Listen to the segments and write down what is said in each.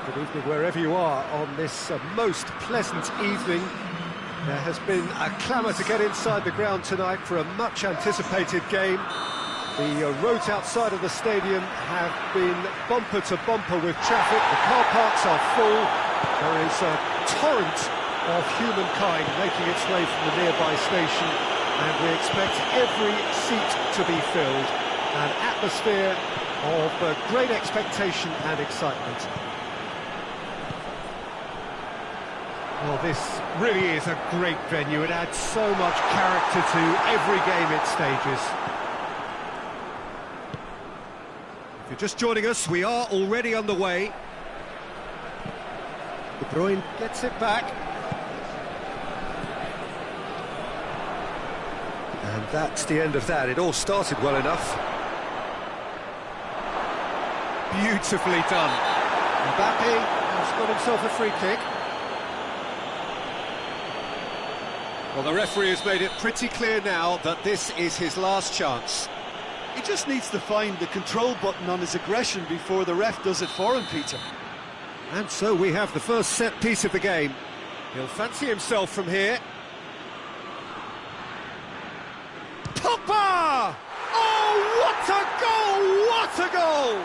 Good evening wherever you are on this most pleasant evening. There has been a clamour to get inside the ground tonight for a much-anticipated game. The roads outside of the stadium have been bumper to bumper with traffic. The car parks are full. There is a torrent of humankind making its way from the nearby station, and we expect every seat to be filled. An atmosphere of great expectation and excitement. Well, this really is a great venue. It adds so much character to every game it stages. If you're just joining us, we are already underway. De Bruyne gets it back. And that's the end of that. It all started well enough. Beautifully done. Mbappe has got himself a free kick. Well, the referee has made it pretty clear now that this is his last chance. He just needs to find the control button on his aggression before the ref does it for him, Peter. And so we have the first set piece of the game. He'll fancy himself from here. Pogba! Oh, what a goal! What a goal!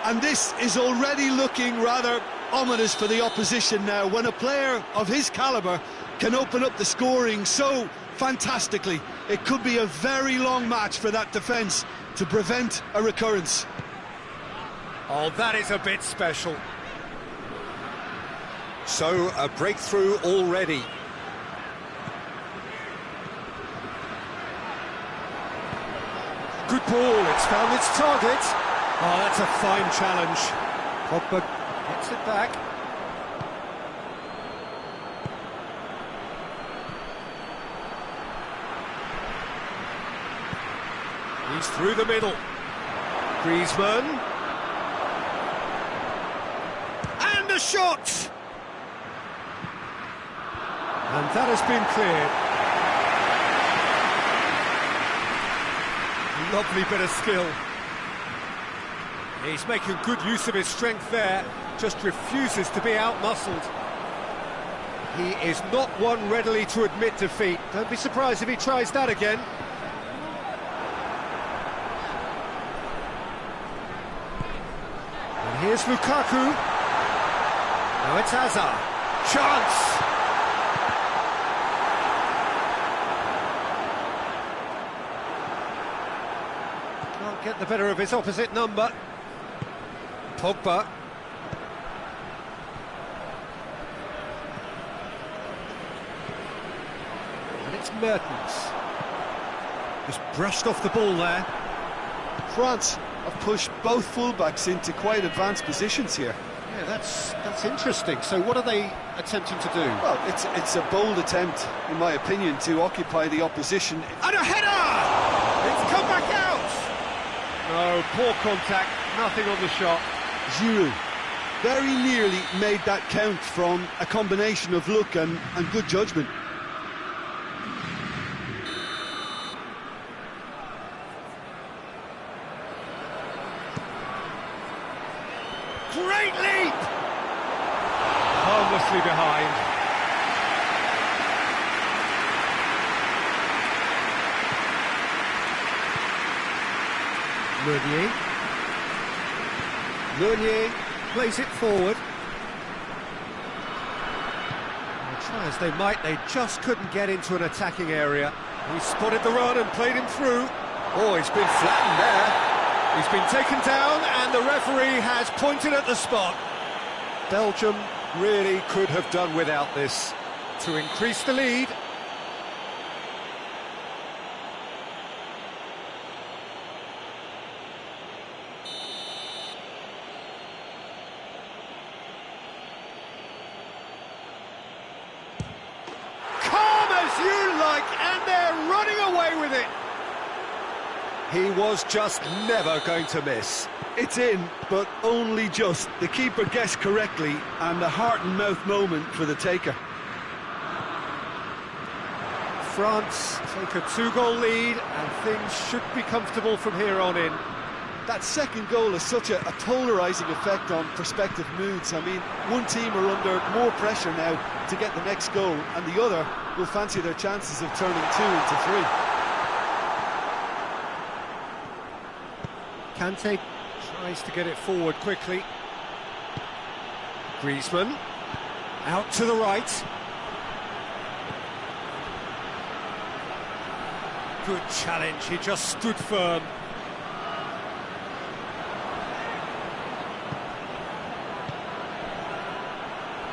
And this is already looking rather ominous for the opposition now, when a player of his calibre can open up the scoring so fantastically. It could be a very long match for that defence to prevent a recurrence. Oh, that is a bit special. So, a breakthrough already. Good ball, it's found its target. Oh, that's a fine challenge. Pogba gets it back. He's through the middle. Griezmann. And a shot! And that has been cleared. Lovely bit of skill. He's making good use of his strength there, just refuses to be outmuscled. He is not one readily to admit defeat. Don't be surprised if he tries that again. And here's Lukaku. Now it's Hazard. Chance! Can't get the better of his opposite number. Pogba. And it's Mertens. Just brushed off the ball there. France have pushed both fullbacks into quite advanced positions here. Yeah, that's interesting. So what are they attempting to do? Well, it's a bold attempt, in my opinion, to occupy the opposition. And a header! It's come back out! No, poor contact, nothing on the shot. Giroud very nearly made that count from a combination of luck and good judgment. Great leap! Harmlessly behind. Meunier plays it forward. And try as they might, they just couldn't get into an attacking area. He spotted the run and played him through. Oh, he's been flattened there. He's been taken down and the referee has pointed at the spot. Belgium really could have done without this to increase the lead. Calm as you like, and they're running away with it. He was just never going to miss. It's in, but only just. The keeper guessed correctly, and a heart-and-mouth moment for the taker. France take a 2-goal lead, and things should be comfortable from here on in. that second goal has such a polarising effect on prospective moods. I mean, one team are under more pressure now to get the next goal, and the other will fancy their chances of turning 2 into 3. Kante tries to get it forward quickly. Griezmann out to the right. Good challenge, he just stood firm.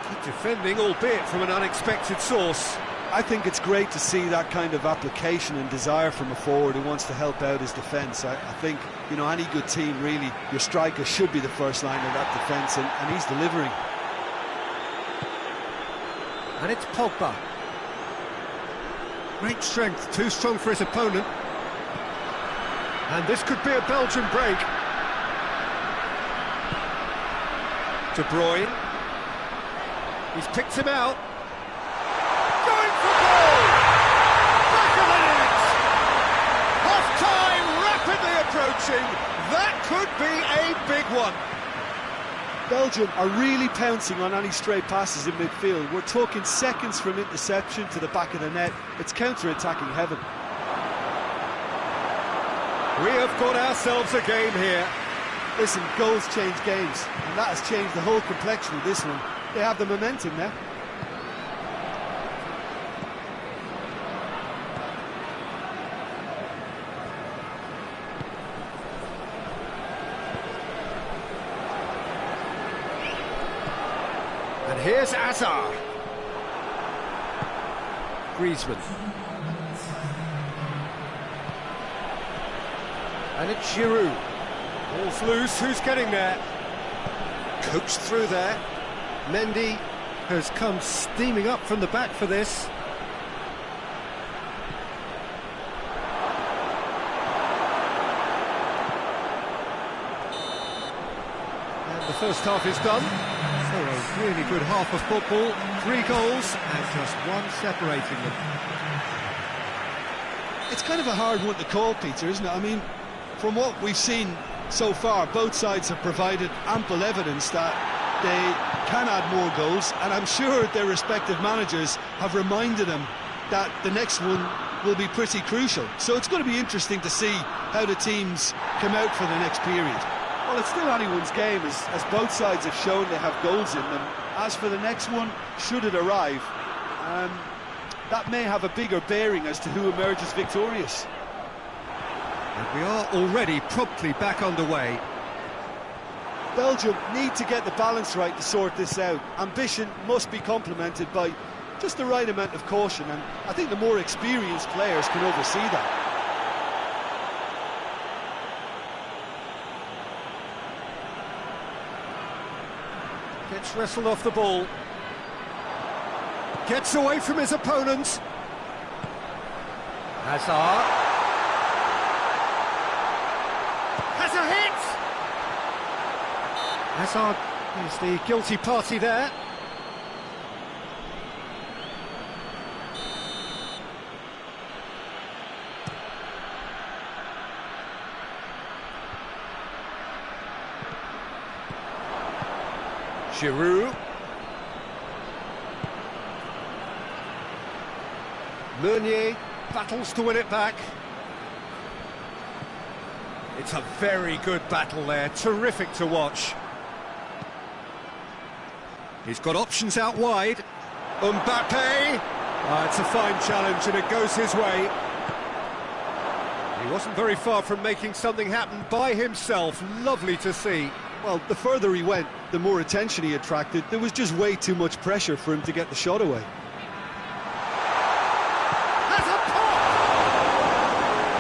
Good defending, albeit from an unexpected source. I think it's great to see that kind of application and desire from a forward who wants to help out his defence. I think, you know, any good team, really, your striker should be the first line of that defence, and he's delivering. And it's Pogba. Great strength, too strong for his opponent. And this could be a Belgian break. De Bruyne. He's picked him out. Going for goal! Back of the net! Half-time rapidly approaching. That could be a big one. Belgium are really pouncing on any stray passes in midfield. We're talking seconds from interception to the back of the net. It's counter-attacking heaven. We have got ourselves a game here. Listen, goals change games, and that has changed the whole complexion of this one. They have the momentum now. And here's Hazard. Griezmann. And it's Giroud. Ball's loose, who's getting there? Coached through there. Mendy has come steaming up from the back for this. And the first half is done. So a really good half of football. 3 goals and just one separating them. It's kind of a hard one to call, Peter, isn't it? I mean, from what we've seen so far, both sides have provided ample evidence that they can add more goals, and I'm sure their respective managers have reminded them that the next one will be pretty crucial. So it's going to be interesting to see how the teams come out for the next period. Well, it's still anyone's game, as both sides have shown they have goals in them. As for the next one, should it arrive, that may have a bigger bearing as to who emerges victorious. And we are already promptly back underway. Belgium need to get the balance right to sort this out. Ambition must be complemented by just the right amount of caution, and I think the more experienced players can oversee that. Gets wrestled off the ball. Gets away from his opponent. Hazard. Has a hit! Hazard is the guilty party there. Giroud. Meunier battles to win it back. It's a very good battle there, terrific to watch. He's got options out wide. Mbappe. It's a fine challenge and it goes his way. He wasn't very far from making something happen by himself. Lovely to see. Well, the further he went, the more attention he attracted. There was just way too much pressure for him to get the shot away. Has a pop!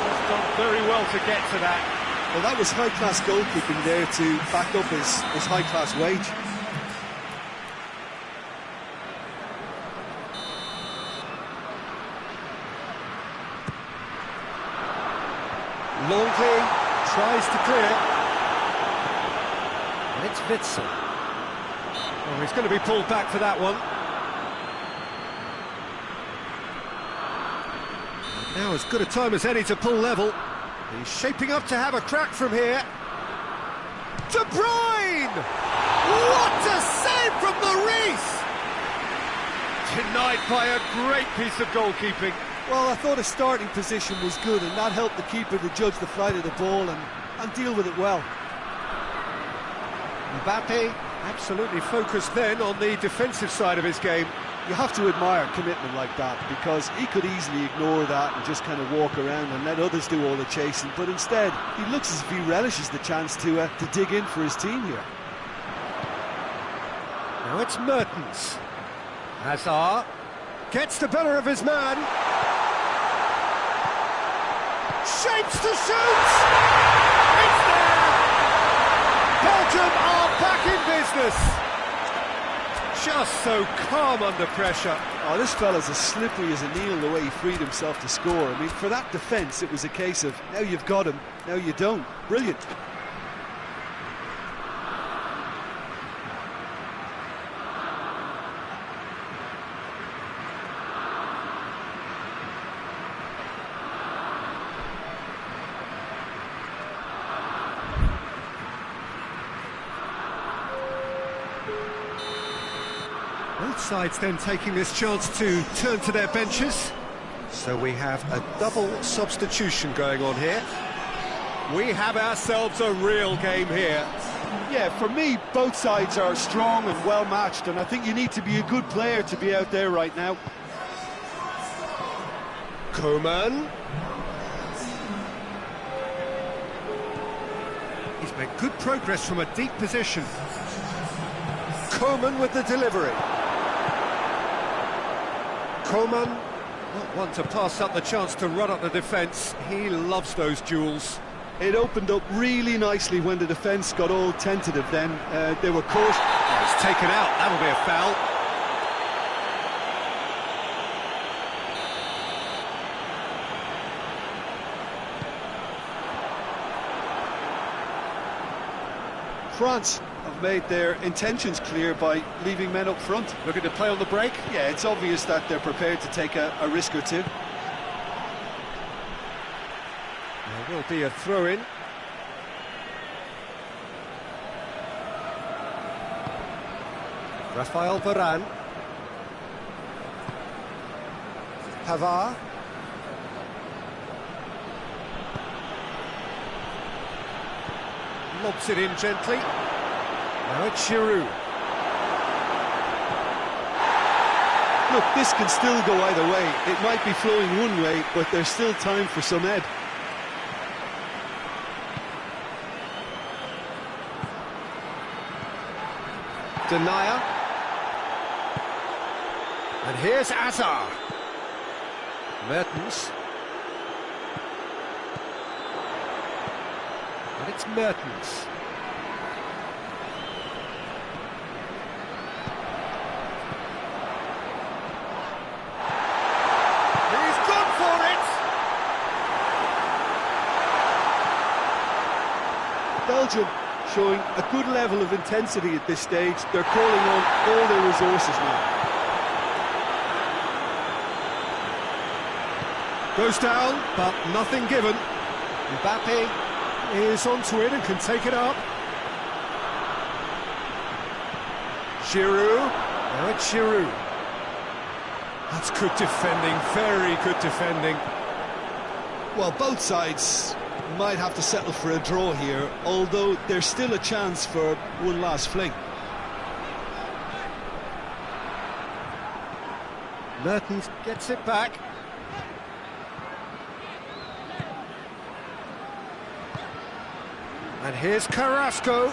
He's done very well to get to that. Well, that was high-class goalkeeping there to back up his high-class wage. Longley tries to clear. And it's Witsel. Oh, he's going to be pulled back for that one. And now as good a time as any to pull level. He's shaping up to have a crack from here. De Bruyne! What a save from Maurice! Denied by a great piece of goalkeeping. Well, I thought his starting position was good, and that helped the keeper to judge the flight of the ball and deal with it well. Mbappe absolutely focused then on the defensive side of his game. You have to admire commitment like that, because he could easily ignore that and just kind of walk around and let others do all the chasing, but instead he looks as if he relishes the chance to dig in for his team here. Now it's Mertens. Hazard gets the better of his man. Shapes to shoot! It's there! Belgium are back in business. Just so calm under pressure. Oh, this fella's as slippery as a needle the way he freed himself to score. I mean, for that defence, it was a case of, now you've got him, now you don't. Brilliant. Both sides then taking this chance to turn to their benches. So we have a double substitution going on here. We have ourselves a real game here. Yeah, for me, both sides are strong and well matched, and I think you need to be a good player to be out there right now. Coman. He's made good progress from a deep position. Coman with the delivery. Coman, not one to pass up the chance to run up the defence. He loves those duels. It opened up really nicely when the defence got all tentative then. They were caught. Oh, it's taken out, that'll be a foul. France have made their intentions clear by leaving men up front. Looking to play on the break? Yeah, it's obvious that they're prepared to take a risk or two. There will be a throw-in. Rafael Varane. Pavard. Lobs it in gently. Now it's Giroud. Look, this can still go either way. It might be flowing one way, but there's still time for some ed. Denier. And here's Hazard. Mertens. And it's Mertens. He's gone for it! Belgium showing a good level of intensity at this stage. They're calling on all their resources now. Goes down, but nothing given. Mbappe is onto it and can take it up. Giroud. Now it's Giroud. That's good defending, very good defending. Well, both sides might have to settle for a draw here, although there's still a chance for one last fling. Mertens gets it back. And here's Carrasco.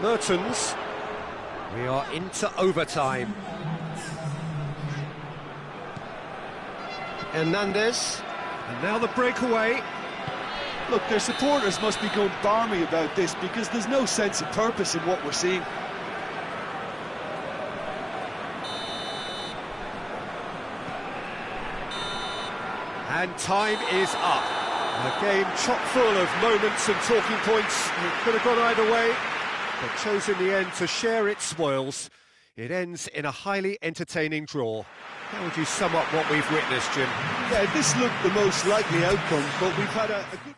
Mertens. We are into overtime. Hernandez. And now the breakaway. Look, their supporters must be going balmy about this, because there's no sense of purpose in what we're seeing. And time is up. A game chock full of moments and talking points. It could have gone either way, but chose in the end to share its spoils. It ends in a highly entertaining draw. How would you sum up what we've witnessed, Jim? Yeah, this looked the most likely outcome, but we've had a good...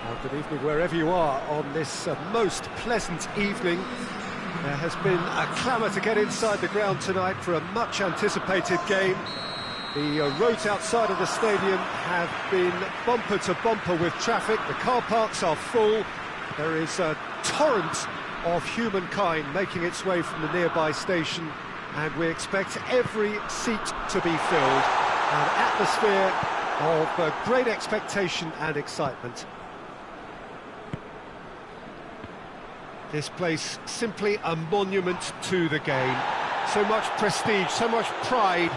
Well, good evening wherever you are on this most pleasant evening. There has been a clamour to get inside the ground tonight for a much anticipated game. The roads outside of the stadium have been bumper to bumper with traffic. The car parks are full. There is a torrent of humankind making its way from the nearby station, and we expect every seat to be filled. An atmosphere of great expectation and excitement. This place simply a monument to the game. So much prestige, so much pride,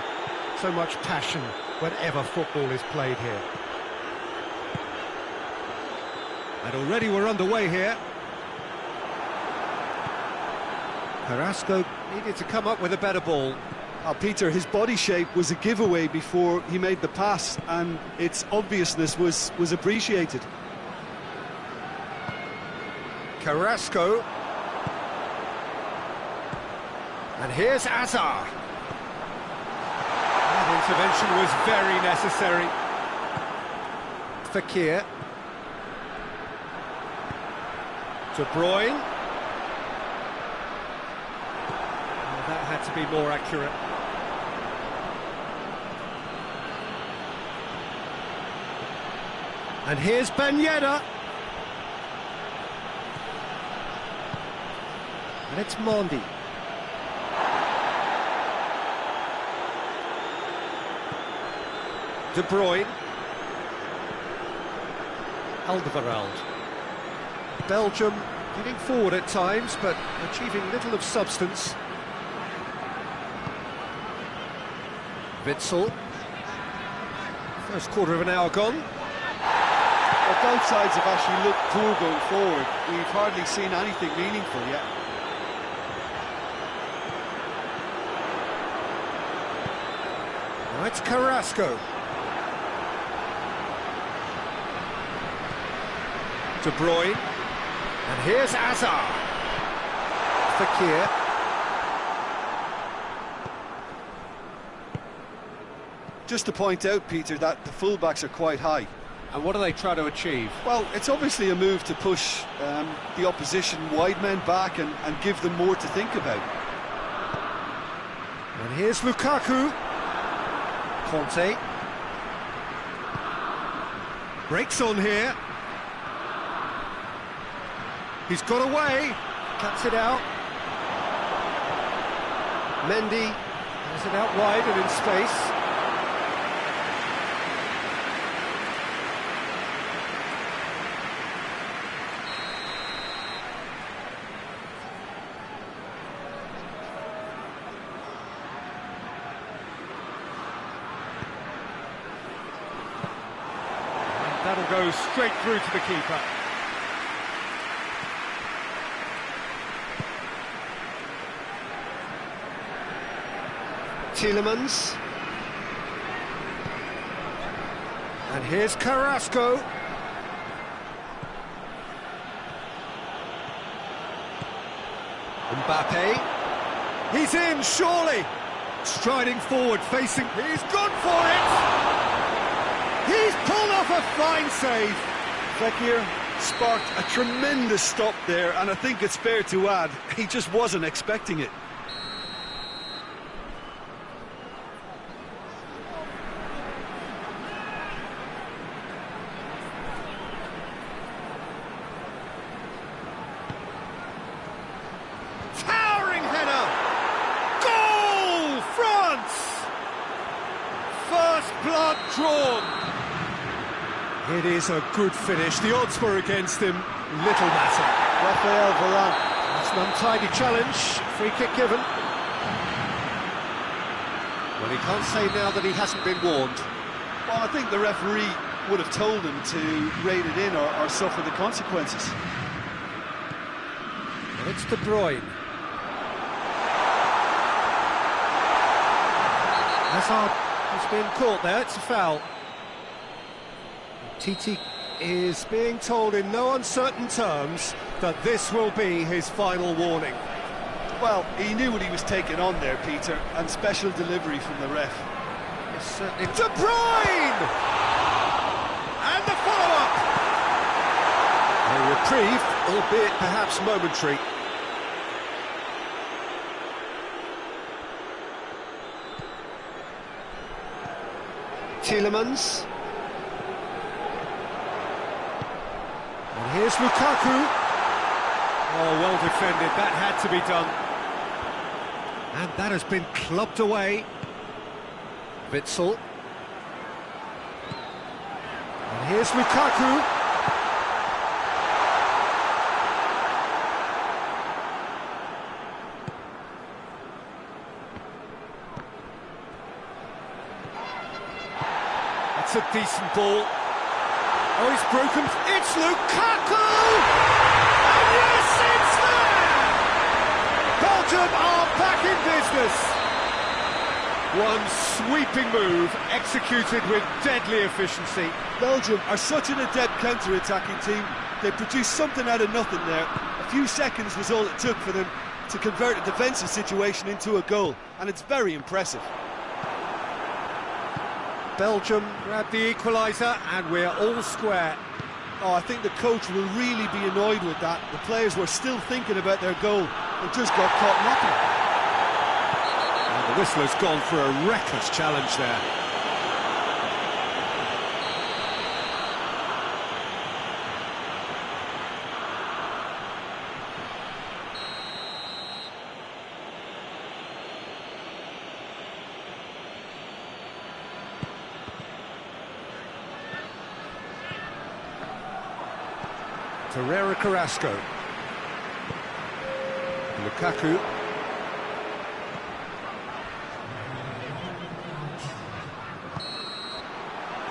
so much passion whenever football is played here. And already we're underway here. Carrasco needed to come up with a better ball. Peter, his body shape was a giveaway before he made the pass, and its obviousness was appreciated. Carrasco. And here's Azar. That intervention was very necessary. Fekir. De Bruyne. Oh, that had to be more accurate. And here's Ben Yedder. And it's Mondi. De Bruyne. Alderweireld. Belgium getting forward at times, but achieving little of substance. Witsel. First quarter of an hour gone. Well, both sides have actually looked poor going forward. We've hardly seen anything meaningful yet. Now it's Carrasco. De Bruyne. And here's Azar. Fekir. Just to point out, Peter, that the fullbacks are quite high. And what do they try to achieve? Well, it's obviously a move to push the opposition wide men back and give them more to think about. And here's Lukaku. Conte. Breaks on here. He's got away. Cuts it out. Mendy has it out wide and in space. That'll go straight through to the keeper. Tielemans. And here's Carrasco. Mbappe. He's in, surely. Striding forward, facing. He's gone for it! He's pulled off a fine save. Fekir sparked a tremendous stop there, and I think it's fair to add, he just wasn't expecting it. Towering header! Goal! France! First blood drawn. It is a good finish. The odds were against him. Little matter. Raphael Varane. That's an untidy challenge. Free kick given. Well, he can't say now that he hasn't been warned. Well, I think the referee would have told him to rein it in or suffer the consequences. And it's De Bruyne. Hazard has been caught there. It's a foul. Titi is being told in no uncertain terms that this will be his final warning. Well, he knew what he was taking on there, Peter, and special delivery from the ref. Yes, certainly. De Bruyne! And the follow-up! reprieve, albeit perhaps momentary. Tielemans. And here's Lukaku. Oh, well defended, that had to be done. And that has been clubbed away. Witsel. And here's Lukaku. That's a decent ball. Oh, he's broken. It's Lukaku! And yes, it's there! Belgium are back in business. One sweeping move, executed with deadly efficiency. Belgium are such an adept counter-attacking team. They produced something out of nothing there. A few seconds was all it took for them to convert a defensive situation into a goal, and it's very impressive. Belgium grabbed the equaliser, and we're all square. Oh, I think the coach will really be annoyed with that. The players were still thinking about their goal and just got caught napping. And the whistle has gone for a reckless challenge there. Herrera Carrasco. Lukaku.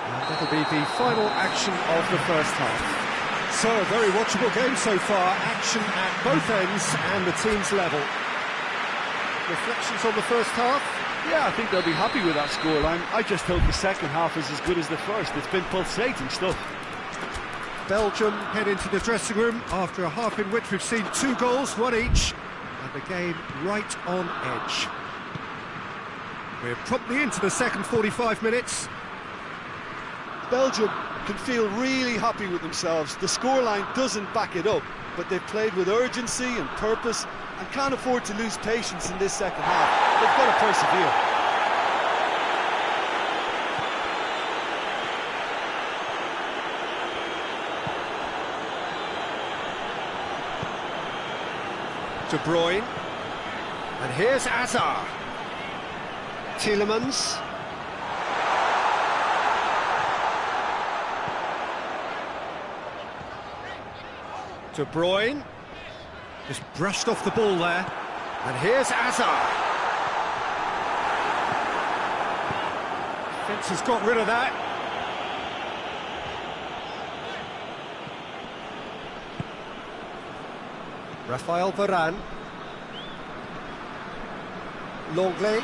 And that'll be the final action of the first half. So, a very watchable game so far. Action at both ends and the team's level. Reflections on the first half? Yeah, I think they'll be happy with that scoreline. I just hope the second half is as good as the first. It's been pulsating stuff. Belgium head into the dressing room after a half in which we've seen 2 goals, 1 each, and the game right on edge. We're promptly into the second 45 minutes. Belgium can feel really happy with themselves. The scoreline doesn't back it up, but they've played with urgency and purpose and can't afford to lose patience in this second half. They've got to persevere. De Bruyne, and here's Hazard. Tielemans. De Bruyne, just brushed off the ball there, and here's Hazard. Defence has got rid of that. Raphael Varane. Longley.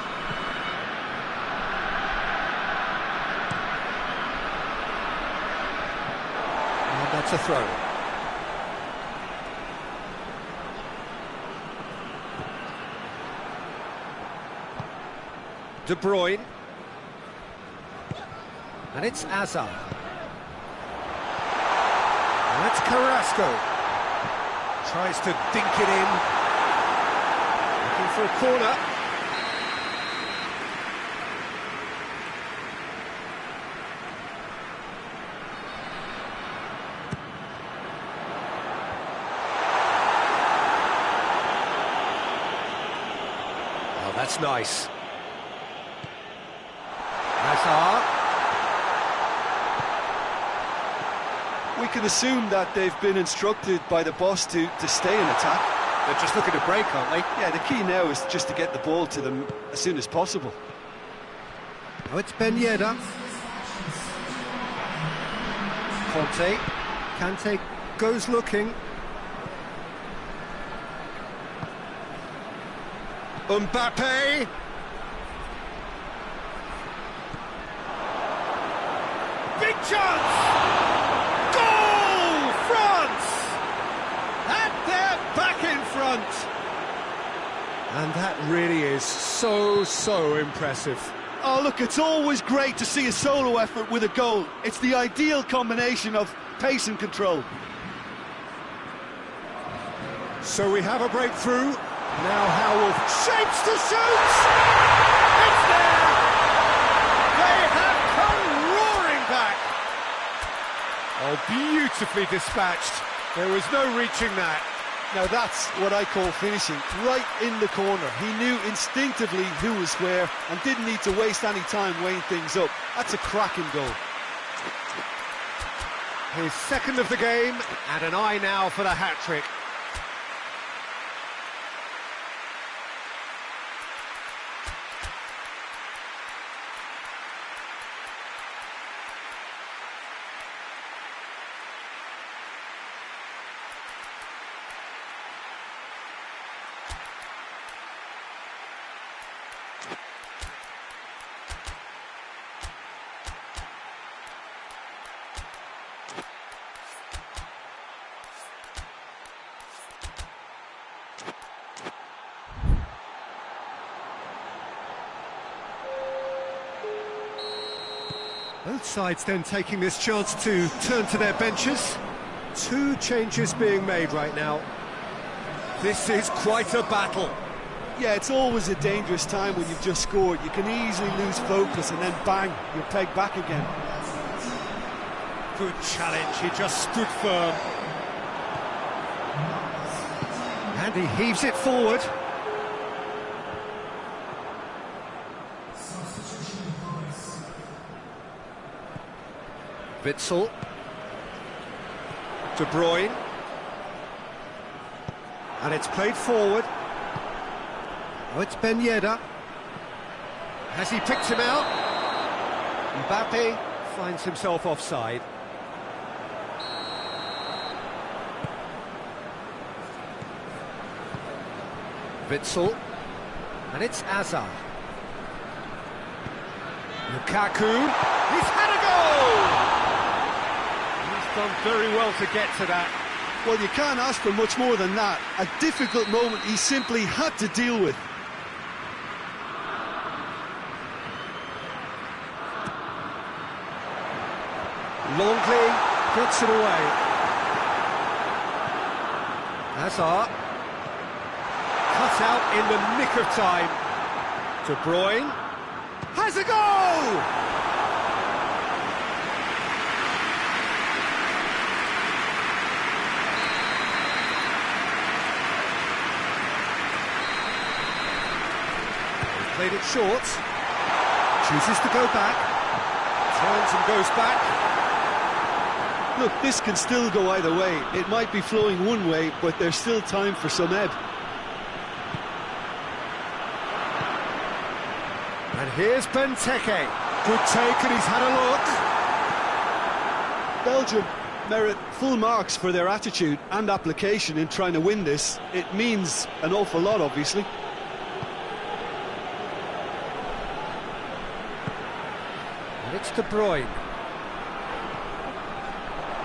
And that's a throw. De Bruyne. And it's Hazard. And that's Carrasco. Tries to dink it in. Looking for a corner. Oh, that's nice. Hazard. We can assume that they've been instructed by the boss to stay in attack. They're just looking to break, aren't they? Yeah, the key now is just to get the ball to them as soon as possible. Now it's Ben Yedder. Kante goes looking. Mbappe. Big chance! Goal! France! And they're back in front! And that really is so impressive. Oh, look, it's always great to see a solo effort with a goal. It's the ideal combination of pace and control. So we have a breakthrough. Now Howell shapes to shoot! It's there! They have come roaring back! Oh, beautifully dispatched. There was no reaching that. Now that's what I call finishing, right in the corner. He knew instinctively who was where and didn't need to waste any time weighing things up. That's a cracking goal. His second of the game, and an eye now for the hat-trick. Both sides then taking this chance to turn to their benches. Two changes being made right now. This is quite a battle. Yeah, it's always a dangerous time when you've just scored. You can easily lose focus and then bang, you're pegged back again. Good challenge, he just stood firm. And he heaves it forward. Witsel, De Bruyne, and it's played forward. Oh, it's Ben Yedder. Has he picked him out? Mbappe finds himself offside. Witsel, and it's Hazard. Lukaku, he's had a goal! Done very well to get to that. Well, you can't ask for much more than that. A difficult moment he simply had to deal with. Longley gets it away. Hazard cut out in the nick of time. De Bruyne has a goal! Played it short, chooses to go back, turns and goes back. Look, this can still go either way. It might be flowing one way, but there's still time for some ebb. And here's Benteke. Good take, and he's had a look. Belgium merit full marks for their attitude and application in trying to win this. It means an awful lot, obviously. It's De Bruyne.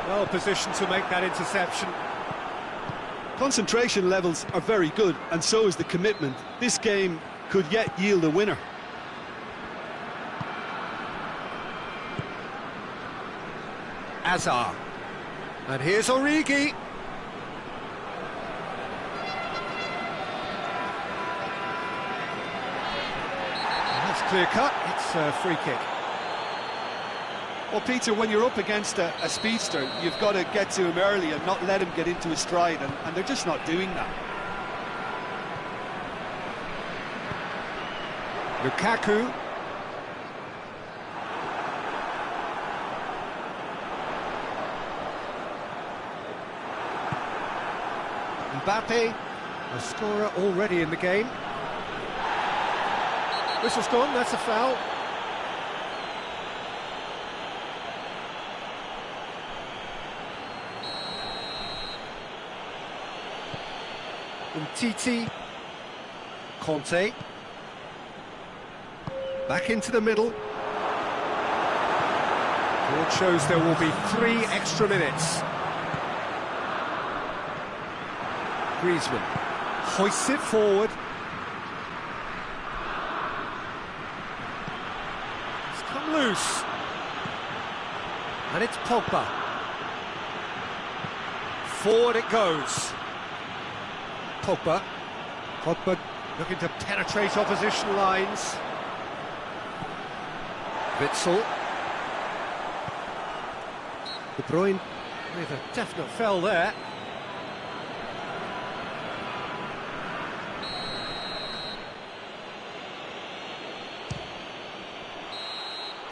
Well positioned to make that interception. Concentration levels are very good, and so is the commitment. This game could yet yield a winner. Hazard. And here's Origi. That's clear cut. It's a free kick. Well, Peter, when you're up against a speedster, you've got to get to him early and not let him get into his stride, and they're just not doing that. Lukaku. Mbappe, a scorer already in the game. Whistle's gone, that's a foul. Titi, Conte, back into the middle. Board shows there will be 3 extra minutes. Griezmann hoists it forward. It's come loose. And it's Pogba. Forward it goes. Pogba. Pogba looking to penetrate opposition lines. Witsel. De Bruyne with a definite foul there.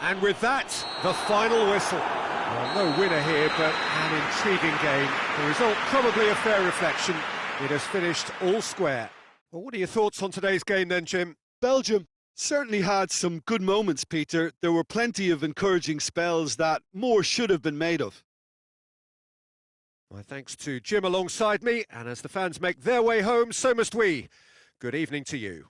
And with that, the final whistle. Well, no winner here, but an intriguing game. The result probably a fair reflection. It has finished all square. Well, what are your thoughts on today's game then, Jim? Belgium certainly had some good moments, Peter. There were plenty of encouraging spells that more should have been made of. My thanks to Jim alongside me, and as the fans make their way home, so must we. Good evening to you.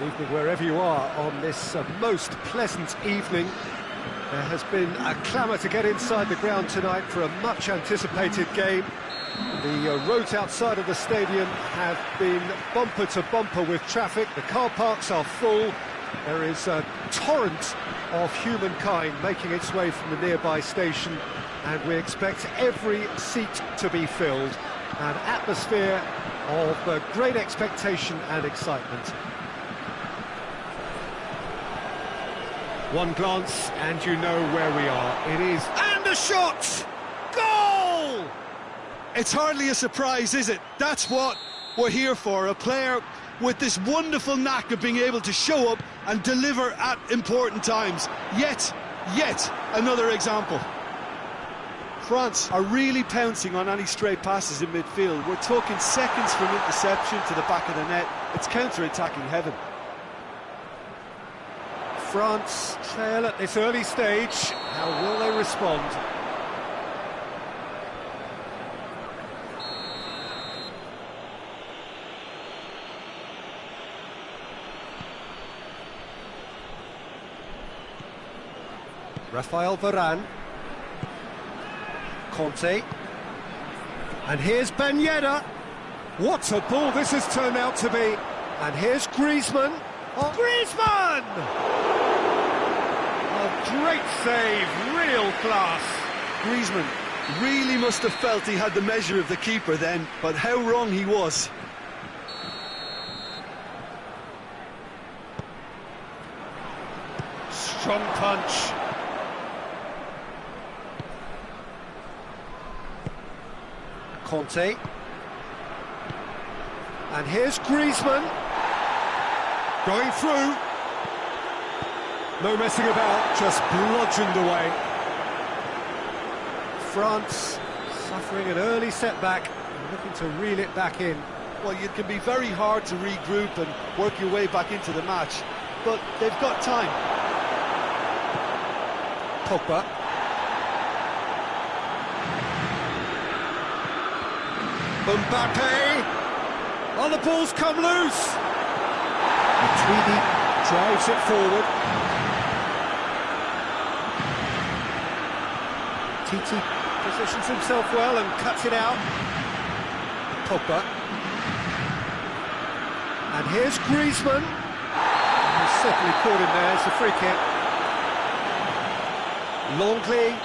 Evening wherever you are on this most pleasant evening. There has been a clamour to get inside the ground tonight for a much anticipated game. The roads outside of the stadium have been bumper to bumper with traffic. The car parks are full. There is a torrent of humankind making its way from the nearby station, and we expect every seat to be filled. An atmosphere of great expectation and excitement. One glance and you know where we are. It is, and a shot! Goal! It's hardly a surprise, is it? That's what we're here for, a player with this wonderful knack of being able to show up and deliver at important times. Yet another example. France are really pouncing on any stray passes in midfield. We're talking seconds from interception to the back of the net. It's counter-attacking heaven. France trail at this early stage. How will they respond? Rafael Varane. Conte. And here's Ben Yedder. What a ball this has turned out to be. And here's Griezmann. Oh, Griezmann! A great save, real class. Griezmann really must have felt he had the measure of the keeper then, but how wrong he was. Strong punch. Conte. And here's Griezmann. Going through. No messing about, just bludgeoned away. France suffering an early setback, looking to reel it back in. Well, it can be very hard to regroup and work your way back into the match, but they've got time. Pogba. Mbappe. Oh, the ball's come loose. Tweedy drives it forward. Titi positions himself well and cuts it out. Pogba. And here's Griezmann. He's certainly caught him there. It's a free kick. Longley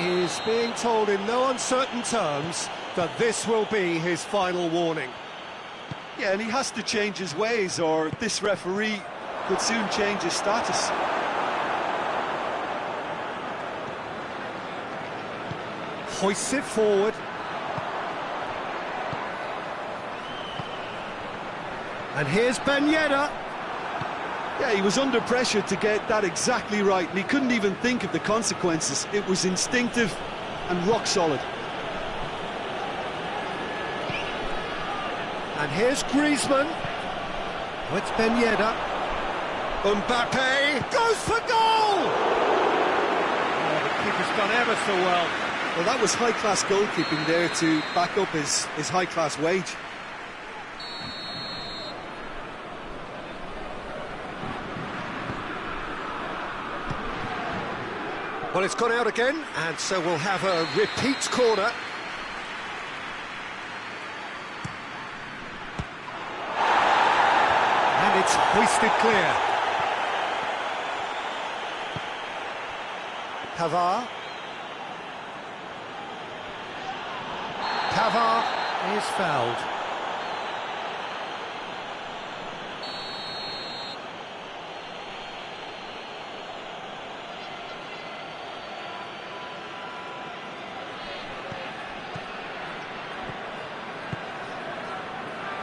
is being told in no uncertain terms that this will be his final warning. Yeah, and he has to change his ways, or this referee could soon change his status. Hoists it forward. And here's Ben Yedder. Yeah, he was under pressure to get that exactly right, and he couldn't even think of the consequences. It was instinctive and rock solid. And here's Griezmann. Oh, it's Ben Yedder. Mbappe goes for goal! Oh, the keeper's done ever so well. Well, that was high-class goalkeeping there to back up his high-class wage. Well, it's gone out again, and so we'll have a repeat corner. And it's hoisted clear. Pavard. Pavard is fouled.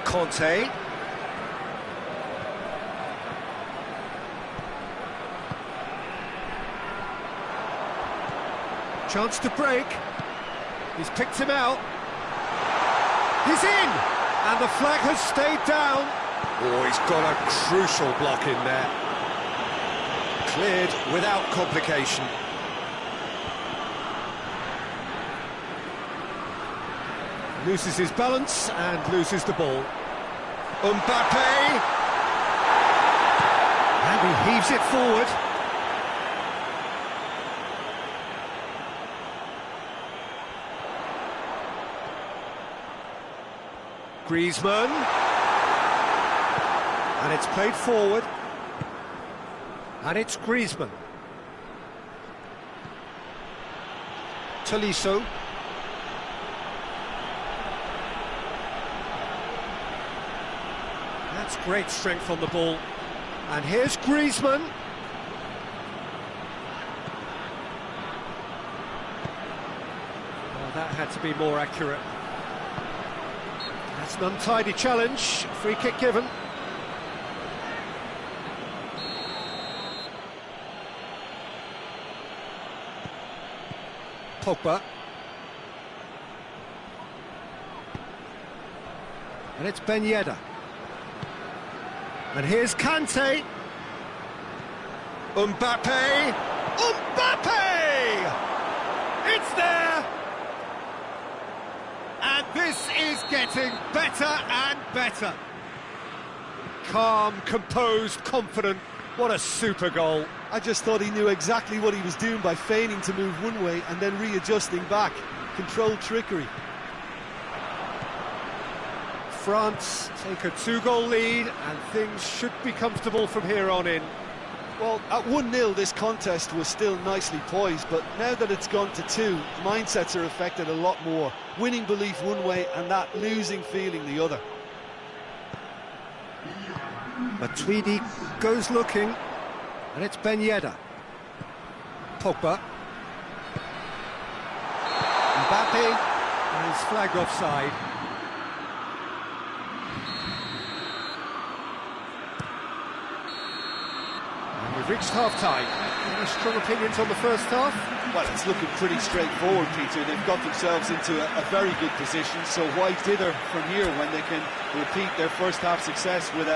Conte. Chance to break. He's picked him out. He's in! And the flag has stayed down. Oh, he's got a crucial block in there. Cleared without complication. Loses his balance and loses the ball. Mbappe! He heaves it forward. Griezmann. And it's played forward. And it's Griezmann. Tolisso. That's great strength on the ball. And here's Griezmann. Oh, that had to be more accurate. That's an untidy challenge. Free kick given. Pogba. And it's Ben Yedder. And here's Kante. Mbappe. Mbappe! It's there! And this is getting better and better. Calm, composed, confident. What a super goal. I just thought he knew exactly what he was doing by feigning to move one way and then readjusting back. Controlled trickery. France take a 2-goal lead and things should be comfortable from here on in. Well, at 1-0 this contest was still nicely poised, but now that it's gone to 2, mindsets are affected a lot more. Winning belief one way and that losing feeling the other. Matuidi goes looking, and it's Ben Yedder. Pogba. Mbappe is flagged offside. And we've reached half-time. Any strong opinions on the first half? Well, it's looking pretty straightforward, Peter. They've got themselves into a very good position, so why dither from here when they can repeat their first half success with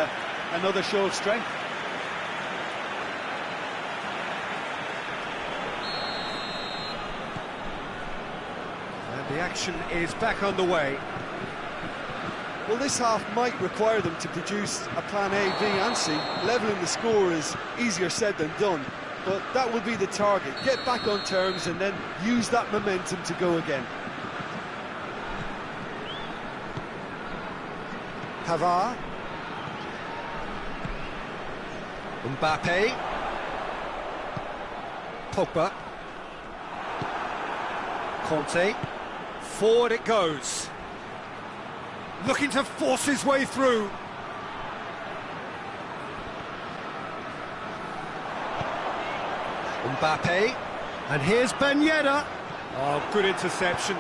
another show of strength? And the action is back underway. Well, this half might require them to produce a plan A, B and C. Levelling the score is easier said than done, but that will be the target. Get back on terms and then use that momentum to go again. Pavard. Mbappe. Pogba. Conte. Forward it goes. Looking to force his way through. Mbappe. And here's Ben Yedder. Oh, good interception.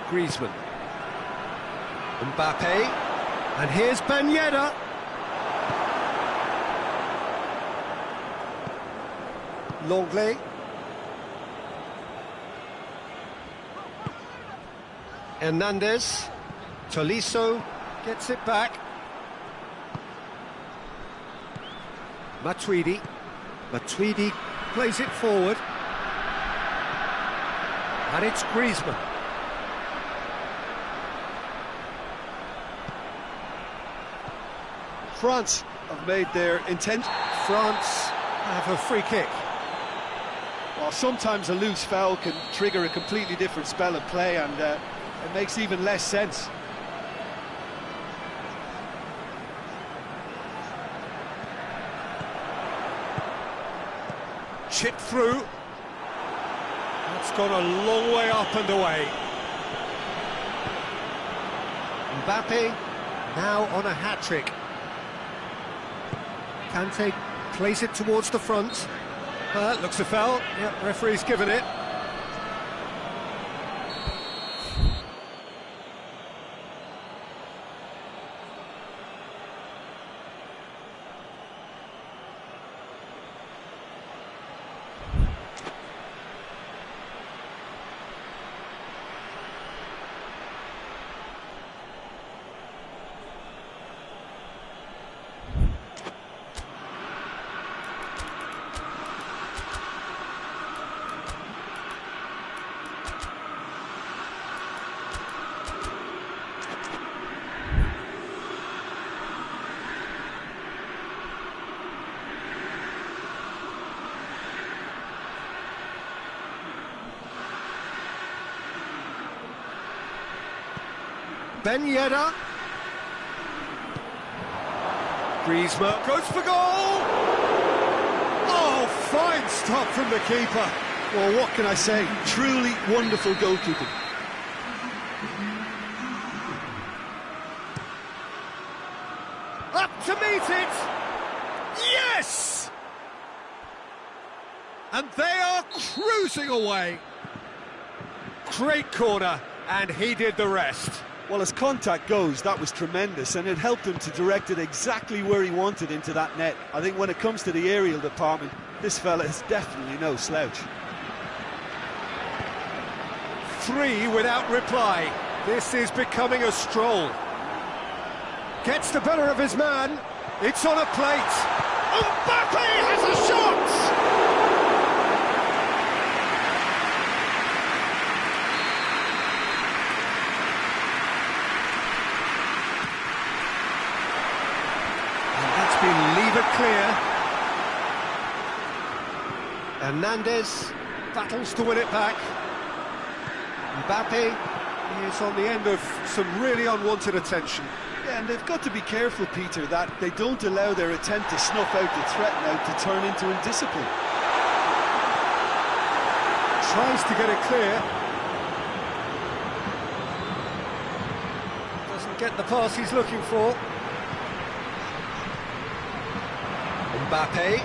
Griezmann. Mbappe. And here's Ben Yedder. Longley. Hernandez. Tolisso gets it back. Matuidi. Matuidi plays it forward. And it's Griezmann. France have made their intent. France have a free kick. Well, sometimes a loose foul can trigger a completely different spell of play, and it makes even less sense. Chipped through. That's gone a long way up and away. Mbappe now on a hat-trick. Kante plays it towards the front. Looks a foul. Yep, referee's given it. Ben Yedder. Griezmann goes for goal! Oh, fine stop from the keeper. Well, what can I say? Truly wonderful goalkeeping. Up to meet it! Yes! And they are cruising away. Great corner, and he did the rest. Well, as contact goes, that was tremendous, and it helped him to direct it exactly where he wanted into that net. I think when it comes to the aerial department, this fella is definitely no slouch. 3 without reply. This is becoming a stroll. Gets the better of his man. It's on a plate. Mbappe has a shot! Leave it clear. Hernandez battles to win it back. Mbappe is on the end of some really unwanted attention. Yeah, and they've got to be careful, Peter, that they don't allow their attempt to snuff out the threat now to turn into indiscipline. Tries to get it clear. Doesn't get the pass he's looking for. Mbappe.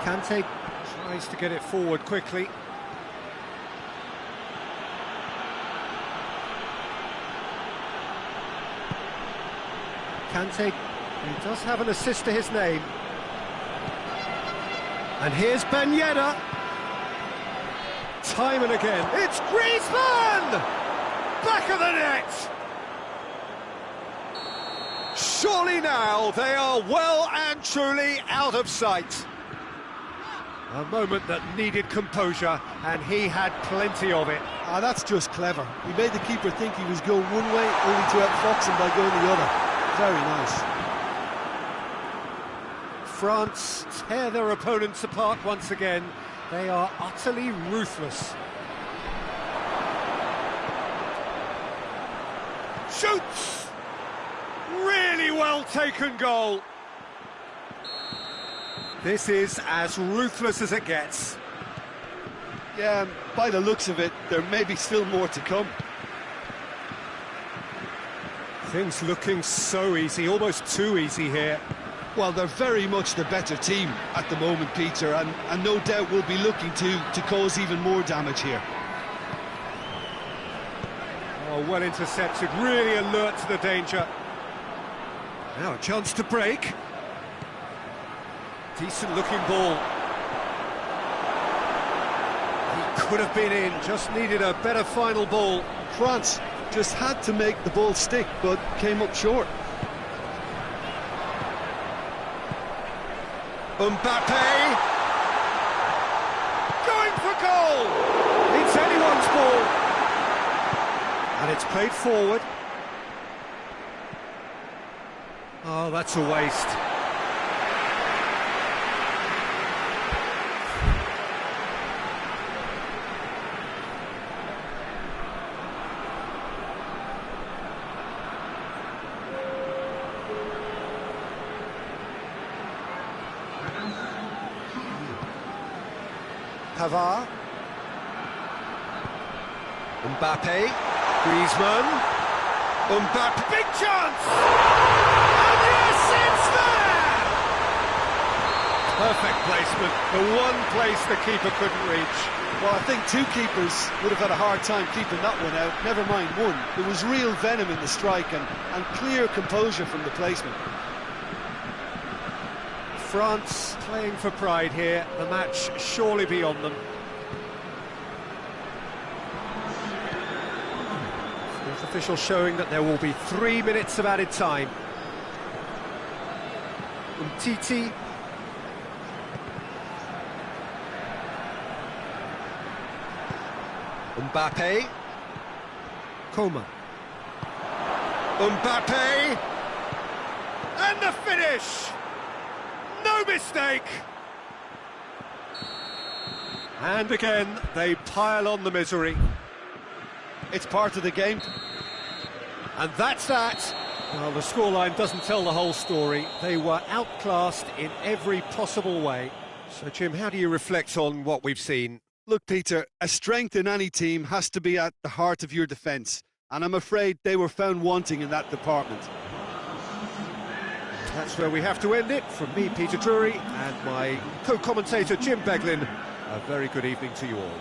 Kante tries to get it forward quickly. Kante, he does have an assist to his name. And here's Ben Yedder. Time and again, it's Griezmann! Back of the net! Surely now they are well and truly out of sight. A moment that needed composure, and he had plenty of it. Ah, that's just clever. He made the keeper think he was going one way, only to outfox him by going the other. Very nice. France tear their opponents apart once again. They are utterly ruthless. Shoots! Really well taken goal. This is as ruthless as it gets. Yeah, by the looks of it, there may be still more to come. Things looking so easy, almost too easy here. Well, they're very much the better team at the moment, Peter, and no doubt will be looking to cause even more damage here. Oh, well intercepted, really alert to the danger. Now a chance to break. Decent looking ball. He could have been in, just needed a better final ball. France just had to make the ball stick, but came up short. Mbappe! Going for goal! It's anyone's ball! And it's played forward. Oh, that's a waste. Pavard. Mbappe. Griezmann. Mbappe. Big chance! And yes, it's there! Perfect placement. The one place the keeper couldn't reach. Well, I think two keepers would have had a hard time keeping that one out, never mind one. There was real venom in the strike and clear composure from the placement. France playing for pride here, the match surely beyond them. Fourth official showing that there will be 3 minutes of added time. Umtiti. Mbappe. Coman. Mbappe. And the finish! No mistake! And again, they pile on the misery. It's part of the game. And that's that. Well, the scoreline doesn't tell the whole story. They were outclassed in every possible way. So, Jim, how do you reflect on what we've seen? Look, Peter, a strength in any team has to be at the heart of your defence, and I'm afraid they were found wanting in that department. That's where we have to end it. From me, Peter Drury, and my co-commentator, Jim Beglin, a very good evening to you all.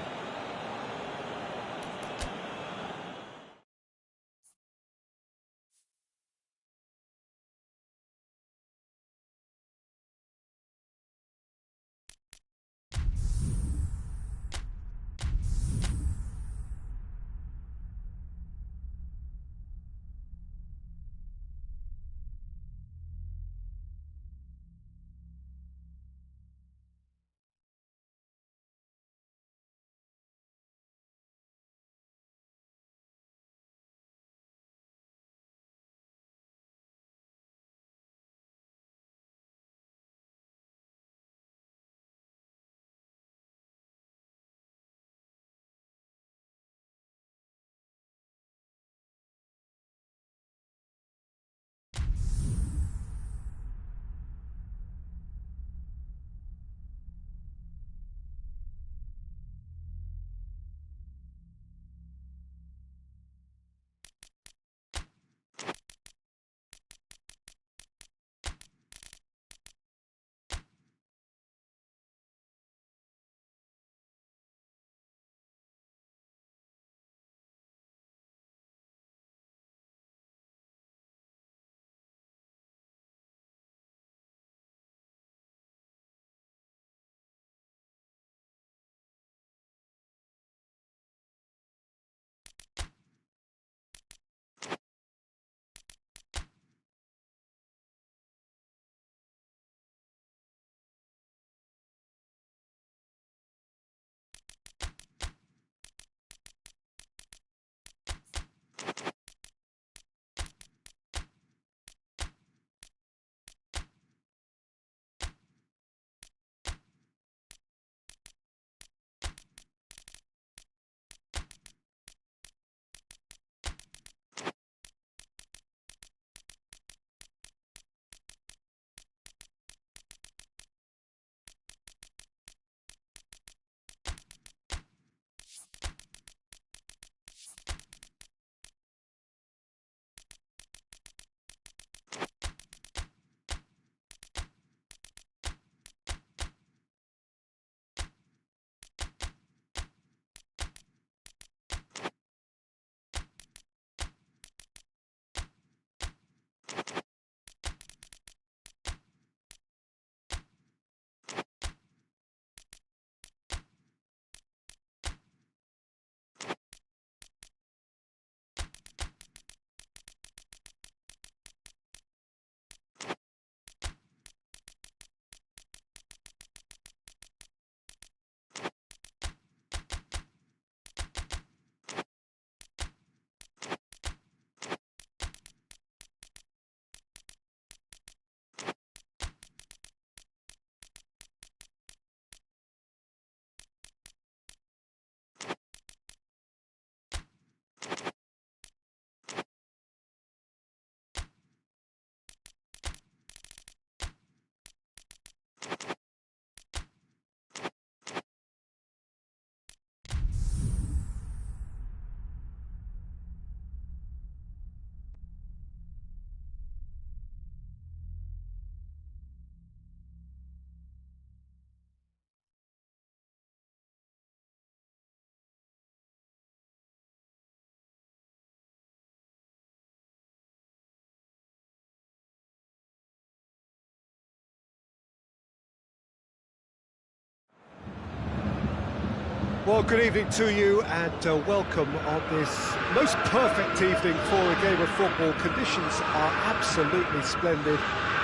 Well, good evening to you and welcome on this most perfect evening for a game of football. Conditions are absolutely splendid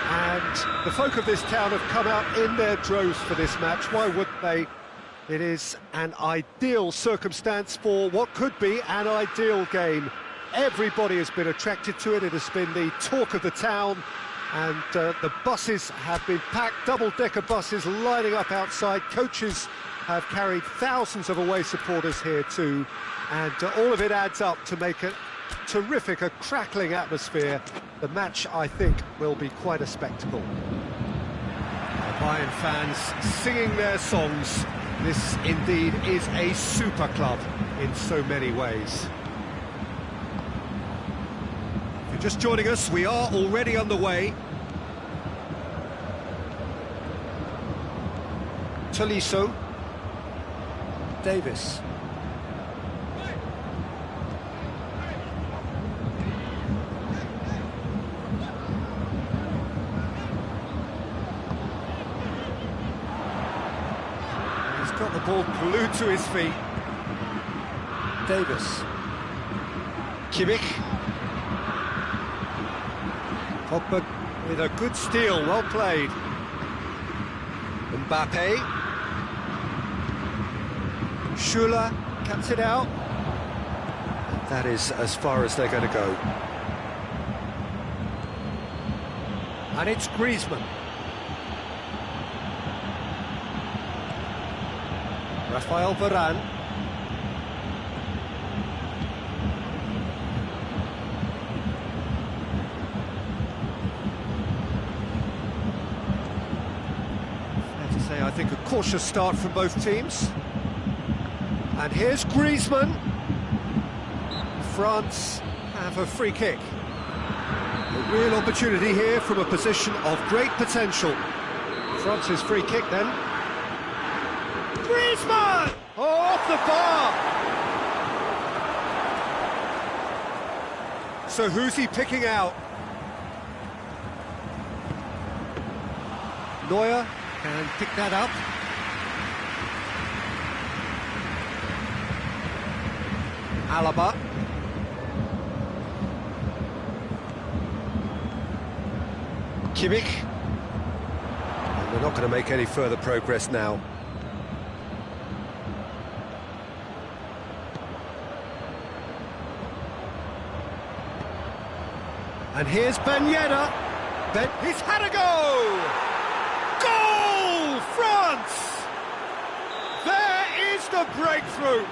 and the folk of this town have come out in their droves for this match. Why wouldn't they? It is an ideal circumstance for what could be an ideal game. Everybody has been attracted to it. It has been the talk of the town, and the buses have been packed, double-decker buses lining up outside, coaches have carried thousands of away supporters here too, and all of it adds up to make a terrific, a crackling atmosphere. The match, I think, will be quite a spectacle. The Bayern fans singing their songs. This indeed is a super club in so many ways. If you're just joining us, we are already underway. Tolisso. Davis. He's got the ball glued to his feet. Davis. Kimmich. Pogba with a good steal, well played. Mbappe. Schuller cuts it out. That is as far as they're going to go. And it's Griezmann. Rafael Varane. Fair to say, I think a cautious start from both teams. And here's Griezmann. France have a free kick. A real opportunity here from a position of great potential. France's free kick then. Griezmann! Oh, off the bar! So who's he picking out? Neuer can pick that up. Alaba. Kimmich. And they're not going to make any further progress now. And here's Ben Yedder. He's had a go! Goal! France! There is the breakthrough!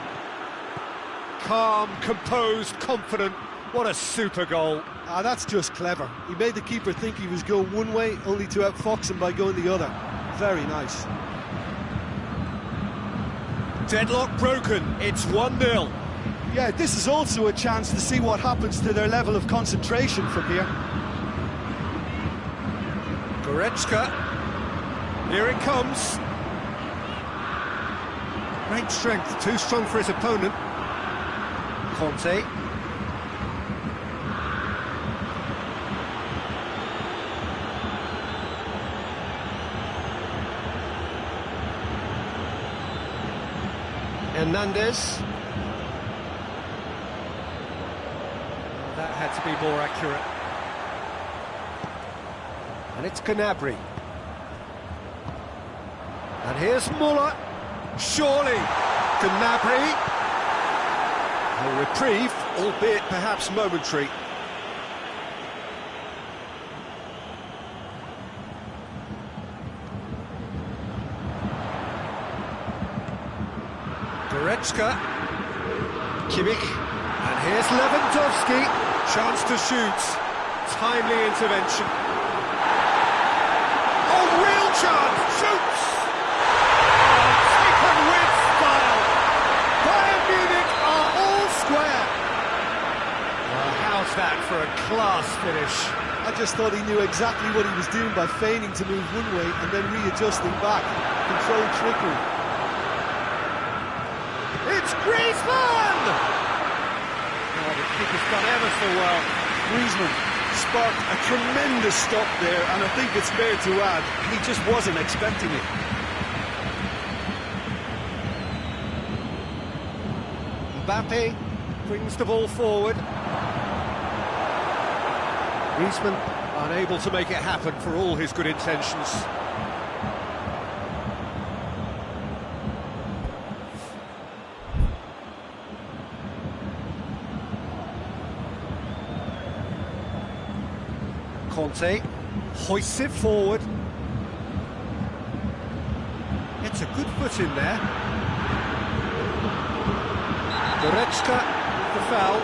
Calm, composed, confident. What a super goal. That's just clever. He made the keeper think he was going one way, only to outfox him by going the other. Very nice. Deadlock broken. It's 1-0. Yeah, this is also a chance to see what happens to their level of concentration from here. Goretzka. Here it comes. Great strength, too strong for his opponent. Conte. Hernandez. That had to be more accurate. And it's Gnabry. And here's Muller. Surely. Gnabry. A reprieve, albeit perhaps momentary. Goretzka. Kimmich. And here's Lewandowski. Chance to shoot. Timely intervention. Oh, real chance! Shoots! Oh, taken with style. Bayern Munich are all square. Well, how's that for a class finish? I just thought he knew exactly what he was doing by feigning to move one way and then readjusting back. Controlled trickery. It's Griezmann! Oh, the keeper's done ever so well. Griezmann sparked a tremendous stop there, and I think it's fair to add, he just wasn't expecting it. Mbappe brings the ball forward. Griezmann unable to make it happen for all his good intentions. Conte hoists it forward. Gets a good foot in there. Goretzka, the foul.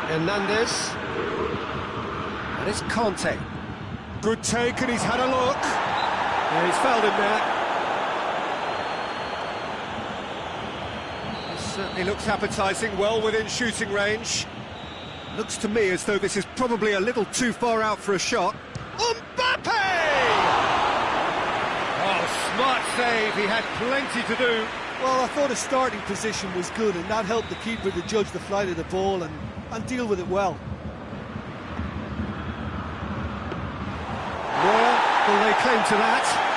Hernandez. And it's Conte. Good take, and he's had a look. Yeah, he's fouled him there. This certainly looks appetising, well within shooting range. Looks to me as though this is probably a little too far out for a shot. Mbappe! Oh, smart save, he had plenty to do. Well, I thought his starting position was good, and that helped the keeper to judge the flight of the ball and deal with it well. Well, will they claim to that?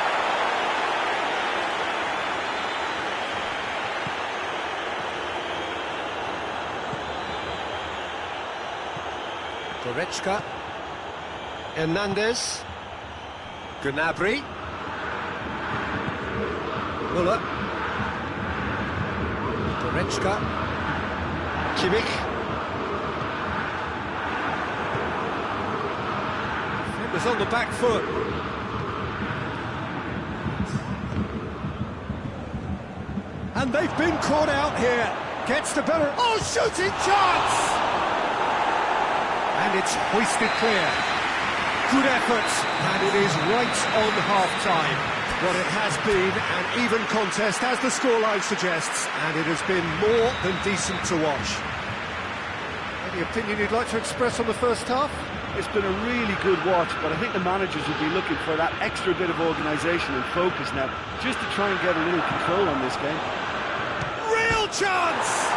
Goretzka. Hernandez. Gnabry. Muller. Goretzka. Kimmich. Defenders on the back foot. And they've been caught out here. Gets the better. Oh, shooting chance! And it's hoisted clear. Good effort, and it is right on half-time. What it has been an even contest, as the scoreline suggests, and it has been more than decent to watch. Any opinion you'd like to express on the first half? It's been a really good watch, but I think the managers would be looking for that extra bit of organisation and focus now, just to try and get a little control on this game. Real chance!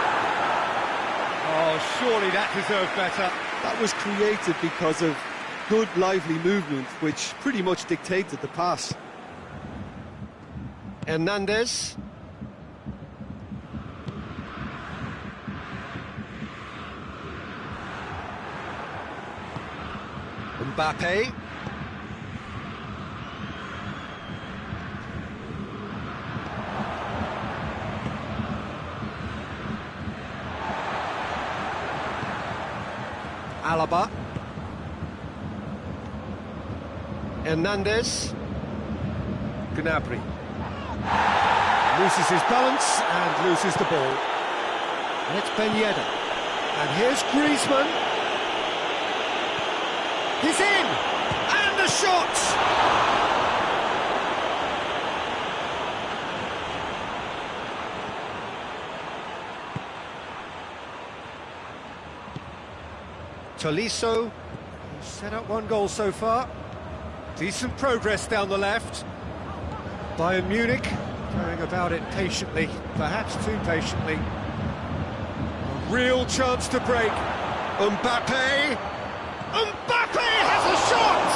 Oh, surely that deserved better. That was created because of good, lively movement, which pretty much dictated the pass. Hernandez. Mbappe. Alaba. Hernandez. Gnabry. Loses his balance and loses the ball. And it's Ben Yedder. And here's Griezmann. He's in! And the shot! Tolisso, set up one goal so far. Decent progress down the left. Bayern Munich, going about it patiently, perhaps too patiently. A real chance to break. Mbappe! Mbappe has a shot!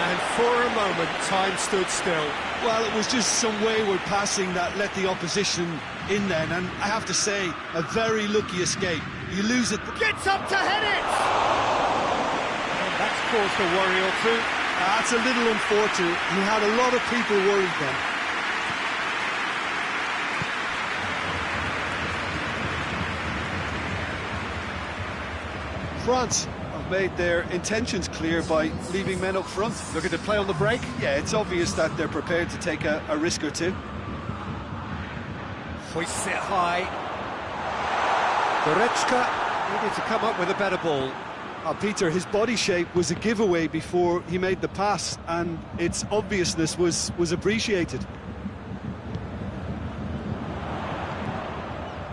And for a moment, time stood still. Well, it was just some wayward passing that let the opposition in then, and I have to say, a very lucky escape. You lose it. Gets up to head it! And that's caused a worry or two. That's a little unfortunate. He had a lot of people worried then. France have made their intentions clear by leaving men up front. Looking to play on the break? Yeah, it's obvious that they're prepared to take a risk or two. Hoists it high. Goretzka needed to come up with a better ball. Peter, his body shape was a giveaway before he made the pass, and its obviousness was appreciated.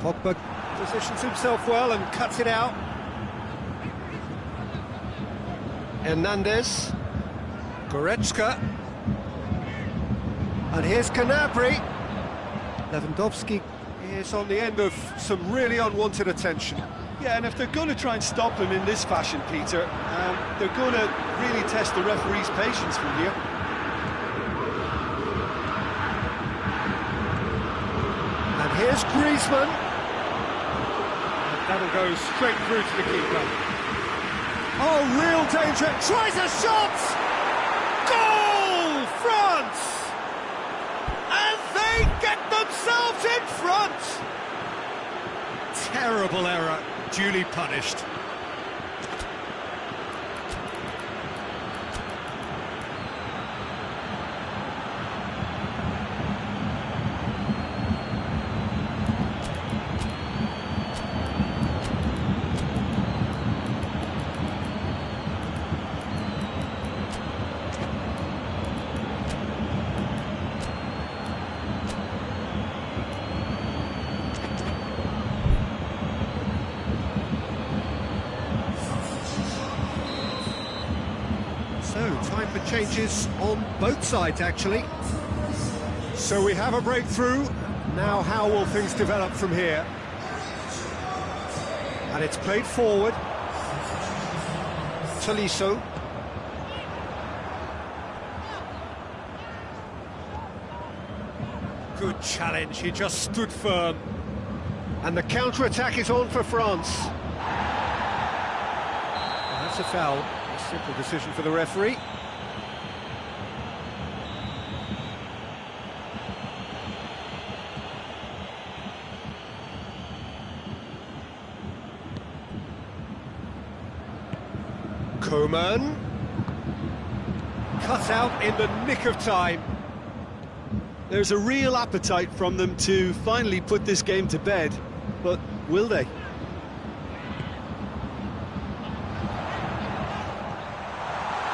Pogba positions himself well and cuts it out. Hernandez. Goretzka. And here's Gnabry. Lewandowski is on the end of some really unwanted attention. Yeah, and if they're going to try and stop him in this fashion, Peter, they're going to really test the referee's patience from here. And here's Griezmann. And that'll go straight through to the keeper. Oh, real danger. Tries a shot! Goal! France! And they get themselves in front! Terrible error. Duly punished. So, time for changes on both sides, actually. So we have a breakthrough. Now how will things develop from here? And it's played forward. Tolisso. Good challenge, he just stood firm. And the counter-attack is on for France. Well, that's a foul. A simple decision for the referee. Coman. Cut out in the nick of time. There's a real appetite from them to finally put this game to bed, but will they?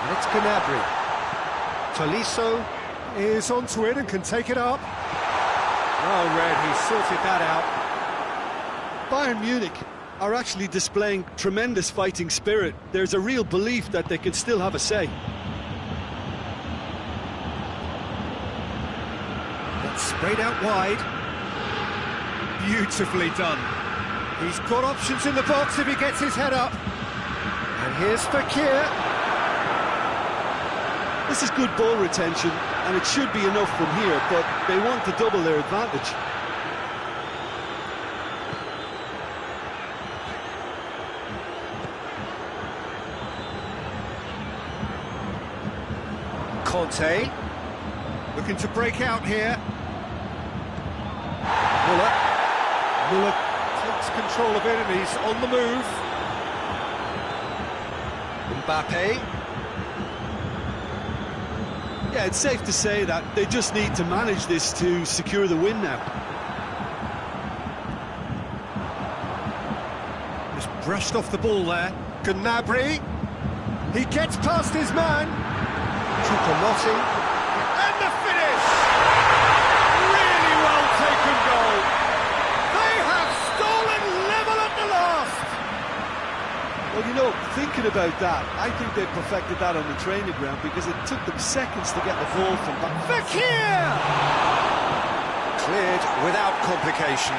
And it's Gnabry. Tolisso is onto it and can take it up. Well read, he sorted that out. Bayern Munich are actually displaying tremendous fighting spirit. There's a real belief that they can still have a say. It's sprayed out wide. Beautifully done. He's got options in the box if he gets his head up. And here's Fakir. This is good ball retention, and it should be enough from here, but they want to double their advantage. Conte, looking to break out here. Muller takes control of it and he's on the move. Mbappe. Yeah, it's safe to say that they just need to manage this to secure the win now. Just brushed off the ball there. Gnabry. He gets past his man. Choupo-Moting. And the finish! Really well taken goal. They have stolen level at the last. Well, you know, thinking about that, I think they perfected that on the training ground because it took them seconds to get the ball from back. Fakir! Cleared without complication.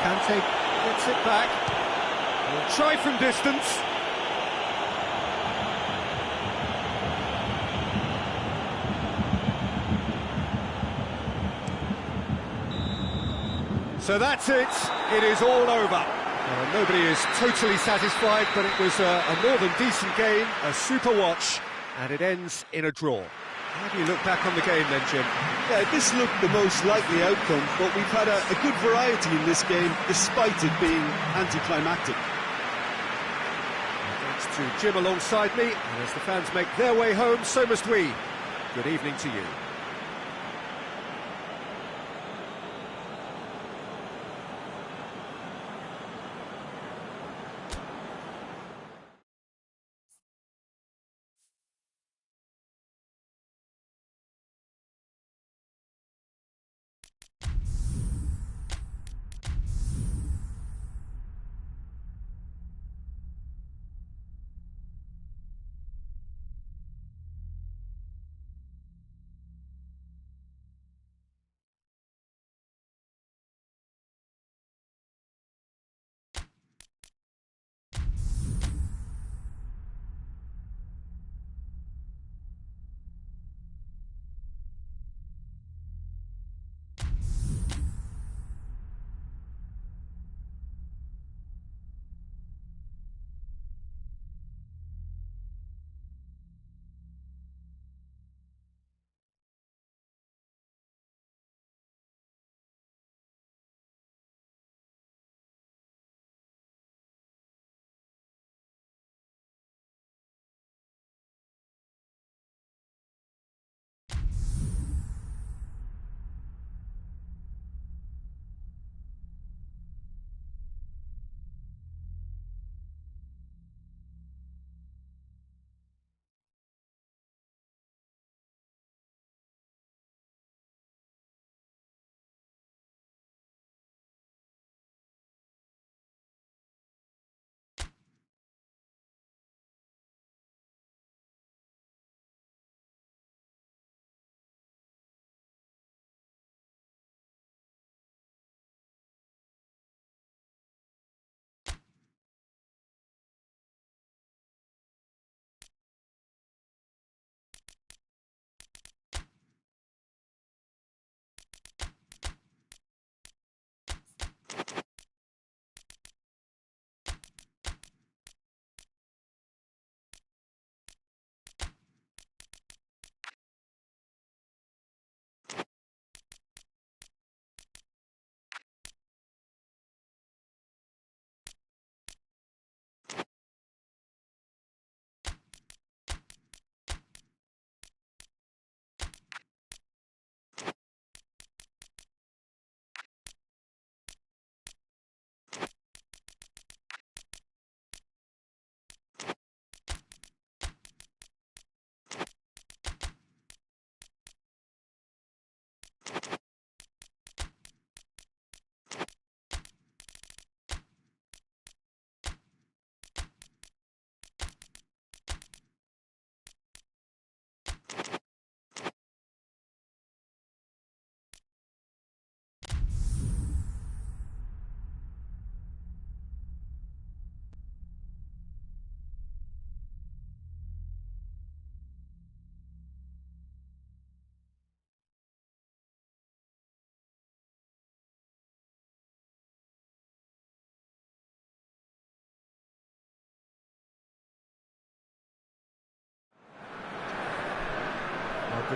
Kante gets it back. We'll try from distance. So that's it. It is all over. Nobody is totally satisfied, but it was a more than decent game, a super watch, and it ends in a draw. How do you look back on the game then, Jim? Yeah, this looked the most likely outcome, but we've had a good variety in this game, despite it being anticlimactic. Thanks to Jim alongside me, and as the fans make their way home, so must we. Good evening to you.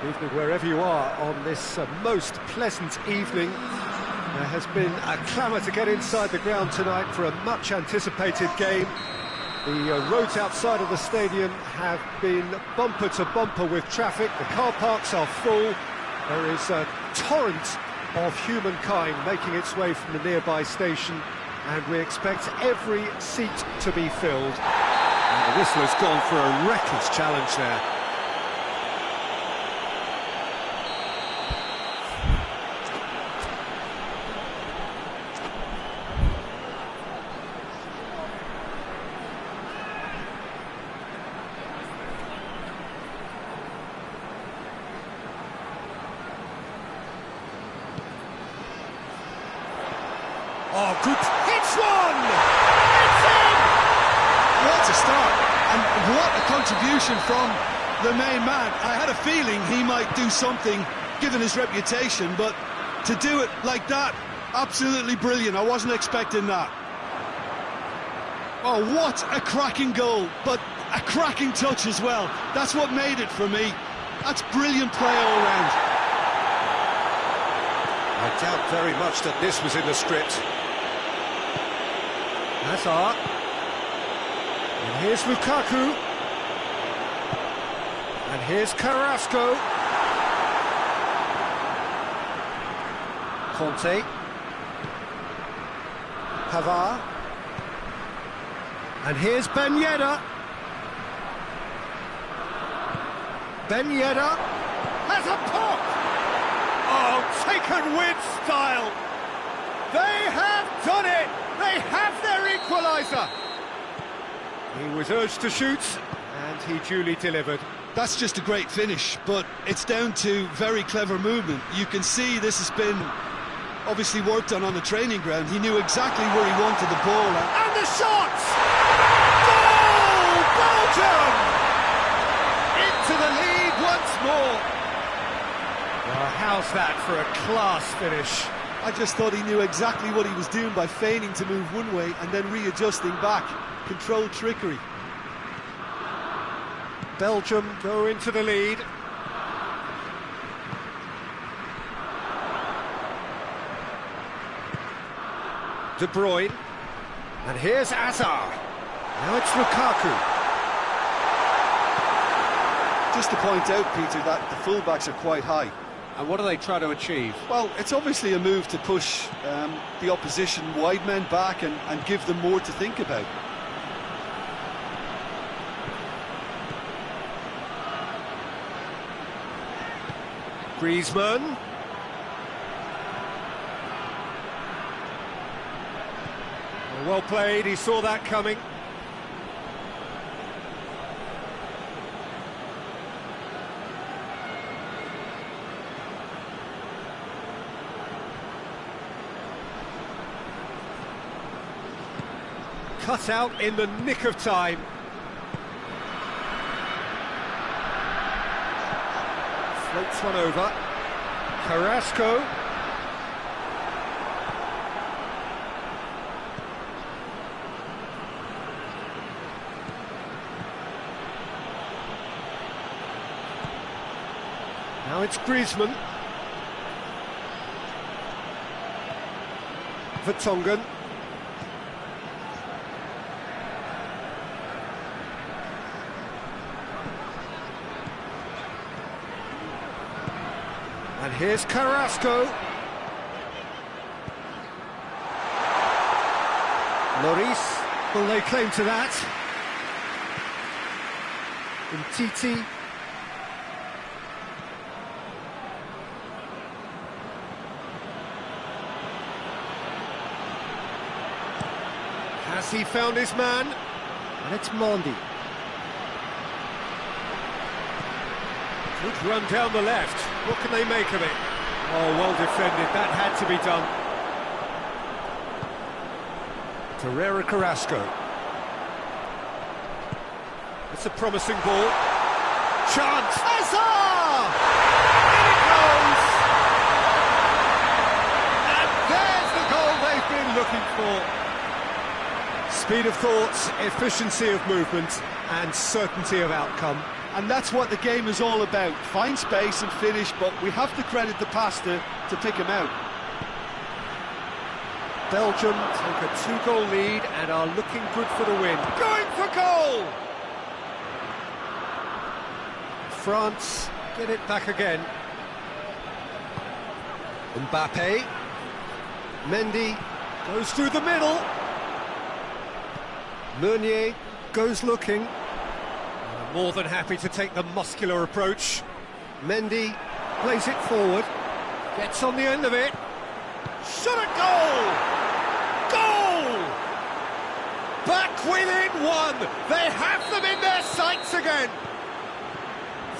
Good evening wherever you are on this most pleasant evening. There has been a clamour to get inside the ground tonight for a much anticipated game. The roads outside of the stadium have been bumper to bumper with traffic. The car parks are full. There is a torrent of humankind making its way from the nearby station, and we expect every seat to be filled. And the whistle has gone for a reckless challenge there. Oh, good. It's one! It's in! What a start, and what a contribution from the main man. I had a feeling he might do something, given his reputation, but to do it like that, absolutely brilliant. I wasn't expecting that. Oh, what a cracking goal, but a cracking touch as well. That's what made it for me. That's brilliant play all round. I doubt very much that this was in the script. Hazard. And here's Lukaku. And here's Carrasco. Conte. Pavard. And here's Ben Yedder. Ben Yedder has a pop! Oh, taken with style! They have done it! They have their equaliser! He was urged to shoot, and he duly delivered. That's just a great finish, but it's down to very clever movement. You can see this has been obviously worked on the training ground. He knew exactly where he wanted the ball. And the shot! Goal! Belgium! Into the lead once more. Well, how's that for a class finish? I just thought he knew exactly what he was doing by feigning to move one way and then readjusting back. Controlled trickery. Belgium go into the lead. De Bruyne. And here's Hazard. Now it's Lukaku. Just to point out, Peter, that the fullbacks are quite high. And what do they try to achieve? Well, it's obviously a move to push the opposition wide men back and give them more to think about. Griezmann. Well played, he saw that coming. Cut out in the nick of time. Floats one over. Carrasco. Now it's Griezmann. Vertonghen. And here's Carrasco. Lloris, will they claim to that? Titi. Has he found his man? And it's Mondi. Good run down the left. What can they make of it? Oh, well defended. That had to be done. Torreira Carrasco. It's a promising ball. Chance. Hazard! In it goes! And there's the goal they've been looking for. Speed of thought, efficiency of movement, and certainty of outcome. And that's what the game is all about. Find space and finish, but we have to credit the pass to pick him out. Belgium take a 2-goal lead and are looking good for the win. Going for goal! France get it back again. Mbappe. Mendy goes through the middle. Meunier goes looking. More than happy to take the muscular approach. Mendy plays it forward. Gets on the end of it. Shot at goal! Goal! Back within one! They have them in their sights again!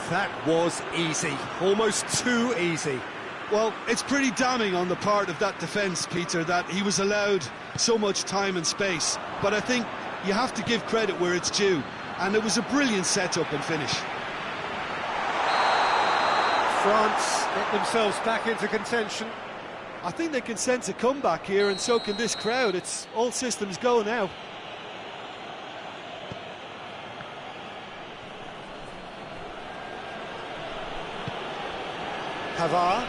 That was easy. Almost too easy. Well, it's pretty damning on the part of that defence, Peter, that he was allowed so much time and space. But I think you have to give credit where it's due. And it was a brilliant set-up and finish. France get themselves back into contention. I think they can sense a comeback here, and so can this crowd. It's all systems go now. Pavard.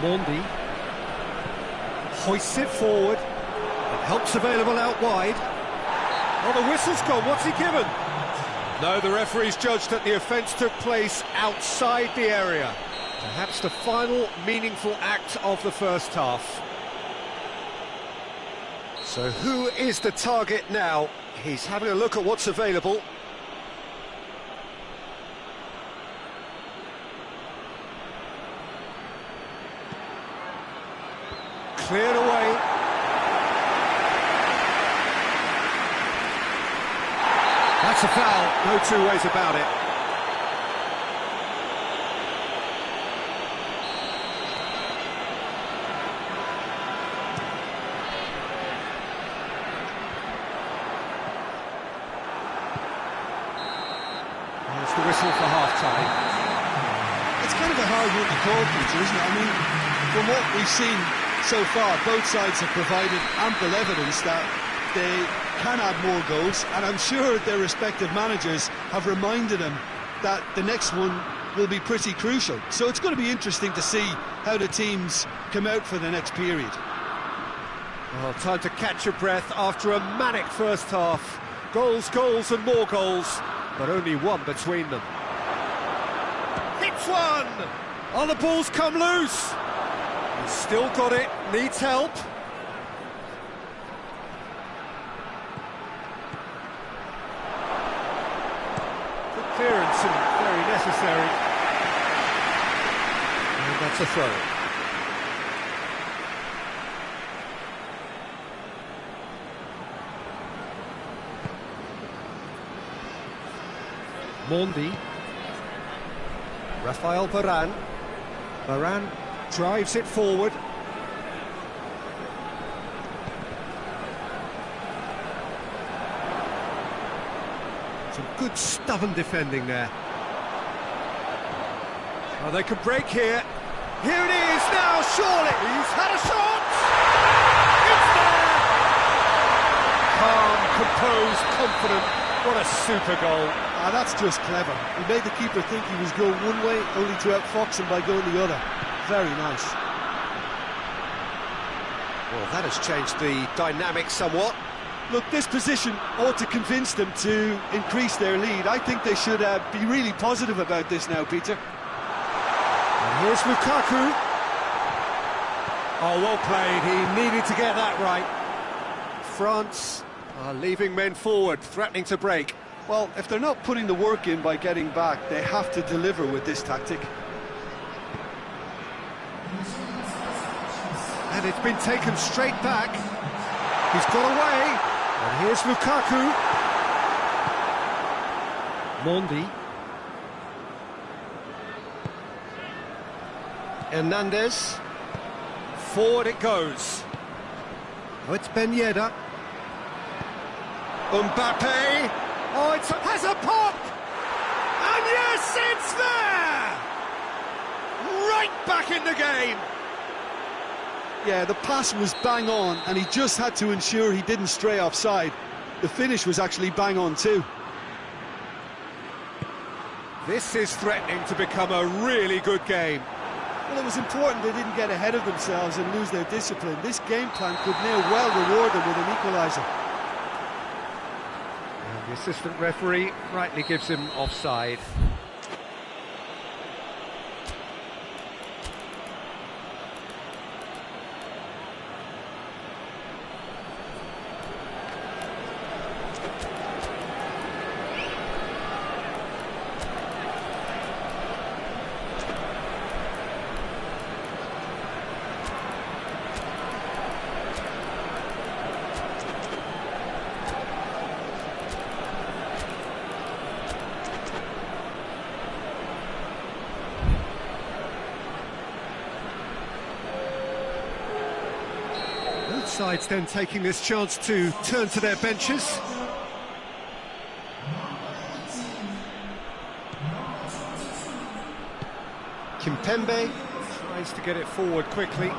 Mondi hoists it forward and helps available out wide. Oh, the whistle's gone. What's he given? No, the referee's judged that the offence took place outside the area. Perhaps the final meaningful act of the first half. So who is the target now? He's having a look at what's available. Cleared away. That's a foul, no two ways about it. There's the whistle for half-time. It's kind of a hard one to call, Peter, isn't it? I mean, from what we've seen so far, both sides have provided ample evidence that they can add more goals, and I'm sure their respective managers have reminded them that the next one will be pretty crucial. So it's going to be interesting to see how the teams come out for the next period. Well, time to catch your breath after a manic first half. Goals, goals and more goals, but only one between them. Hits one! Oh, the ball's come loose! He's still got it, needs help. Good clearance and very necessary. And that's a throw. Mondi. Rafael Varane. Varane drives it forward. Some good stubborn defending there. Oh, they could break here. Here it is now, surely. He's had a shot. It's there. Calm, composed, confident. What a super goal. Ah, that's just clever. He made the keeper think he was going one way, only to outfox him by going the other. Very nice. Well, that has changed the dynamic somewhat. Look, this position ought to convince them to increase their lead. I think they should be really positive about this now, Peter. And here's Lukaku. Oh, well played. He needed to get that right. France are leaving men forward, threatening to break. Well, if they're not putting the work in by getting back, they have to deliver with this tactic. And it's been taken straight back. He's got away. And here's Lukaku. Mondi. Hernandez. Forward it goes. Oh, it's Ben Yedder. Mbappe. Oh, it has a pop! And yes, it's there! Right back in the game! Yeah, the pass was bang on, and he just had to ensure he didn't stray offside. The finish was actually bang on too. This is threatening to become a really good game. Well, it was important they didn't get ahead of themselves and lose their discipline. This game plan could now well reward them with an equaliser. And the assistant referee rightly gives him offside. Sides then taking this chance to turn to their benches. Kimpembe tries to get it forward quickly.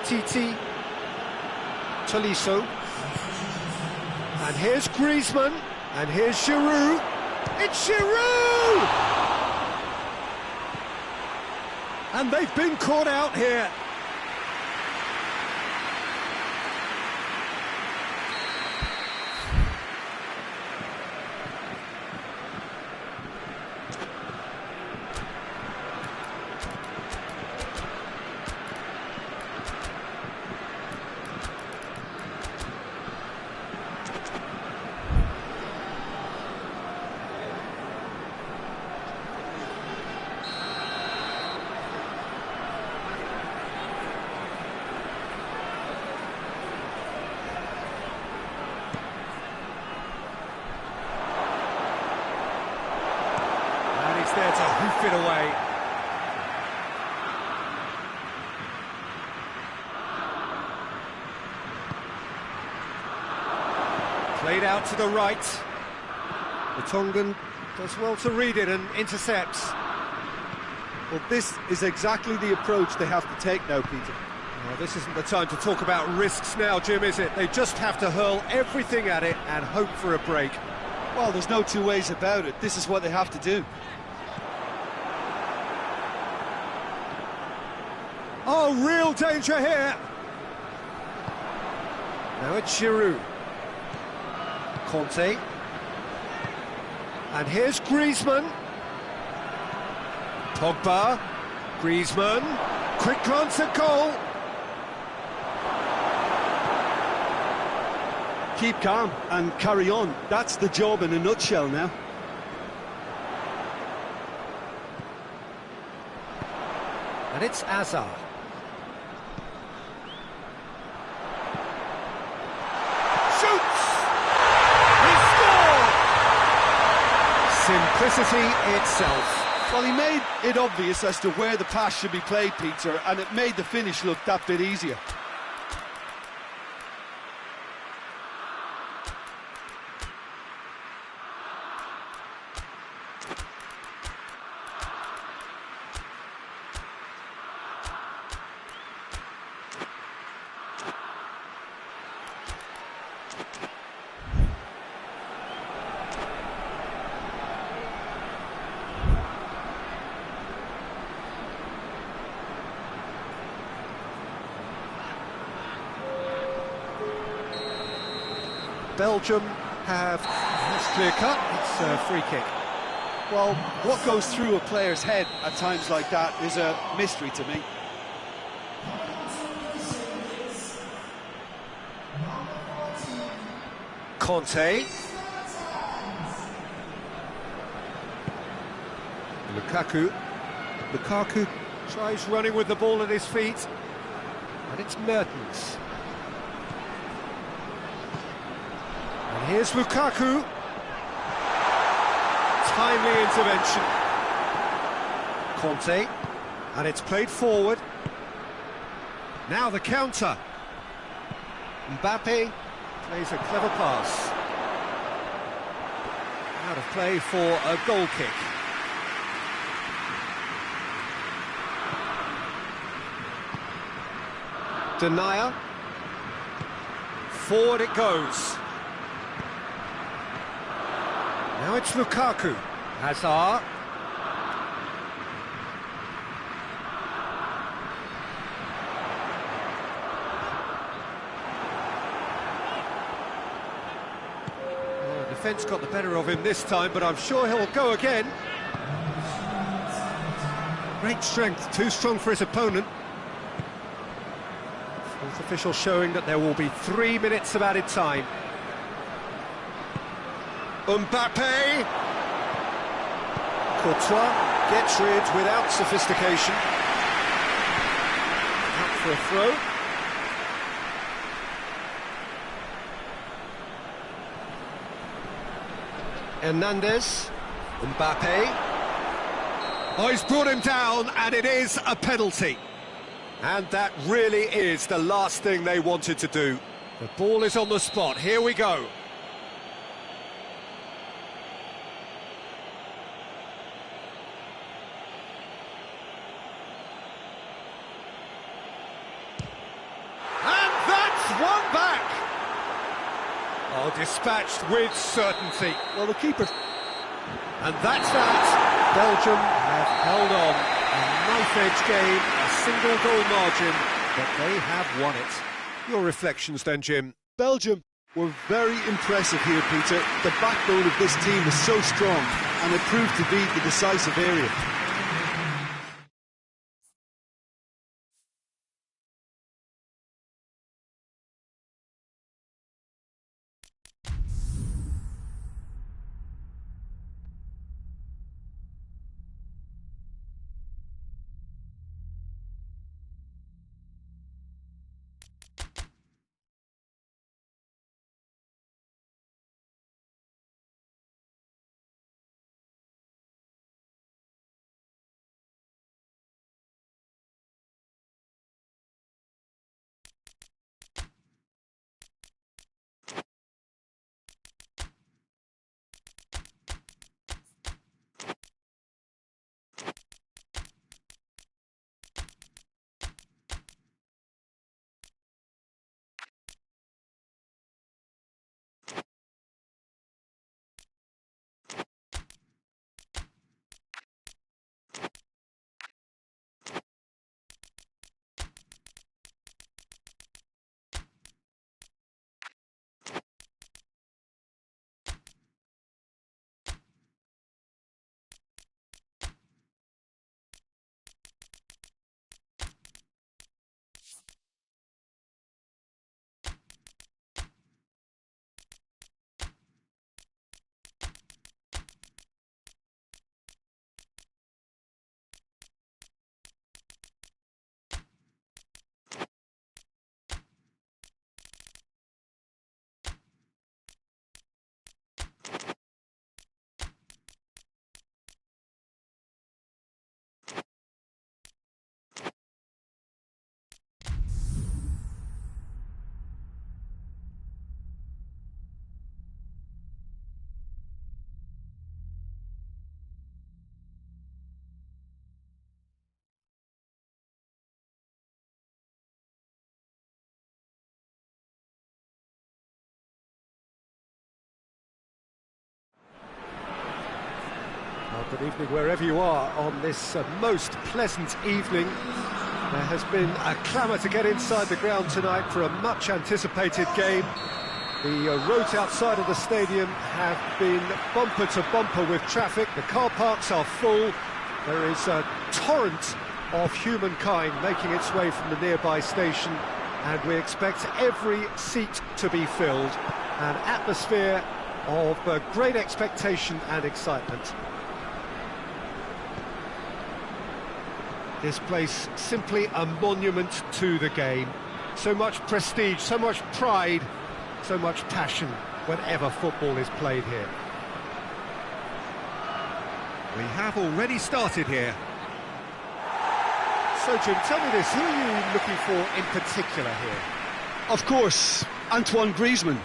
Titi, Tolisso, and here's Griezmann, and here's Giroud. It's Giroud! And they've been caught out here. There to hoof it away. Played out to the right. The Tongan does well to read it and intercepts. Well, this is exactly the approach they have to take now, Peter. Well, this isn't the time to talk about risks now, Jim, is it? They just have to hurl everything at it and hope for a break. Well, there's no two ways about it. This is what they have to do. Oh, real danger here. Now it's Giroud. Conte. And here's Griezmann. Pogba. Griezmann. Quick glance at goal. Keep calm and carry on. That's the job in a nutshell now. And it's Hazard. Simplicity itself. Well, he made it obvious as to where the pass should be played, Peter, and it made the finish look that bit easier. Belgium have, that's clear cut, it's a free kick. Well, what goes through a player's head at times like that is a mystery to me. Conte. Lukaku tries running with the ball at his feet. And it's Mertens. And here's Lukaku. Timely intervention. Conte. And it's played forward. Now the counter. Mbappe plays a clever pass. Out of play for a goal kick. denier. Forward it goes. Now it's Lukaku. Hazard. Well, the defence got the better of him this time, but I'm sure he'll go again. Great strength, too strong for his opponent. Fourth official showing that there will be 3 minutes of added time. Mbappe! Courtois gets rid without sophistication. Out for a throw. Hernandez. Mbappe. Oh, he's brought him down, and it is a penalty. And that really is the last thing they wanted to do. The ball is on the spot. Here we go. And that's one back. Oh, dispatched with certainty. Well, the keeper... And that's that. Belgium have held on. A knife-edge game, a single goal margin, but they have won it. Your reflections then, Jim? Belgium were very impressive here, Peter. The backbone of this team is so strong, and it proved to be the decisive area. Good evening wherever you are on this most pleasant evening. There has been a clamour to get inside the ground tonight for a much anticipated game. The roads outside of the stadium have been bumper to bumper with traffic. The car parks are full. There is a torrent of humankind making its way from the nearby station, and we expect every seat to be filled. An atmosphere of great expectation and excitement. This place simply a monument to the game. So much prestige, so much pride, so much passion whenever football is played here. We have already started here. So Jim, tell me this, who are you looking for in particular here? Of course, Antoine Griezmann.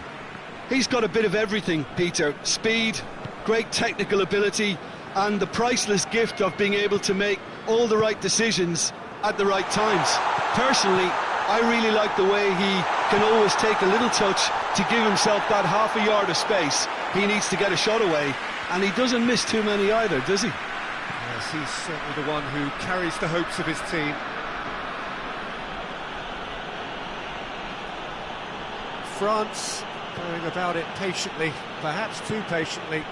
He's got a bit of everything, Peter. Speed, great technical ability, and the priceless gift of being able to make all the right decisions at the right times. Personally, I really like the way he can always take a little touch to give himself that half a yard of space. He needs to get a shot away, and he doesn't miss too many either, does he? Yes, he's certainly the one who carries the hopes of his team. France going about it patiently, perhaps too patiently.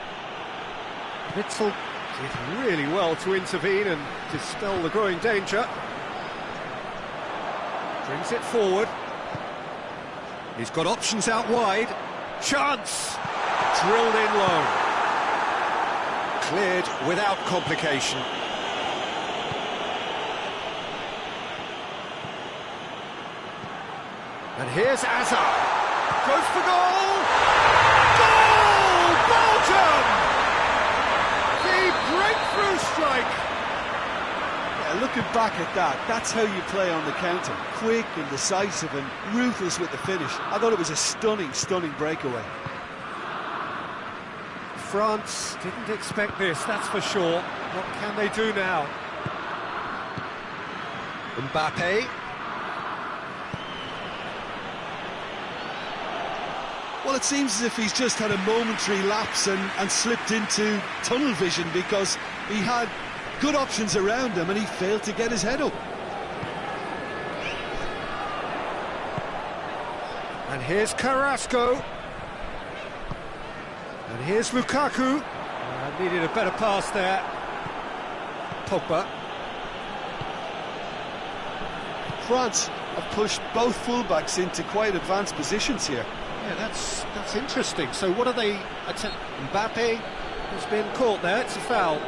Witzel did really well to intervene and dispel the growing danger. Brings it forward. He's got options out wide. Chance! Drilled in low. Cleared without complication. And here's Hazard. Goes for goal! Goal! Belgium! The breakthrough strike! Yeah, looking back at that, that's how you play on the counter. Quick and decisive and ruthless with the finish. I thought it was a stunning, stunning breakaway. France didn't expect this, that's for sure. What can they do now? Mbappe. Well, it seems as if he's just had a momentary lapse and slipped into tunnel vision, because he had good options around him and he failed to get his head up. And here's Carrasco. And here's Lukaku. Needed a better pass there. Pogba. France have pushed both fullbacks into quite advanced positions here. Yeah, that's interesting. So what are they attempting? Mbappe has been caught there, it's a foul.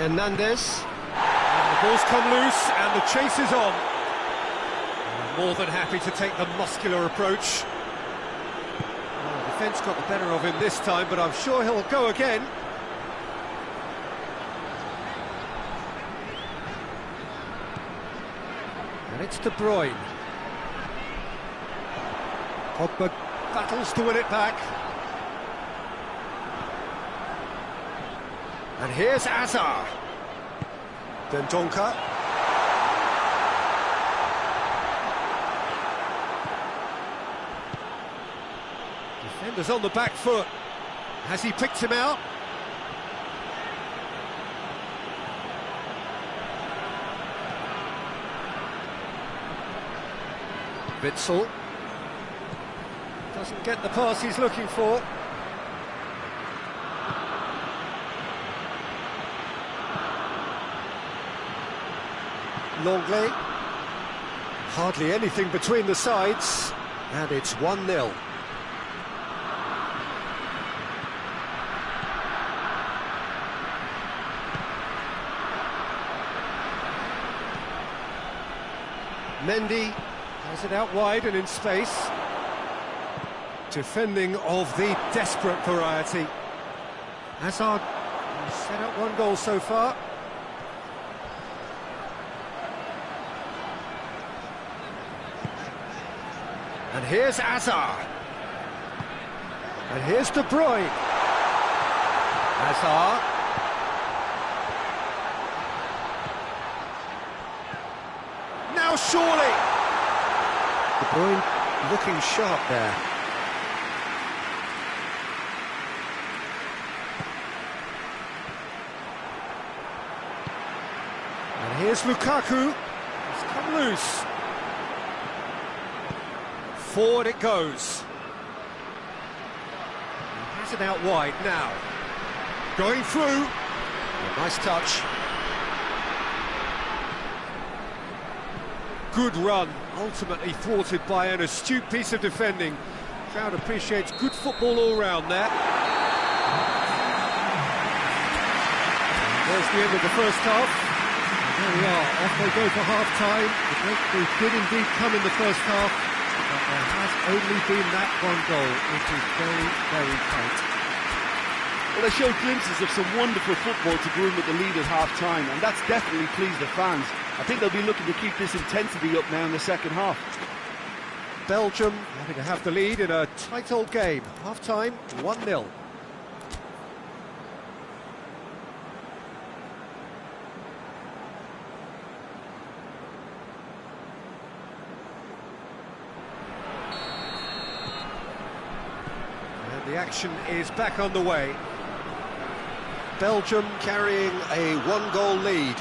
Hernandez. And the ball's come loose and the chase is on. More than happy to take the muscular approach. Well, the defence got the better of him this time, but I'm sure he'll go again. And it's De Bruyne. Pogba battles to win it back. And here's Hazard. Dendoncker. Defenders on the back foot. Has he picked him out? Witzel. Doesn't get the pass he's looking for. Longley. Hardly anything between the sides, and it's 1-0. Mendy has it out wide and in space. Defending of the desperate variety. Hazard has set up one goal so far. And here's Hazard. And here's De Bruyne. Hazard. Now surely. De Bruyne looking sharp there. And here's Lukaku. It's come loose. Forward it goes. He has it out wide now. Going through. A nice touch. Good run, ultimately thwarted by an astute piece of defending. Crowd appreciates good football all round there. There's the end of the first half. And there we are, off they go for half-time. The breakthrough did indeed come in the first half, but there has only been that one goal. It is very, very tight. Well, they showed glimpses of some wonderful football to go in with the lead at half-time, and that's definitely pleased the fans. I think they'll be looking to keep this intensity up now in the second half. Belgium having to have the lead in a tight old game. Half-time, 1-0. And the action is back on the way. Belgium carrying a one-goal lead.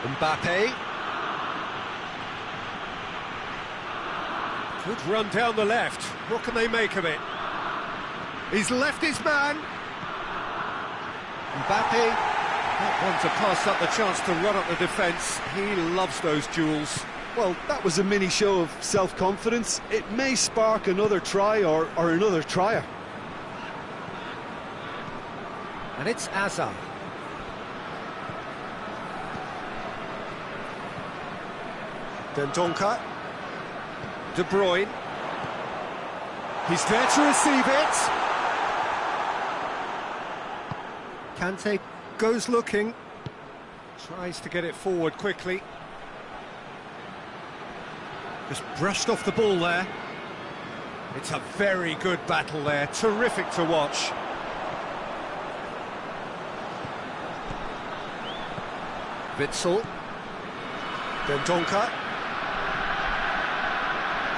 Mbappe. Good run down the left. What can they make of it? He's left his man. Mbappe, not one to pass up the chance to run up the defence. He loves those duels. Well, that was a mini show of self-confidence. It may spark another try or another trier. And it's Hazard. Dendoncker. De Bruyne. He's there to receive it. Kante goes looking. Tries to get it forward quickly. Just brushed off the ball there. It's a very good battle there. Terrific to watch. Witsel. Dendoncker.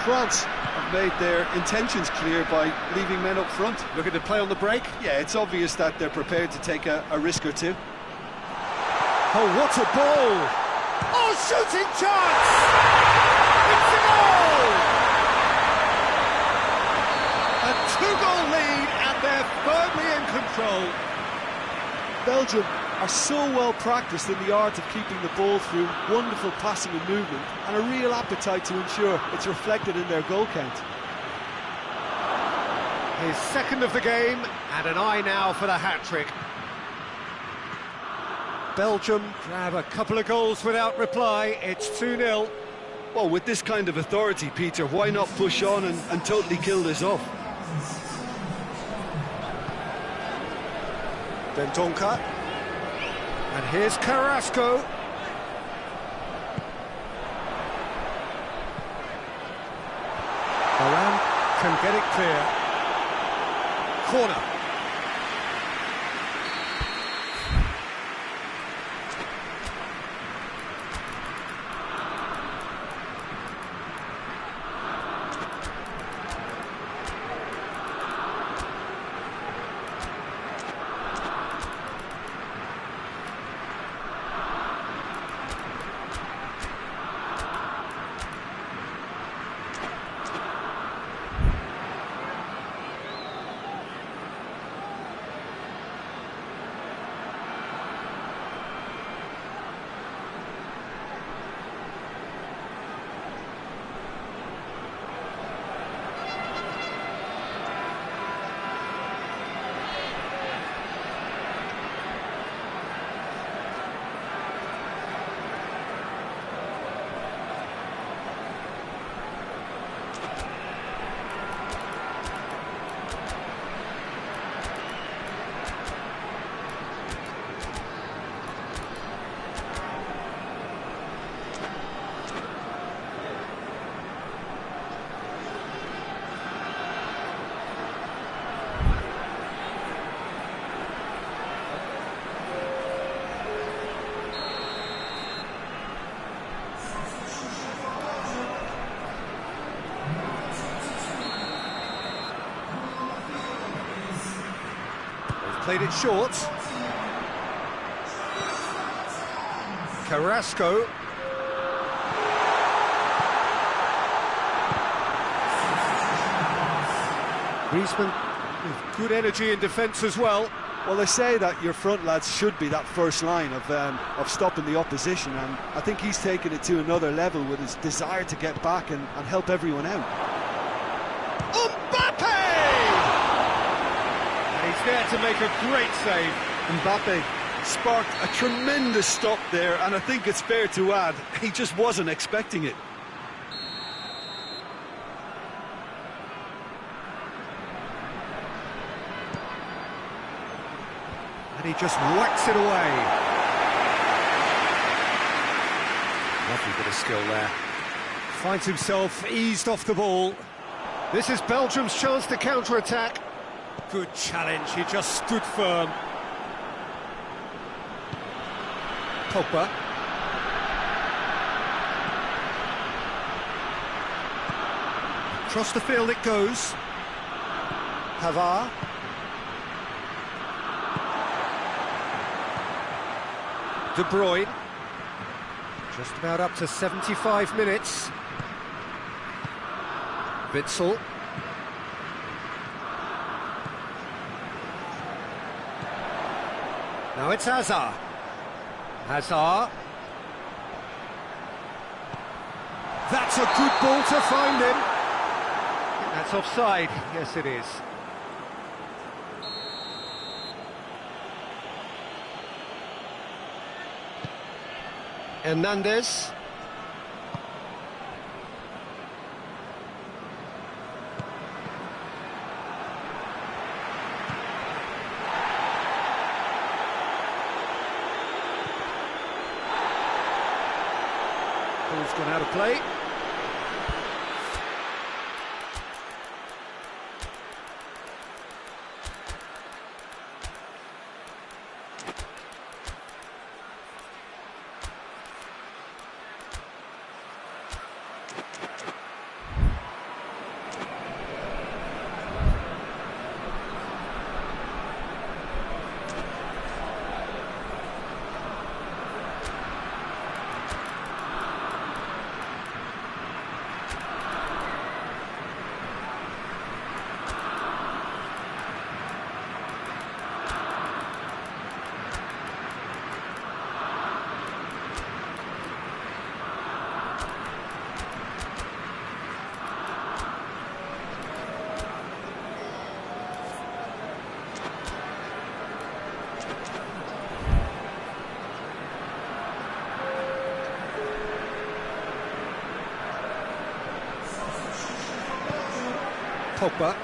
France have made their intentions clear by leaving men up front. Looking to play on the break. Yeah, it's obvious that they're prepared to take a risk or two. Oh, what a ball! Oh, shooting chance! It's a goal! A two-goal lead, and they're firmly in control. Belgium are so well practiced in the art of keeping the ball through wonderful passing and movement, and a real appetite to ensure it's reflected in their goal count. His second of the game, and an eye now for the hat-trick. Belgium grab a couple of goals without reply. It's 2-0. Well, with this kind of authority, Peter, why not push on and totally kill this off? Dendoncker. And here's Carrasco. Varane can get it clear. Corner. Played it short. Carrasco. Griezmann with good energy in defence as well. Well, they say that your front lads should be that first line of stopping the opposition, and I think he's taken it to another level with his desire to get back and help everyone out. Mbappe! And he's there to make a great save. Mbappe sparked a tremendous stop there, and I think it's fair to add, he just wasn't expecting it. And he just whacks it away. Lovely bit of skill there. Finds himself eased off the ball. This is Belgium's chance to counter-attack. Good challenge, he just stood firm. Pogba. Across the field it goes. Pavard. De Bruyne. Just about up to 75 minutes. Witsel. Now it's Hazard. Hazard. That's a good ball to find him. That's offside. Yes, it is. Hernandez. Ball's gone out of play. Pogba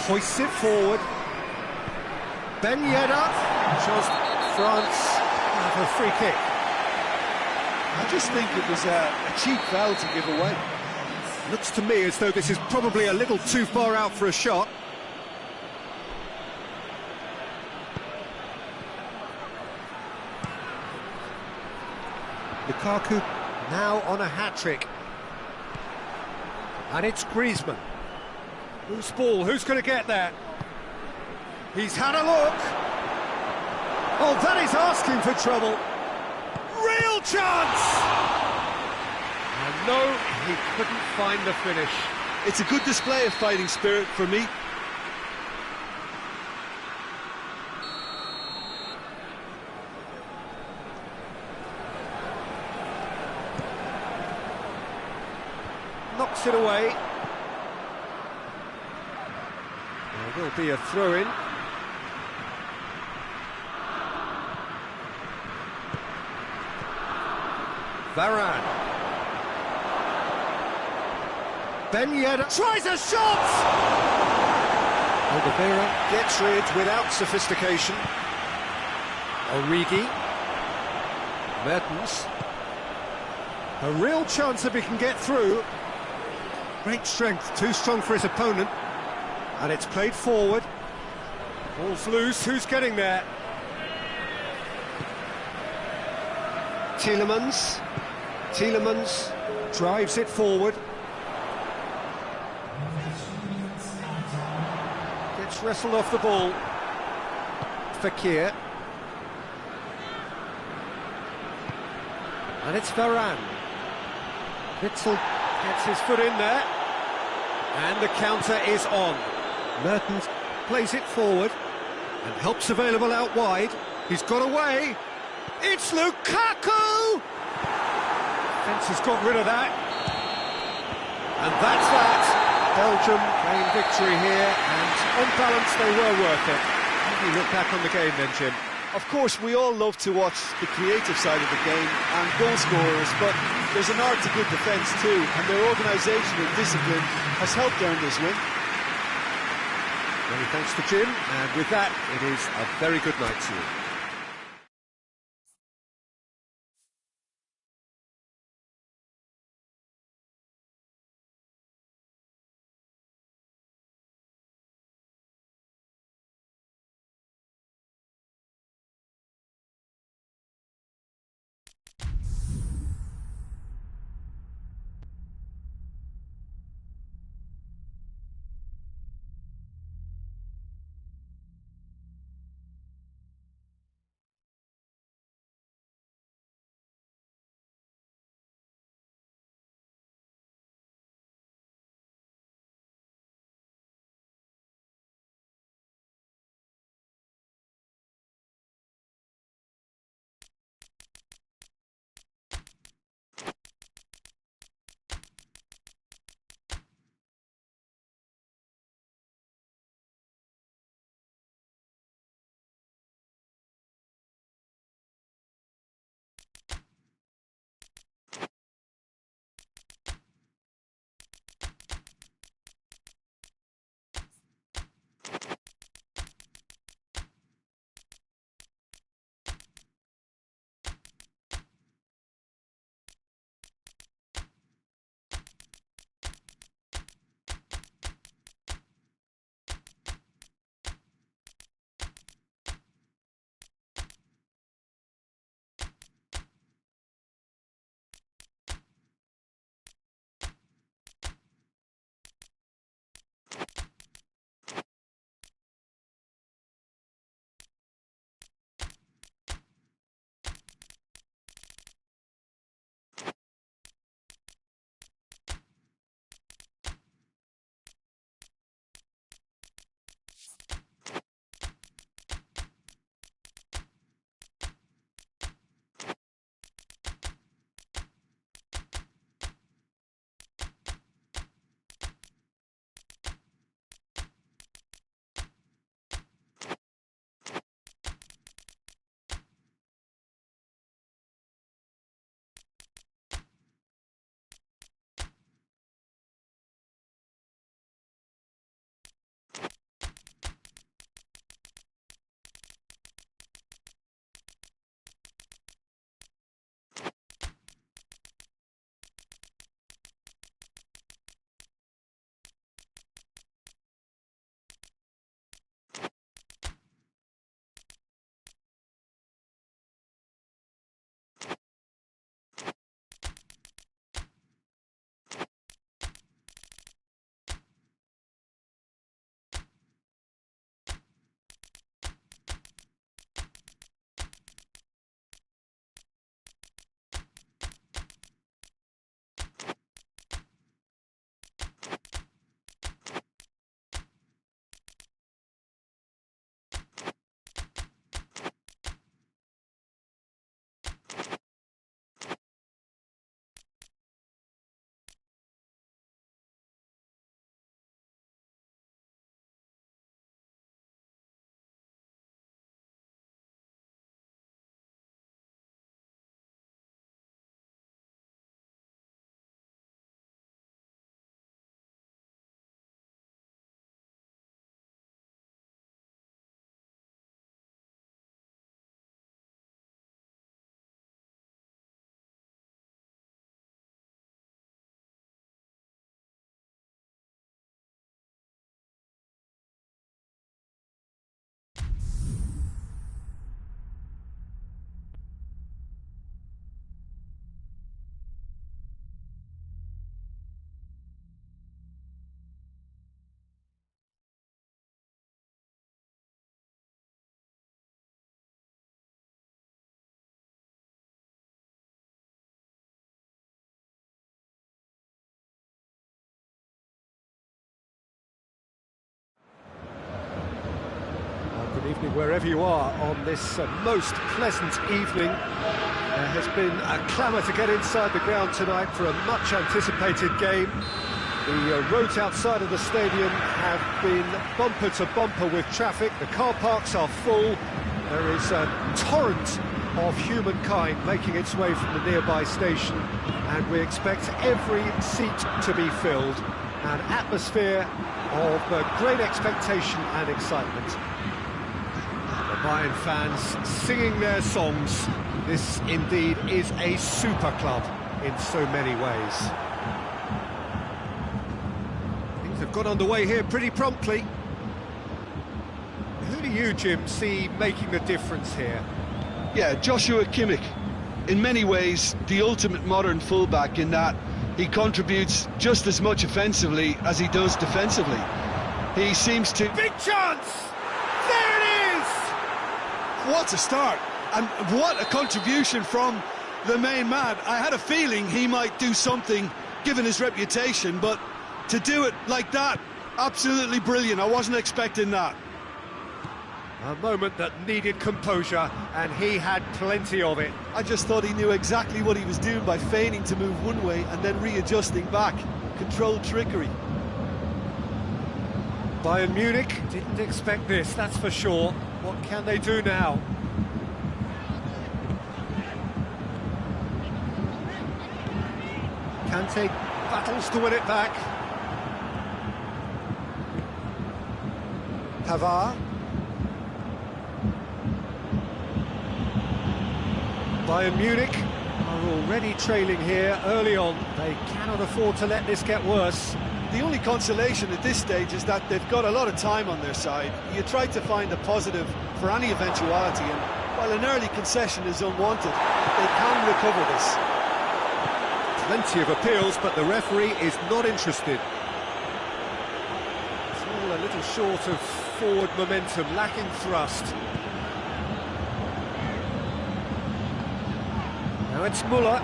hoists it forward. Ben Yedder shows France have a free kick. I just think it was a cheap foul to give away. Looks to me as though this is probably a little too far out for a shot. Lukaku now on a hat-trick. And it's Griezmann. Loose ball, who's going to get that? He's had a look. Oh, that is asking for trouble. Real chance! And no, he couldn't find the finish. It's a good display of fighting spirit for me. Knocks it away. There will be a throw-in. Varane. Ben Yedder tries a shot! Oliveira gets rid without sophistication. Origi. Mertens. A real chance if he can get through. Great strength, too strong for his opponent. And it's played forward. Ball's loose, who's getting there? Tielemans. Tielemans drives it forward. Gets wrestled off the ball. Fekir. And it's Varane. Witzel gets his foot in there. And the counter is on. Mertens plays it forward. And help's available out wide. He's got away. It's Lukaku! Fence has got rid of that. And that's that. Belgium gain victory here, and on balance they were worth it. How do you look back on the game then, Jim? Of course, we all love to watch the creative side of the game and goal scorers, but there's an art to good defence too, and their organisation and discipline has helped earn this win. Many thanks to Jim, and with that, it is a very good night to you. Good evening wherever you are on this most pleasant evening. There has been a clamour to get inside the ground tonight for a much-anticipated game. The roads outside of the stadium have been bumper to bumper with traffic. The car parks are full. There is a torrent of humankind making its way from the nearby station, and we expect every seat to be filled. An atmosphere of great expectation and excitement. The Bayern fans singing their songs. This indeed is a super club in so many ways. Things have got underway here pretty promptly. Who do you, Jim, see making the difference here? Yeah, Joshua Kimmich. In many ways, the ultimate modern fullback in that he contributes just as much offensively as he does defensively. He seems to... Big chance! There it is! What a start! And what a contribution from the main man. I had a feeling he might do something, given his reputation, but to do it like that, absolutely brilliant. I wasn't expecting that. A moment that needed composure, and he had plenty of it. I just thought he knew exactly what he was doing by feigning to move one way and then readjusting back. Controlled trickery. Bayern Munich didn't expect this, that's for sure. What can they do now? Kante battles to win it back. Pavard. Bayern Munich are already trailing here early on. They cannot afford to let this get worse. The only consolation at this stage is that they've got a lot of time on their side. You try to find a positive for any eventuality, and while an early concession is unwanted, they can recover this. Plenty of appeals, but the referee is not interested. It's all a little short of forward momentum, lacking thrust. Now it's Müller.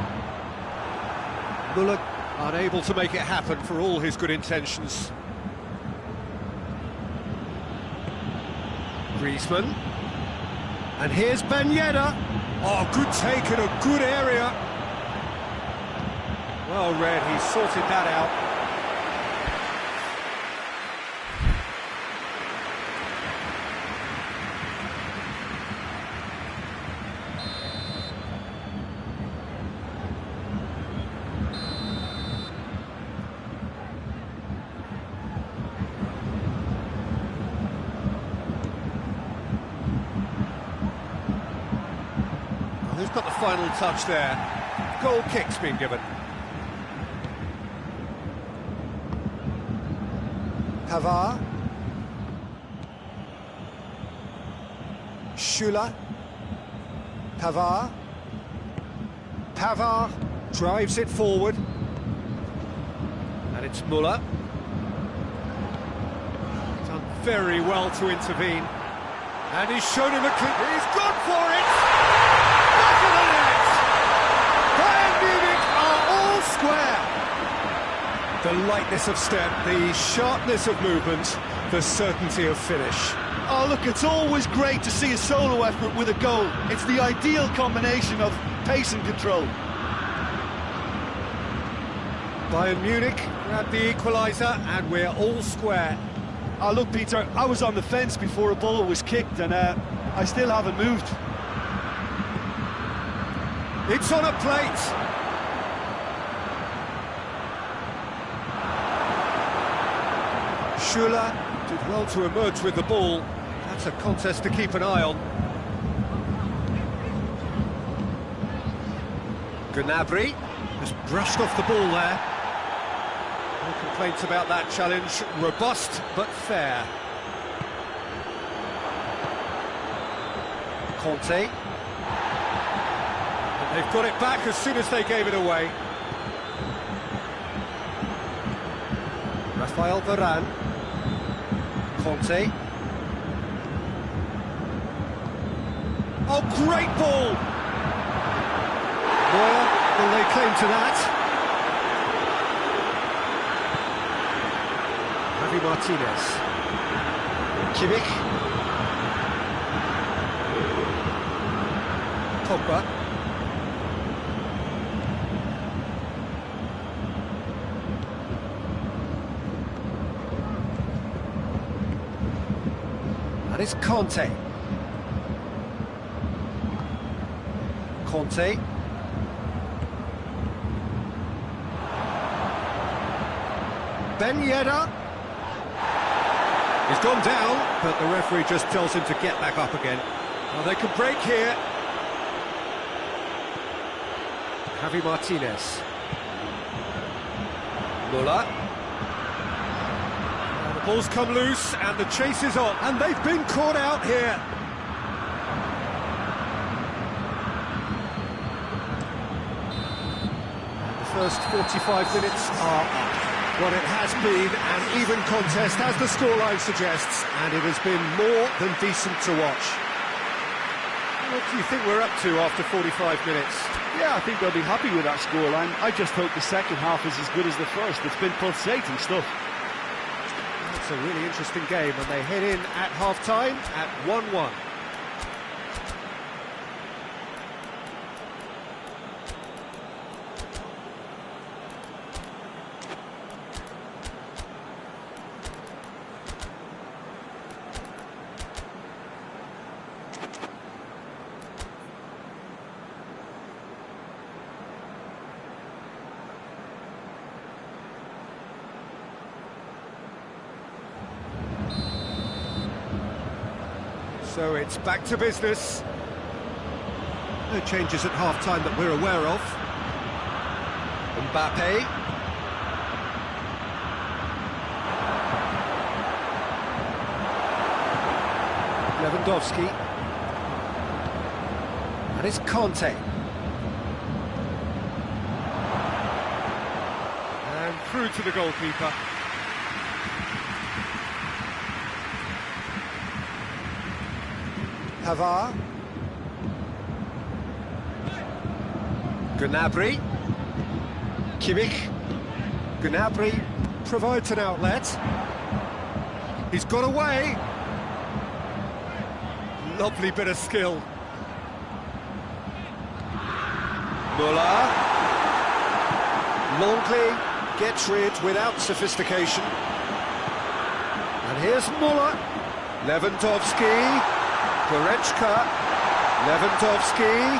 Müller unable to make it happen for all his good intentions. Griezmann. And here's Ben Yedder. Oh, good take in a good area. Well read, he sorted that out. Who's got the final touch there? Goal kick's been given. Pavard. Schüller. Pavard. Pavard drives it forward. And it's Müller. Done very well to intervene. And he's shown him a clip. He's gone for it! Back of the net! Bayern Munich are all square. The lightness of step, the sharpness of movement, the certainty of finish. Oh, look, it's always great to see a solo effort with a goal. It's the ideal combination of pace and control. Bayern Munich grab the equaliser, and we're all square. Oh, look, Peter, I was on the fence before a ball was kicked, and I still haven't moved. It's on a plate. Schüller did well to emerge with the ball. That's a contest to keep an eye on. Gnabry has brushed off the ball there. No complaints about that challenge. Robust but fair. Conte. And they've got it back as soon as they gave it away. Rafael Varane. Conte. Oh, great ball! Neuer, will they claim to that? Javi Martinez. Kimmich. Pogba. And it's Conte. Conte. Ben Yedder. He's gone down, but the referee just tells him to get back up again. Well, they can break here. Javi Martinez. Muller. And the ball's come loose, and the chase is on. And they've been caught out here. And the first 45 minutes are up. What it has been an even contest, as the scoreline suggests, and it has been more than decent to watch. What do you think we're up to after 45 minutes? Yeah, I think they'll be happy with that scoreline. I just hope the second half is as good as the first. It's been pulsating stuff. It's a really interesting game, and they head in at half-time at 1-1. So it's back to business. No changes at half-time that we're aware of. Mbappe. Lewandowski. And it's Conte. And through to the goalkeeper. Pavard. Gnabry. Kimmich. Gnabry provides an outlet. He's got away. Lovely bit of skill. Muller. Longley gets rid without sophistication. And here's Muller. Lewandowski. Goretzka, Lewandowski,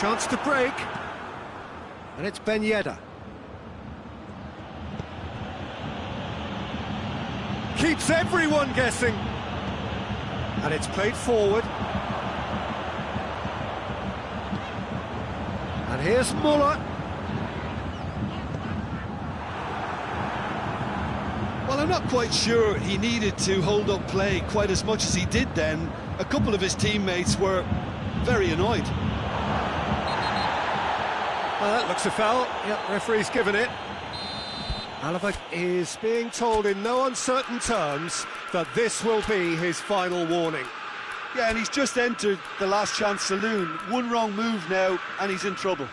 chance to break, and it's Ben Yedder. Keeps everyone guessing, and it's played forward. And here's Muller. Well, I'm not quite sure he needed to hold up play quite as much as he did then. A couple of his teammates were very annoyed. That looks a foul. Yep, referee's given it. Alaba is being told in no uncertain terms that this will be his final warning. Yeah, and he's just entered the last chance saloon. One wrong move now, and he's in trouble.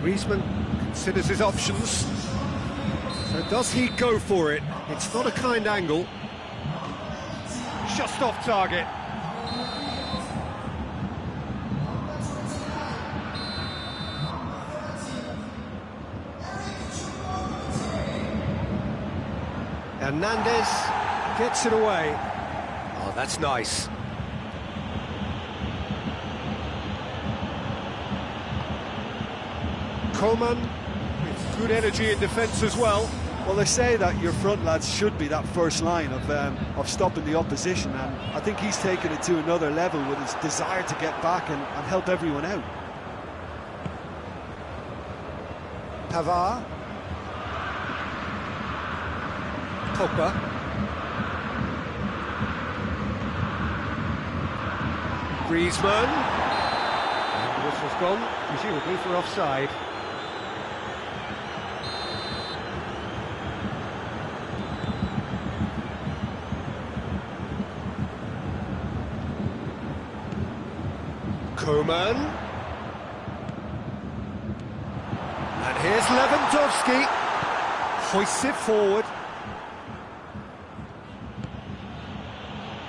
Griezmann considers his options. So does he go for it? It's not a kind angle. Just off target. Hernandez gets it away. Oh, that's nice. Coman with good energy in defence as well. Well, they say that your front lads should be that first line of stopping the opposition, and I think he's taken it to another level with his desire to get back and help everyone out. Pavard. Pogba. Griezmann. And the whistle's gone, presumably for offside. Coman. Here's Lewandowski. Hoists it forward.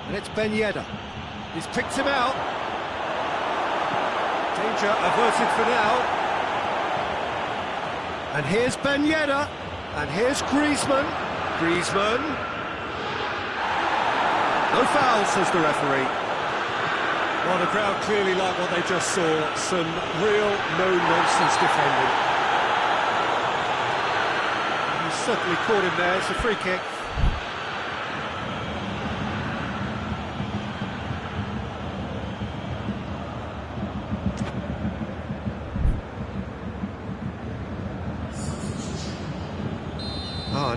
And it's Ben Yedder. He's picked him out. Danger averted for now. And here's Ben Yedder. And here's Griezmann. Griezmann. No foul, says the referee. Well, the crowd clearly like what they just saw. Some real no-nonsense defending. He certainly caught him there. It's a free kick.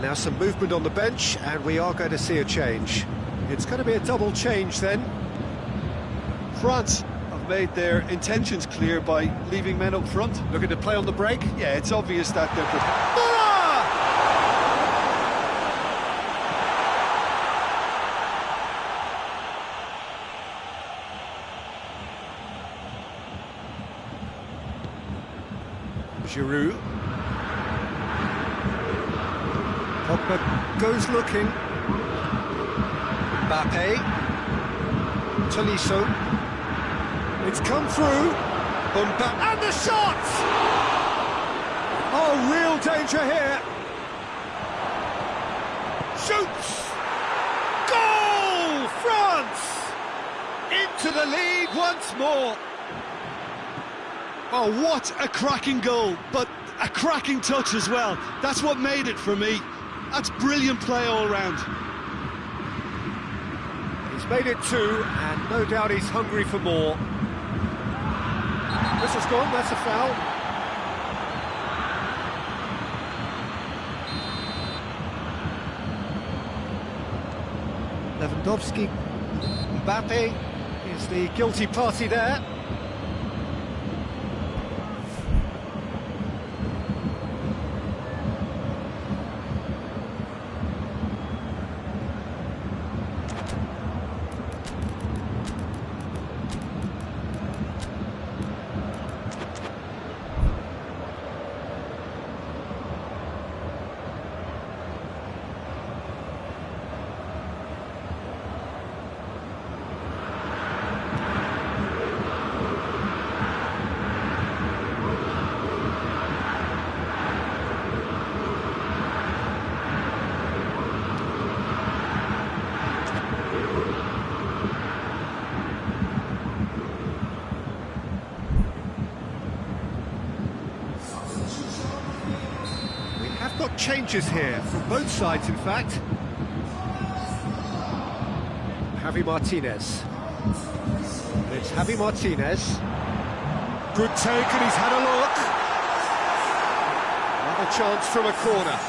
Now some movement on the bench, and we are going to see a change. It's going to be a double change then. France have made their intentions clear by leaving men up front. Looking to play on the break. Yeah, it's obvious that they're prepared. Giroud. Pogba goes looking. Mbappe. Tolisso. It's come through. And the shot! Oh, real danger here. Shoots! Goal! France! Into the lead once more. Oh, what a cracking goal, but a cracking touch as well. That's what made it for me. That's brilliant play all round. He's made it two, and no doubt he's hungry for more. This has gone, that's a foul. Lewandowski. Mbappe is the guilty party there. Changes here from both sides, in fact. Javi Martinez. It's Javi Martinez. Good take, and he's had a look. Another chance from a corner.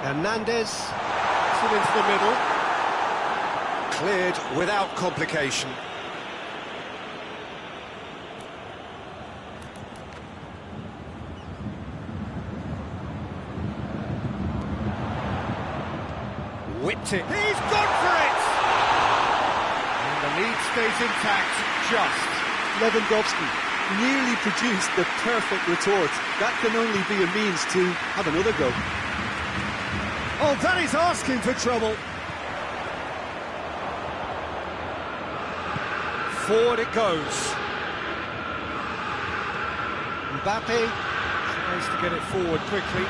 Hernandez, it into the middle. Cleared without complication. Whipped it. He's gone for it! And the lead stays intact, just. Lewandowski nearly produced the perfect retort. That can only be a means to have another go. Oh, that is asking for trouble. Forward it goes. Mbappe tries to get it forward quickly.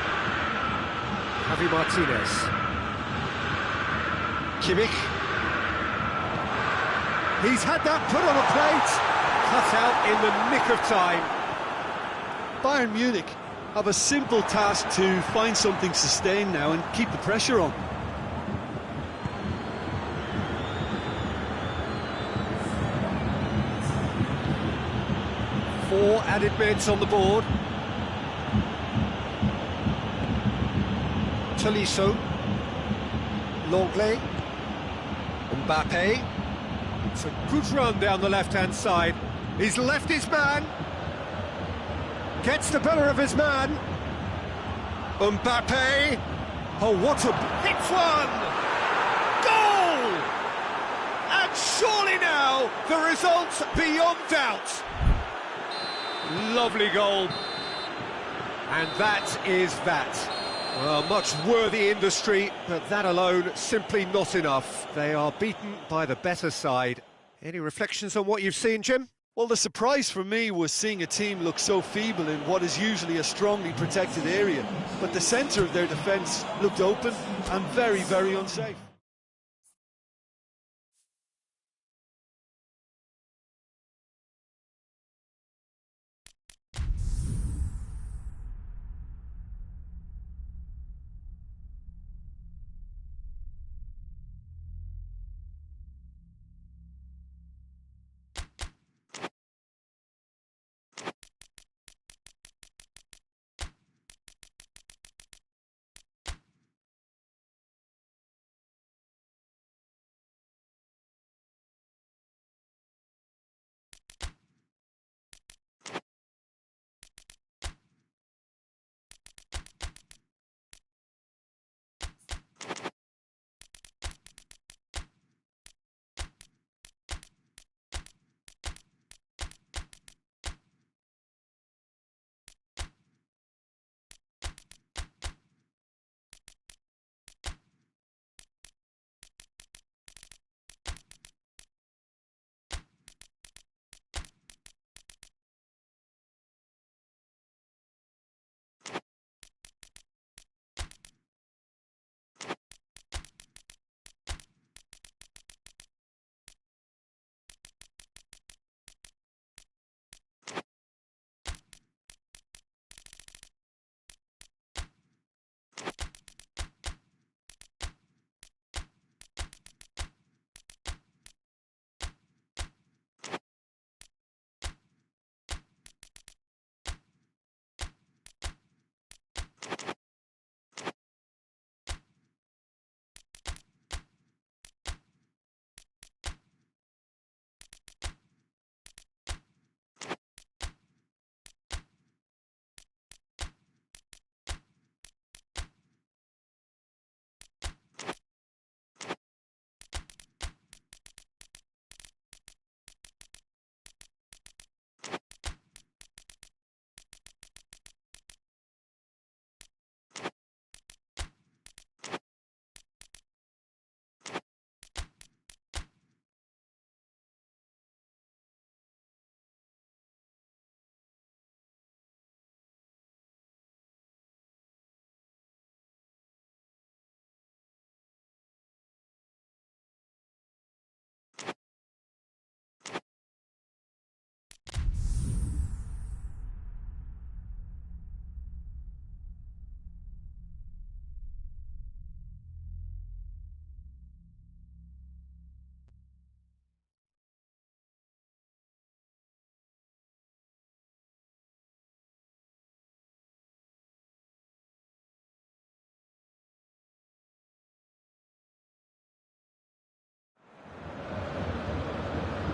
Javi Martinez. Kimmich. He's had that put on a plate. Cut out in the nick of time. Bayern Munich have a simple task to find something sustained now and keep the pressure on. Four added minutes on the board. Tolisso. Longley. Mbappe. It's a good run down the left-hand side. He's left his man. Gets the better of his man. Mbappe. Oh, what a... Hits one! Goal! And surely now, the result's beyond doubt. Lovely goal. And that is that. Well, much worthy industry, but that alone simply not enough. They are beaten by the better side. Any reflections on what you've seen, Jim? Well, the surprise for me was seeing a team look so feeble in what is usually a strongly protected area. But the centre of their defence looked open and very, very unsafe.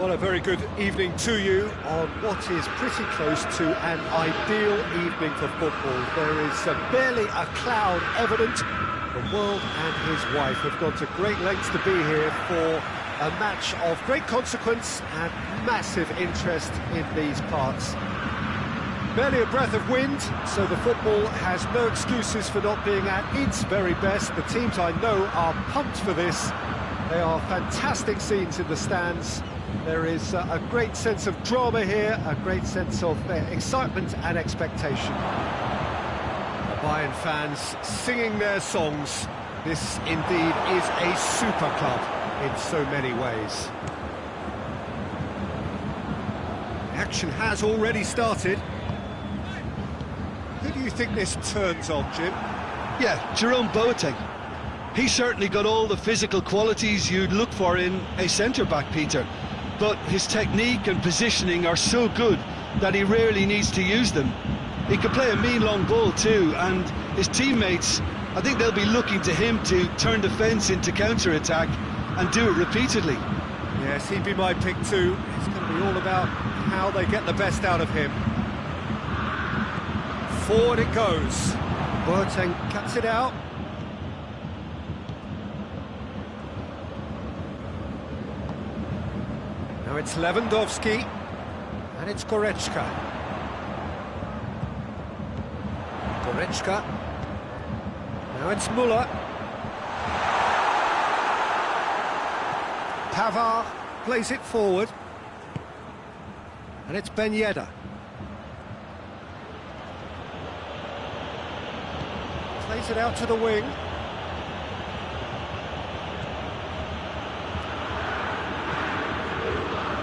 Well, a very good evening to you on what is pretty close to an ideal evening for football. There is barely a cloud evident. The world and his wife have gone to great lengths to be here for a match of great consequence and massive interest in these parts. Barely a breath of wind, so the football has no excuses for not being at its very best. The teams I know are pumped for this. They are fantastic scenes in the stands. There is a great sense of drama here, a great sense of excitement and expectation. The Bayern fans singing their songs. This indeed is a super club in so many ways. The action has already started. Who do you think this turns on, Jim? Yeah, Jerome Boateng. He certainly got all the physical qualities you'd look for in a centre-back, Peter. But his technique and positioning are so good that he rarely needs to use them. He can play a mean long ball too, and his teammates, I think they'll be looking to him to turn defence into counter-attack and do it repeatedly. Yes, he'd be my pick too. It's going to be all about how they get the best out of him. Forward it goes. Boateng cuts it out. Now it's Lewandowski, and it's Goretzka. Goretzka. Now it's Müller. Pavard plays it forward, and it's Ben Yedder. Plays it out to the wing.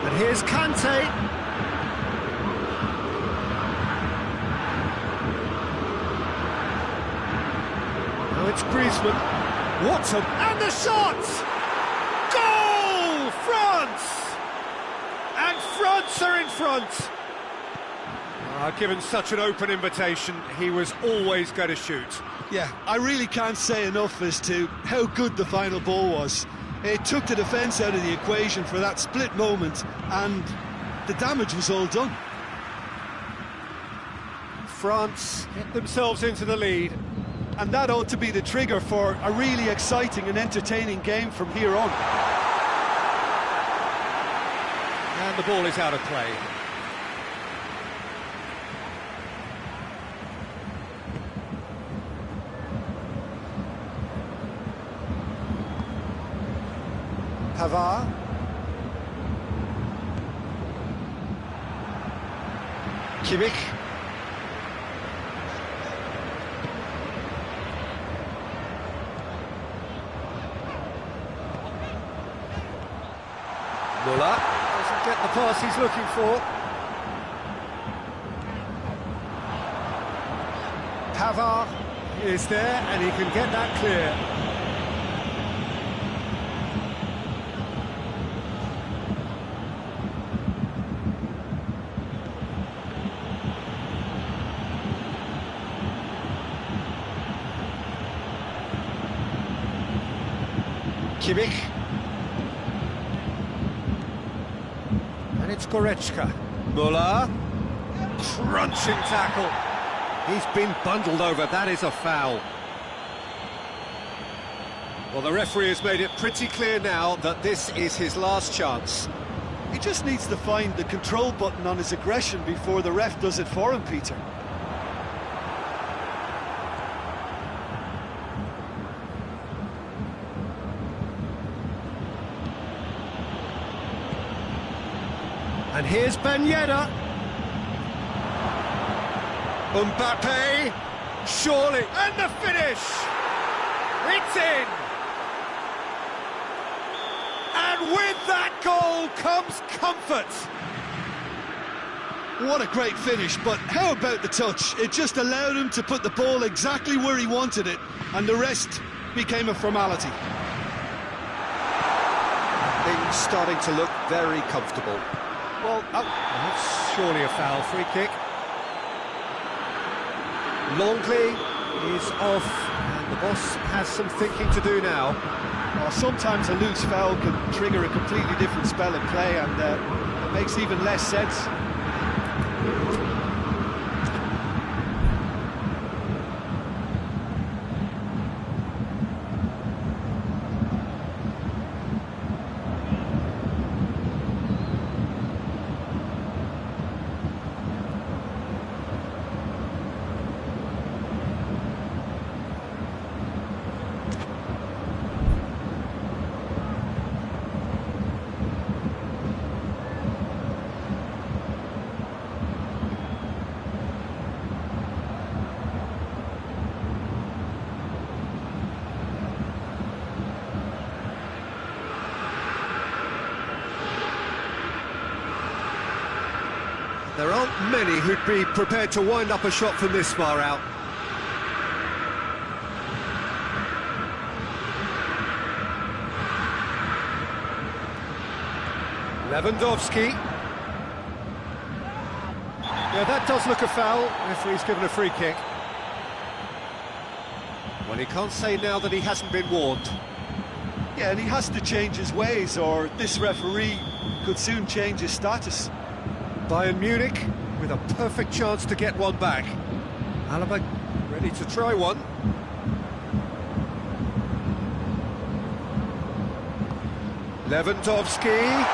And here's Kante. Now it's Griezmann. What a... And the shot! Goal! France! And France are in front. Given such an open invitation, he was always going to shoot. Yeah, I really can't say enough as to how good the final ball was. It took the defence out of the equation for that split moment, and the damage was all done. France get themselves into the lead. And that ought to be the trigger for a really exciting and entertaining game from here on. And the ball is out of play. Pavard. Kimmich. Müller doesn't get the pass he's looking for. Pavard is there and he can get that clear. Kimmich. And it's Goretzka. Müller. Crunching tackle. He's been bundled over. That is a foul. Well, the referee has made it pretty clear now that this is his last chance. He just needs to find the control button on his aggression before the ref does it for him, Peter. And here's Ben Yedder. Mbappe, surely, and the finish! It's in! And with that goal comes comfort! What a great finish, but how about the touch? It just allowed him to put the ball exactly where he wanted it, and the rest became a formality. Things starting to look very comfortable. Well, that's surely a foul. Free kick. Longley is off, and The boss has some thinking to do now. Well, sometimes a loose foul can trigger a completely different spell of play, and it makes even less sense. There aren't many who'd be prepared to wind up a shot from this far out. Lewandowski. Yeah, that does look a foul. Referee's given a free kick. Well, he can't say now that he hasn't been warned. Yeah, and he has to change his ways, or this referee could soon change his status. Bayern Munich with a perfect chance to get one back. Alaba ready to try one. Lewandowski.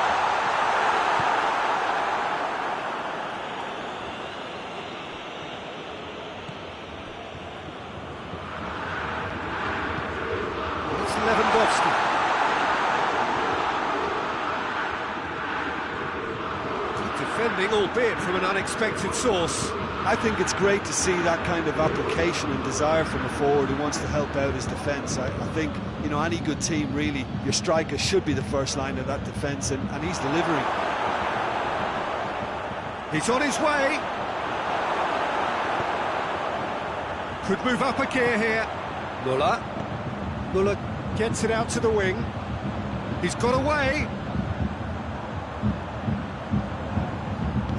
It's Lewandowski. Defending, albeit from an unexpected source. I think it's great to see that kind of application and desire from a forward who wants to help out his defence. I think, you know, any good team, really, your striker should be the first line of that defence, and he's delivering. He's on his way. Could move up a gear here. Muller. Muller gets it out to the wing. He's got away.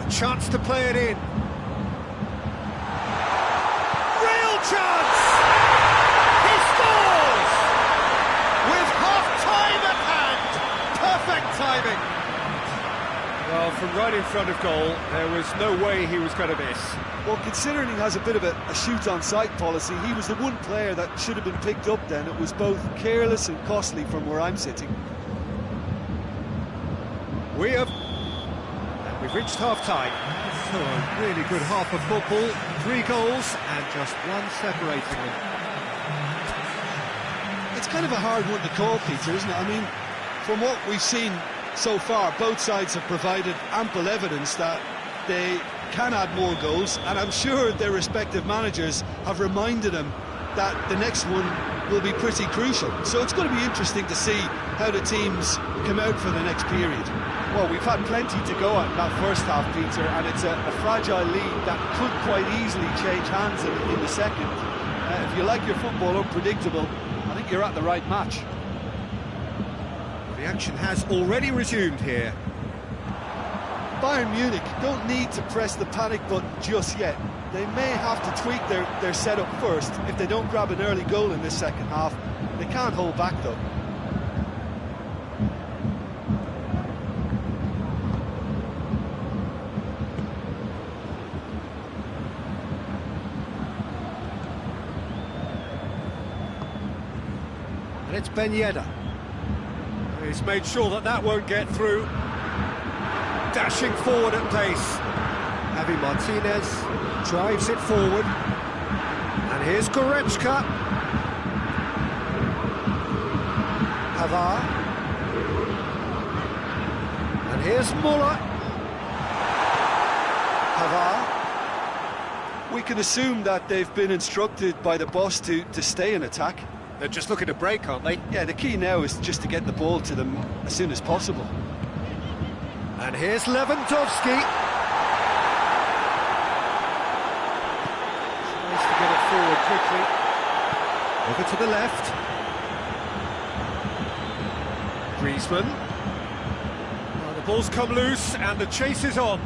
Chance to play it in. Real chance! He scores! With half-time at hand! Perfect timing! Well, from right in front of goal, there was no way he was going to miss. Well, considering he has a bit of a shoot-on-sight policy, he was the one player that should have been picked up then. It was both careless and costly from where I'm sitting. We've reached half-time. So a really good half of football, 3 goals and just one separating them. It's kind of a hard one to call, Peter, isn't it? I mean, from what we've seen so far, both sides have provided ample evidence that they can add more goals, and I'm sure their respective managers have reminded them that the next one will be pretty crucial. So it's going to be interesting to see how the teams come out for the next period. Well, we've had plenty to go at in that first half, Peter, and it's a fragile lead that could quite easily change hands in the second. If you like your football unpredictable, I think you're at the right match. The action has already resumed here. Bayern Munich don't need to press the panic button just yet. They may have to tweak their setup first if they don't grab an early goal in this second half. They can't hold back, though. And it's Ben Yedder. He's made sure that that won't get through. Dashing forward at pace. Javi Martinez drives it forward. And here's Goretzka. Pavard. And here's Muller. Pavard. We can assume that they've been instructed by the boss to stay in attack. They're just looking to break, aren't they? Yeah, the key now is just to get the ball to them as soon as possible. And here's Lewandowski. Tries to get it forward quickly. Over to the left. Griezmann. Well, the ball's come loose and the chase is on.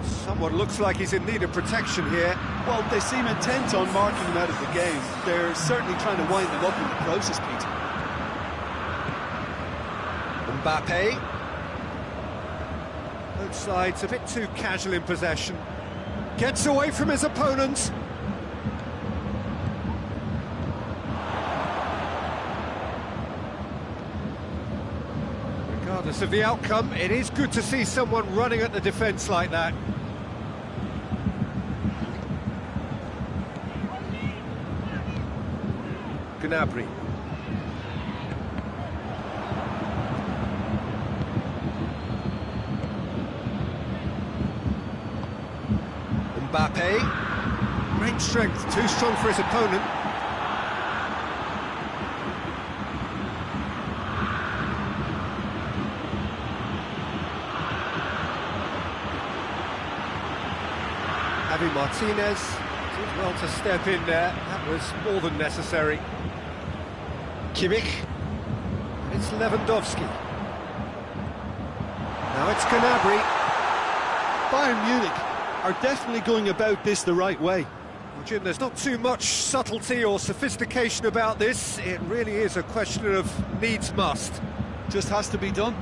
Some Someone looks like he's in need of protection here. Well, they seem intent on marking him out of the game. They're certainly trying to wind him up in the process, Peter. Mbappe. Both sides a bit too casual in possession. Gets away from his opponent. Regardless of the outcome, it is good to see someone running at the defence like that. Gnabry. Mbappe. Great strength, too strong for his opponent. Javi Martinez did well to step in there. That was more than necessary. Kimmich. It's Lewandowski. Now it's Gnabry. Bayern Munich are definitely going about this the right way. Well, Jim, there's not too much subtlety or sophistication about this. It really is a question of needs must. Just has to be done.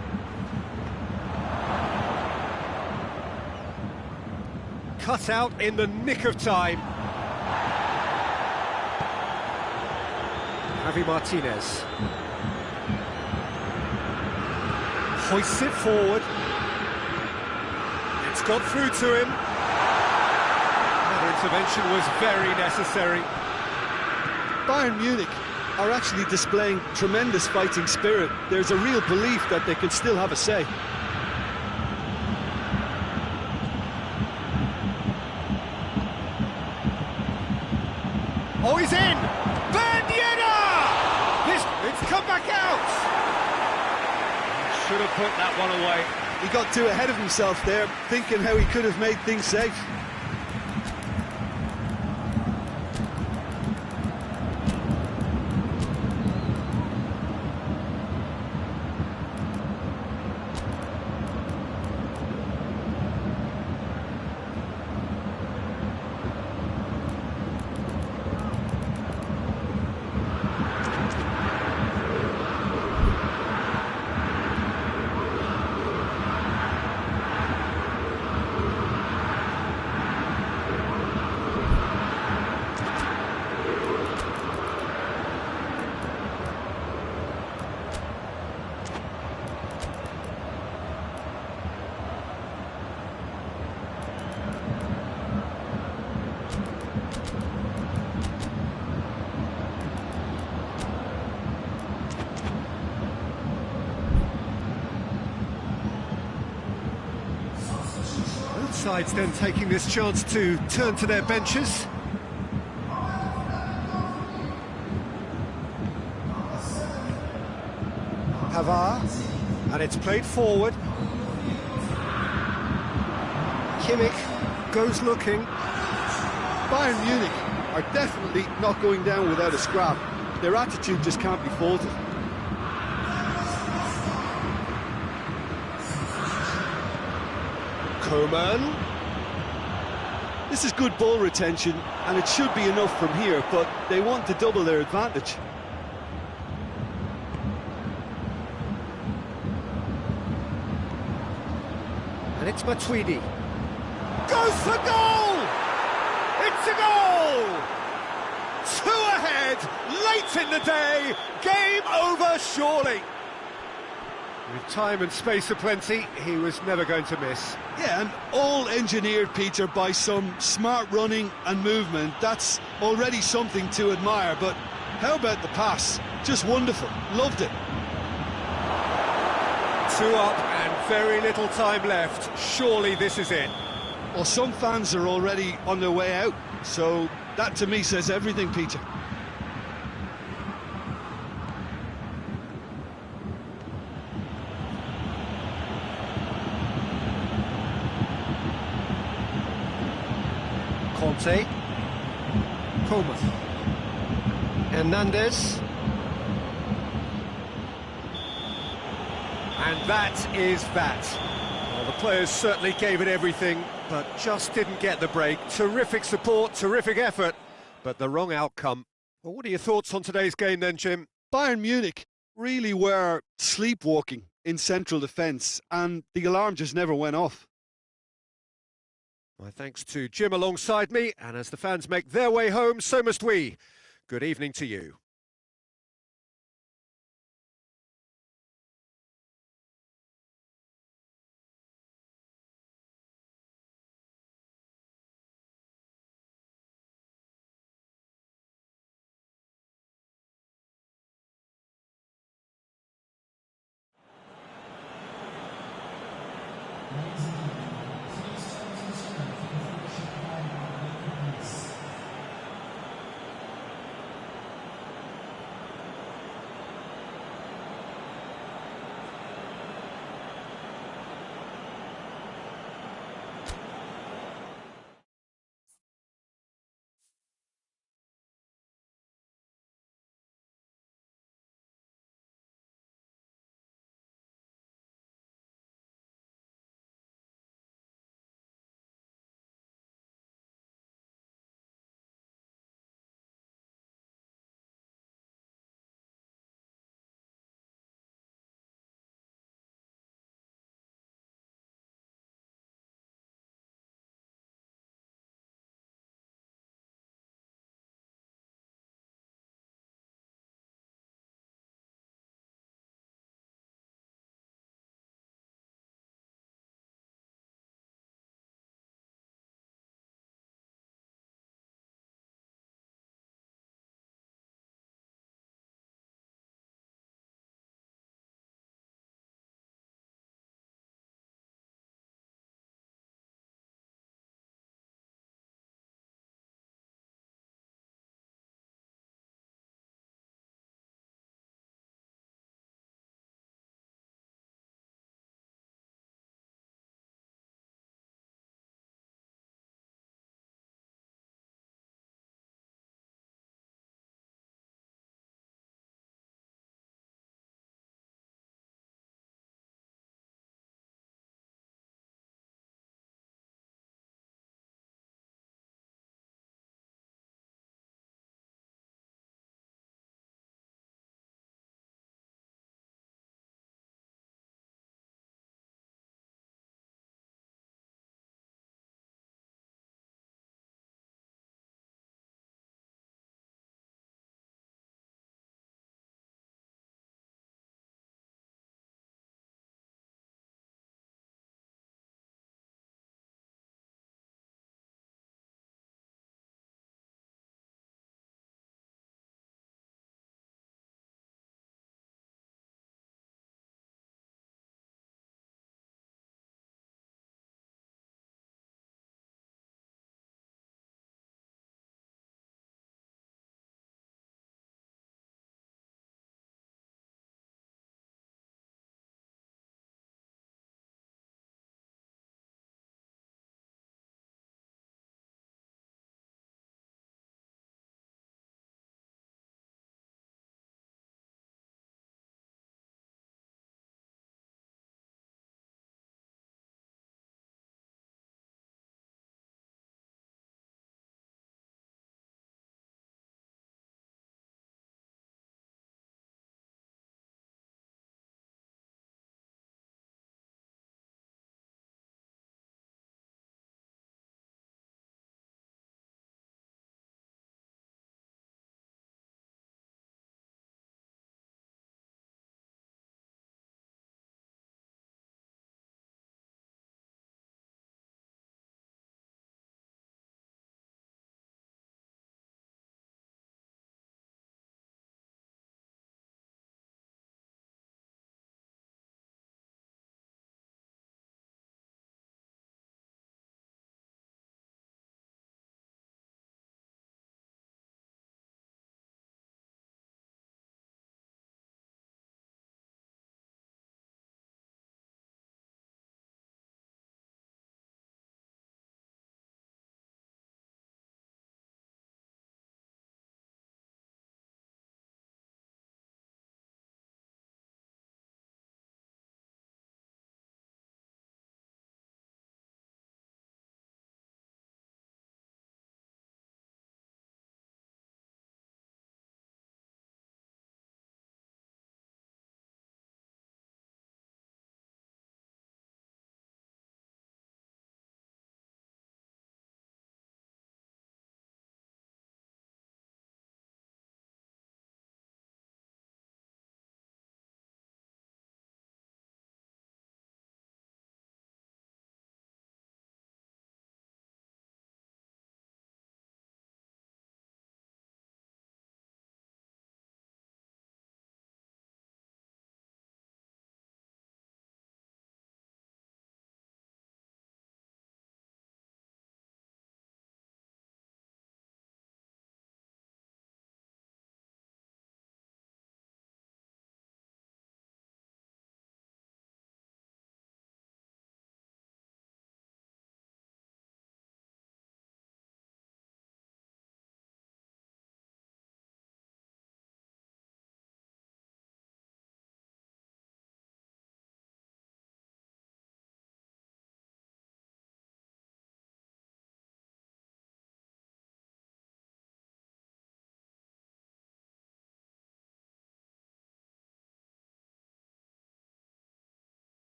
Cut out in the nick of time. Javi Martinez. Hoists it forward. It's got through to him. That intervention was very necessary. Bayern Munich are actually displaying tremendous fighting spirit. There's a real belief that they can still have a say. Oh, he's in! It's come back out! Should have put that one away. He got too ahead of himself there, thinking how he could have made things safe. Sides then taking this chance to turn to their benches. Pavard, and it's played forward. Kimmich goes looking. Bayern Munich are definitely not going down without a scrap. Their attitude just can't be faulted. Coman. This is good ball retention, and it should be enough from here, but they want to double their advantage. And it's Matuidi. Goes for goal! It's a goal! 2 ahead, late in the day, game over surely. With time and space aplenty, he was never going to miss. Yeah, and all engineered, Peter, by some smart running and movement. That's already something to admire, but how about the pass? Just wonderful, loved it. 2 up and very little time left. Surely this is it. Well, some fans are already on their way out, so that to me says everything, Peter. Conte. Coman. Hernandez. And that is that. Well, the players certainly gave it everything, but just didn't get the break. Terrific support, terrific effort, but the wrong outcome. Well, what are your thoughts on today's game then, Jim? Bayern Munich really were sleepwalking in central defence, and the alarm just never went off. My thanks to Jim alongside me, and as the fans make their way home, so must we. Good evening to you.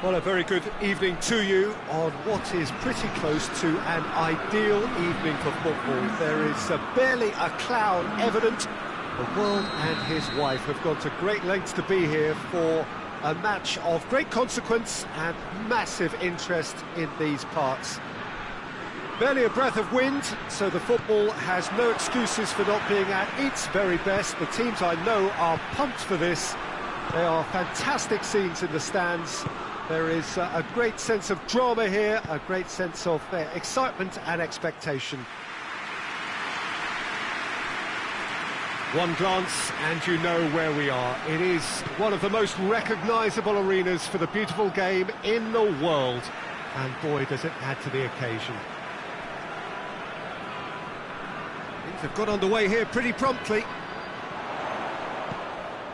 Well, a very good evening to you on what is pretty close to an ideal evening for football. There is barely a cloud evident. The world and his wife have gone to great lengths to be here for a match of great consequence and massive interest in these parts. Barely a breath of wind, so the football has no excuses for not being at its very best. The teams I know are pumped for this. They are fantastic scenes in the stands. There is a great sense of drama here, a great sense of excitement and expectation. One glance and you know where we are. It is one of the most recognisable arenas for the beautiful game in the world. And boy, does it add to the occasion. Things have got underway here pretty promptly.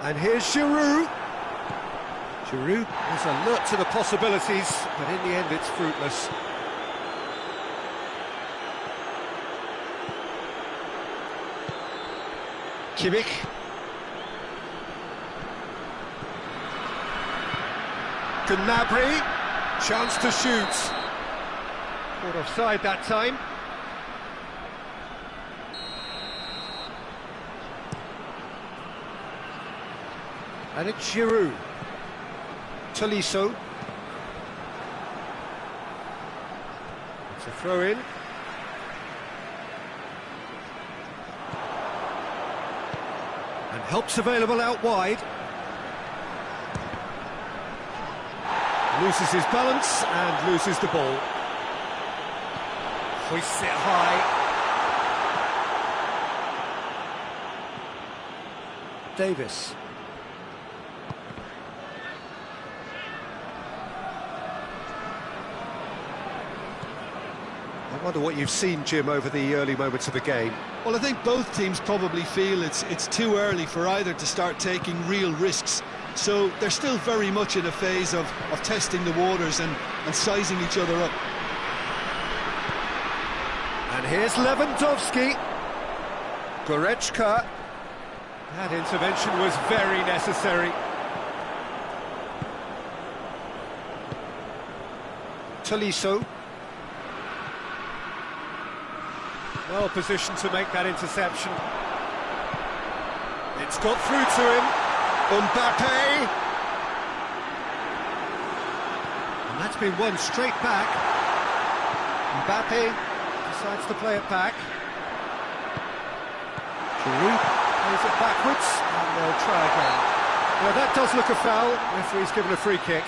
And here's Giroud. Giroud is alert to the possibilities, but in the end it's fruitless. Kimmich. Gnabry, chance to shoot. Caught offside that time. And it's Giroud. Tolisso. It's a throw-in. And help's available out wide. Loses his balance and loses the ball. Hoists it high. Davis. I wonder what you've seen, Jim, over the early moments of the game. Well, I think both teams probably feel it's too early for either to start taking real risks. So they're still very much in a phase of testing the waters and sizing each other up. And here's Lewandowski. Goretzka. That intervention was very necessary. Tolisso. Well positioned to make that interception. It's got through to him. Mbappe. And that's been won straight back. Mbappe decides to play it back. Giroud plays it backwards, and they'll try again. Well, that does look a foul. Referee's given a free kick.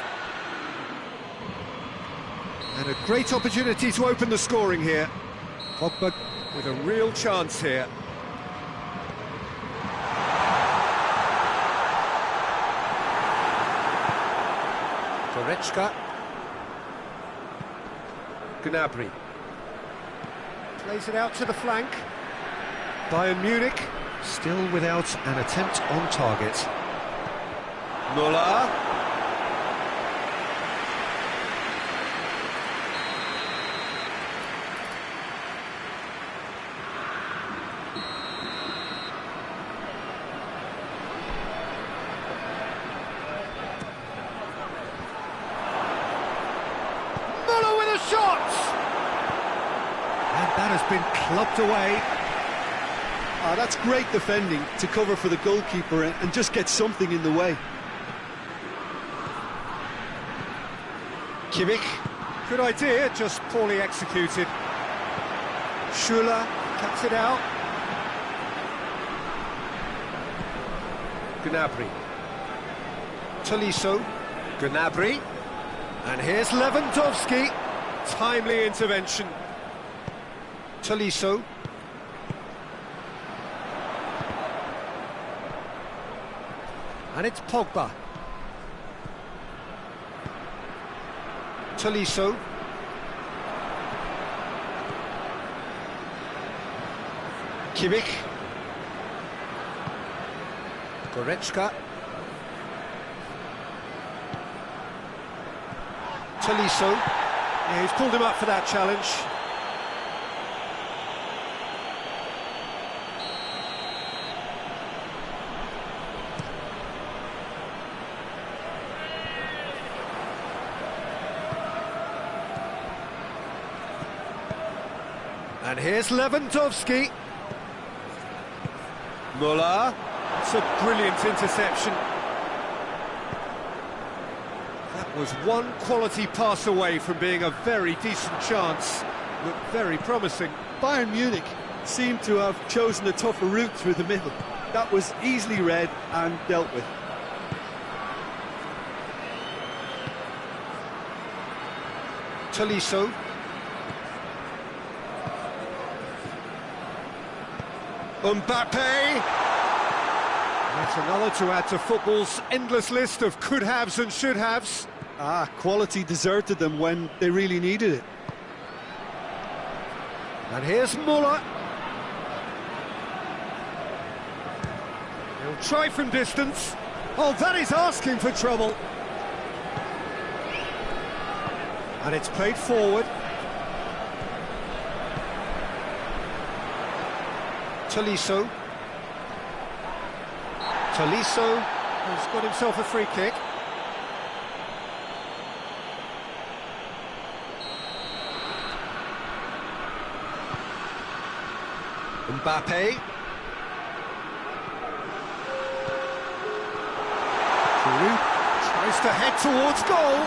And a great opportunity to open the scoring here. Pogba with a real chance here. Goretzka. Gnabry. Plays it out to the flank. Bayern Munich still without an attempt on target. Muller. Shot! And that has been clubbed away. That's great defending to cover for the goalkeeper and just get something in the way. Kimmich. Good idea, just poorly executed. Schuler cuts it out. Gnabry. Tolisso. Gnabry. And here's Lewandowski. Timely intervention. Tolisso. And it's Pogba. Tolisso. Kimmich. Goretzka. Tolisso. Yeah, he's pulled him up for that challenge. And here's Lewandowski. Muller. It's a brilliant interception. That was one quality pass away from being a very decent chance. Looked very promising. Bayern Munich seemed to have chosen a tougher route through the middle. That was easily read and dealt with. Tolisso. Mbappe. That's another to add to football's endless list of could-haves and should-haves. Quality deserted them when they really needed it. And here's Muller. He'll try from distance. Oh, that is asking for trouble. And it's played forward. Tolisso. Tolisso has got himself a free kick. Mbappe. Giroud tries to head towards goal.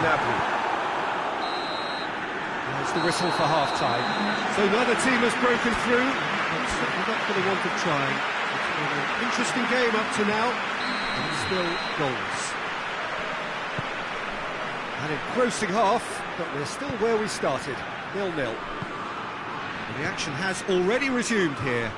Gnabry. There's the whistle for half-time. So neither team has broken through, but certainly not for the want of trying. It's been an interesting game up to now, and still goals. An engrossing half, but we're still where we started, 0-0. The action has already resumed here.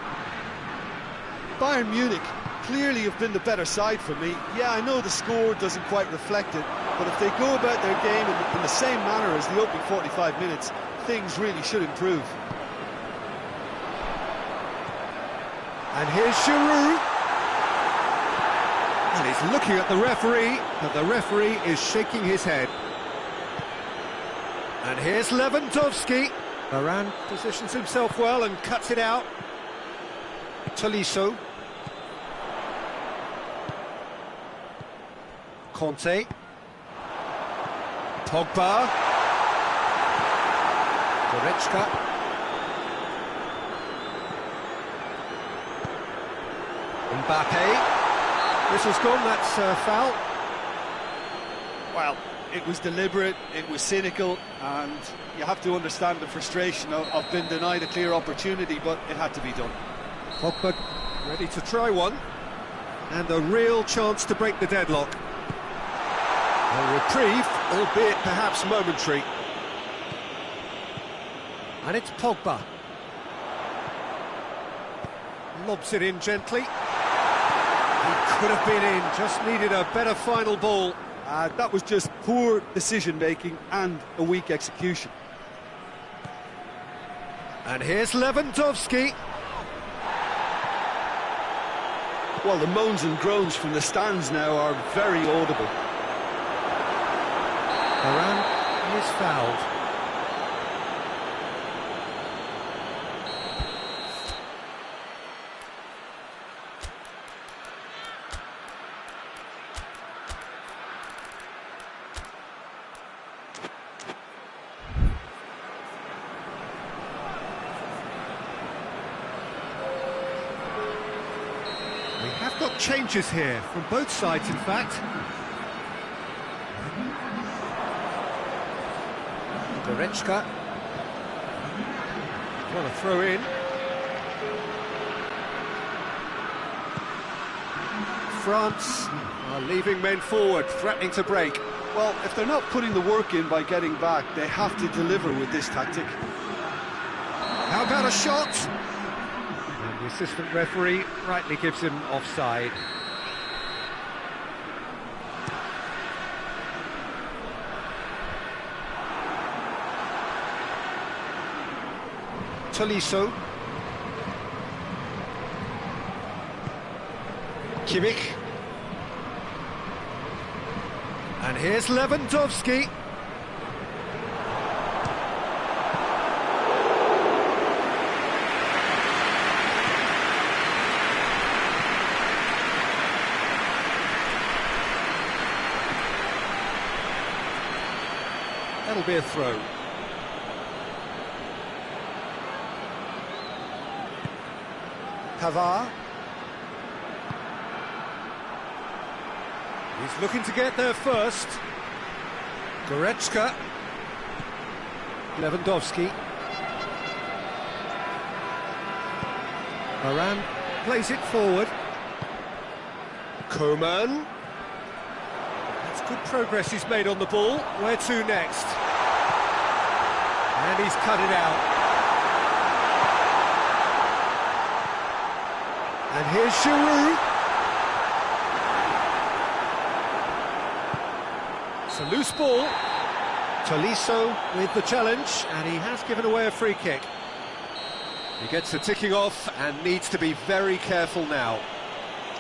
Bayern Munich clearly have been the better side for me. Yeah, I know the score doesn't quite reflect it, but if they go about their game in the same manner as the opening 45 minutes, things really should improve. And here's Giroud. And he's looking at the referee, but the referee is shaking his head. And here's Lewandowski. Varane positions himself well and cuts it out. Tolisso. Conte. Pogba. Goretzka. Mbappe. Whistle's gone, that's a foul. Well, it was deliberate, it was cynical, and you have to understand the frustration of being denied a clear opportunity, but it had to be done. Pogba ready to try one, and a real chance to break the deadlock. A reprieve, albeit perhaps momentary. And it's Pogba. Lobs it in gently. He could have been in, just needed a better final ball. That was just poor decision-making and a weak execution. And here's Lewandowski. Well, the moans and groans from the stands now are very audible. Varane is fouled. We have got changes here from both sides, in fact. Goretzka. Got a throw in. France are leaving men forward, threatening to break. Well, if they're not putting the work in by getting back, they have to deliver with this tactic. How about a shot? And the assistant referee rightly gives him offside. Tolisso. Kimmich. And here's Lewandowski. That'll be a throw. Pavard. He's looking to get there first. Goretzka. Lewandowski. Varane plays it forward. Coman. That's good progress he's made on the ball. Where to next? And he's cut it out. And here's Giroud. It's a loose ball. Tolisso with the challenge, and he has given away a free kick. He gets the ticking off and needs to be very careful now.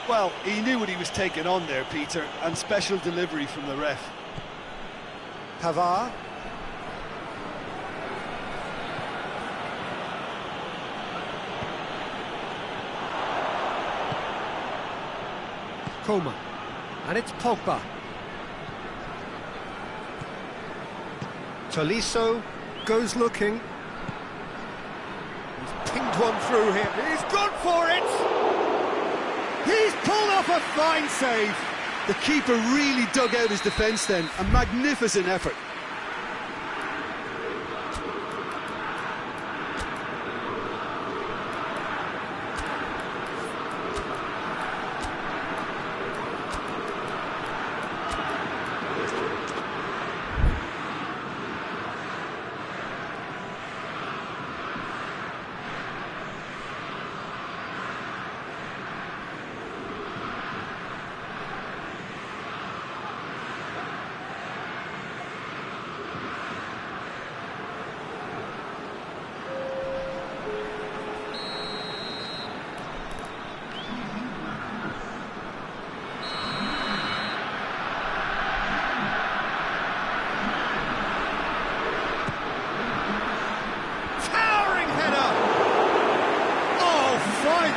Well, he knew what he was taking on there, Peter, and special delivery from the ref. Pavard. Coman. And it's Pogba. Tolisso goes looking. He's pinged one through here. He's gone for it! He's pulled off a fine save. The keeper really dug out his defence then. A magnificent effort.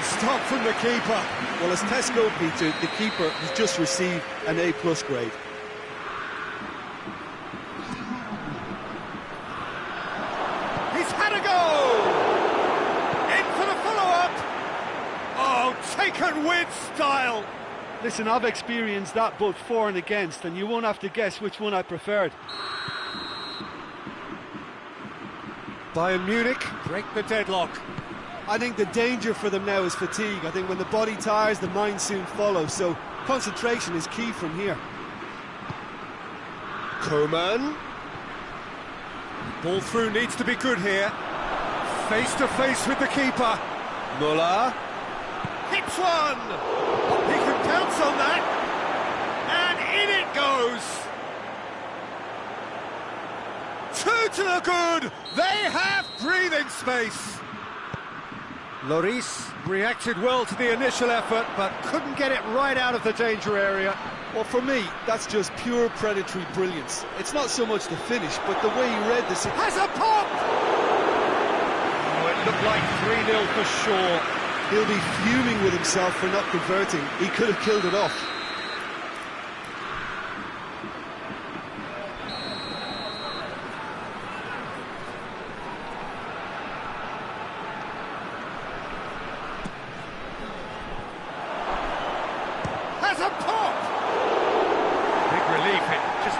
Stop from the keeper. Well, as Tesco, Peter, the keeper has just received an A+ grade. He's had a go! In for the follow-up! Oh, taken with style! Listen, I've experienced that both for and against, and you won't have to guess which one I preferred. Bayern Munich break the deadlock. I think the danger for them now is fatigue. I think when the body tires, the mind soon follows, so concentration is key from here. Coman. Ball through needs to be good here. Face to face with the keeper. Muller. Hits one! He can pounce on that. And in it goes! Two to the good! They have breathing space! Lloris reacted well to the initial effort, but couldn't get it right out of the danger area. Well, for me, that's just pure predatory brilliance. It's not so much the finish, but the way he read this... Has a pop! Oh, it looked like 3-0 for sure. He'll be fuming with himself for not converting. He could have killed it off.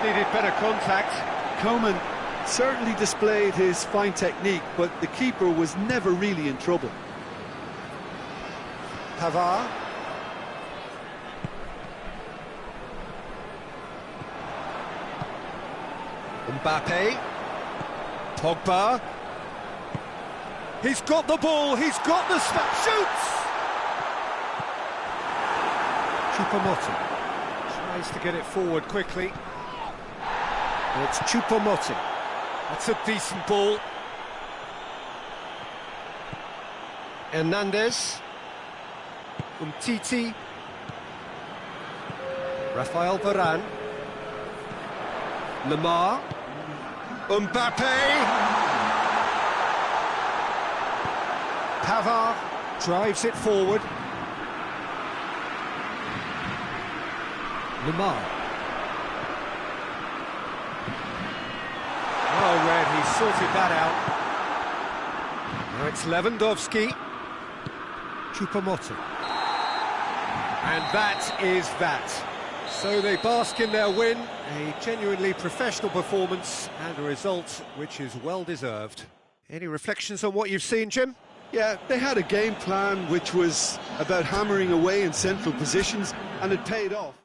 Needed better contact. Coman certainly displayed his fine technique, but the keeper was never really in trouble. Pavard. Mbappe. Pogba. He's got the ball, he's got the snap, shoots! Choupo-Moting tries to get it forward quickly. It's Choupo-Moting. That's a decent ball. Hernandez. Umtiti. Rafael Varane. Lemar. Mbappe. Pavard drives it forward. Lemar. Oh, Red, he sorted that out. Now it's Lewandowski. Choupo-Moting. And that is that. So they bask in their win, a genuinely professional performance and a result which is well deserved. Any reflections on what you've seen, Jim? Yeah, they had a game plan which was about hammering away in central positions, and it paid off.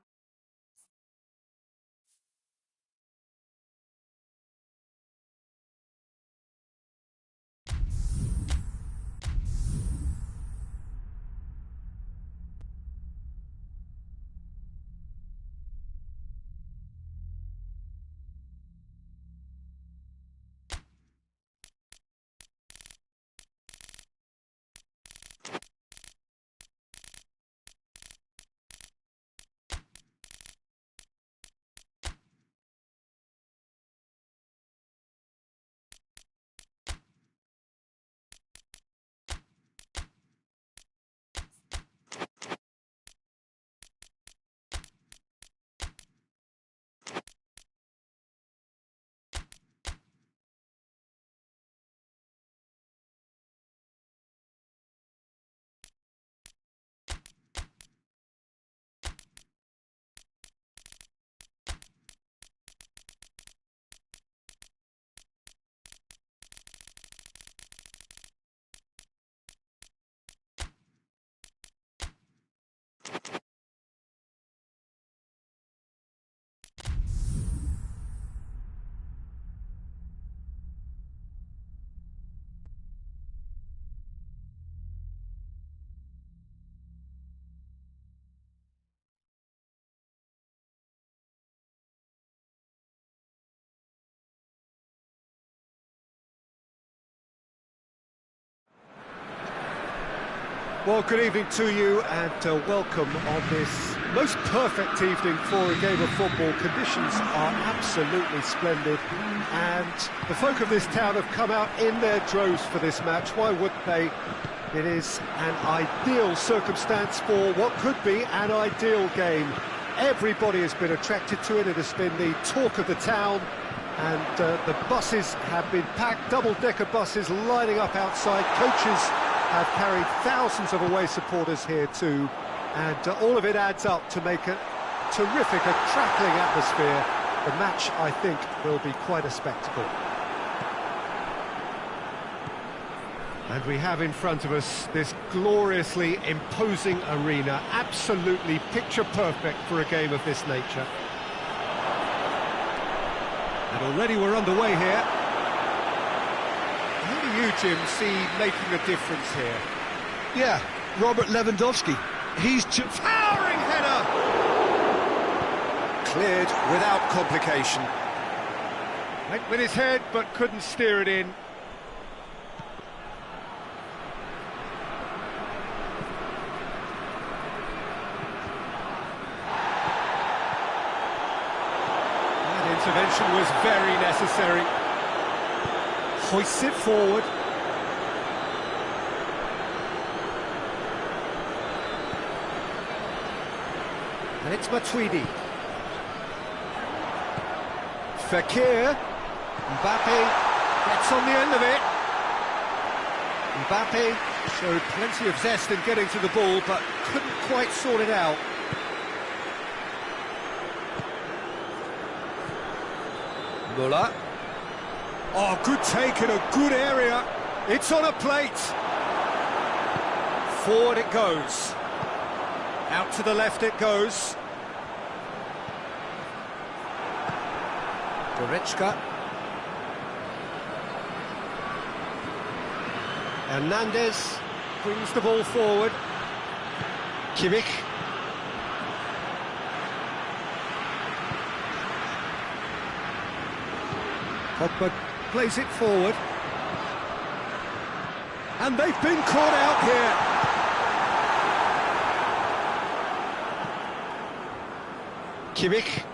Well, good evening to you and welcome on this most perfect evening for a game of football. Conditions are absolutely splendid and the folk of this town have come out in their droves for this match. Why wouldn't they? It is an ideal circumstance for what could be an ideal game. Everybody has been attracted to it. It has been the talk of the town and the buses have been packed, double-decker buses lining up outside. Coaches have carried thousands of away supporters here too, and all of it adds up to make a terrific, a crackling atmosphere. The match, I think, will be quite a spectacle. And we have in front of us this gloriously imposing arena, absolutely picture perfect for a game of this nature. And already we're underway here. Who do you, Jim, see making a difference here? Yeah, Robert Lewandowski. He's towering header! Cleared without complication. Went with his head, but couldn't steer it in. That intervention was very necessary. Hoists it forward. And it's Matuidi. Fekir. Mbappe gets on the end of it. Mbappe showed plenty of zest in getting to the ball, but couldn't quite sort it out. Muller. Oh, good take in a good area. It's on a plate. Forward it goes. Out to the left it goes. Goretzka. Hernandez brings the ball forward. Kimmich. Pogba plays it forward. And they've been caught out here. Kimmich.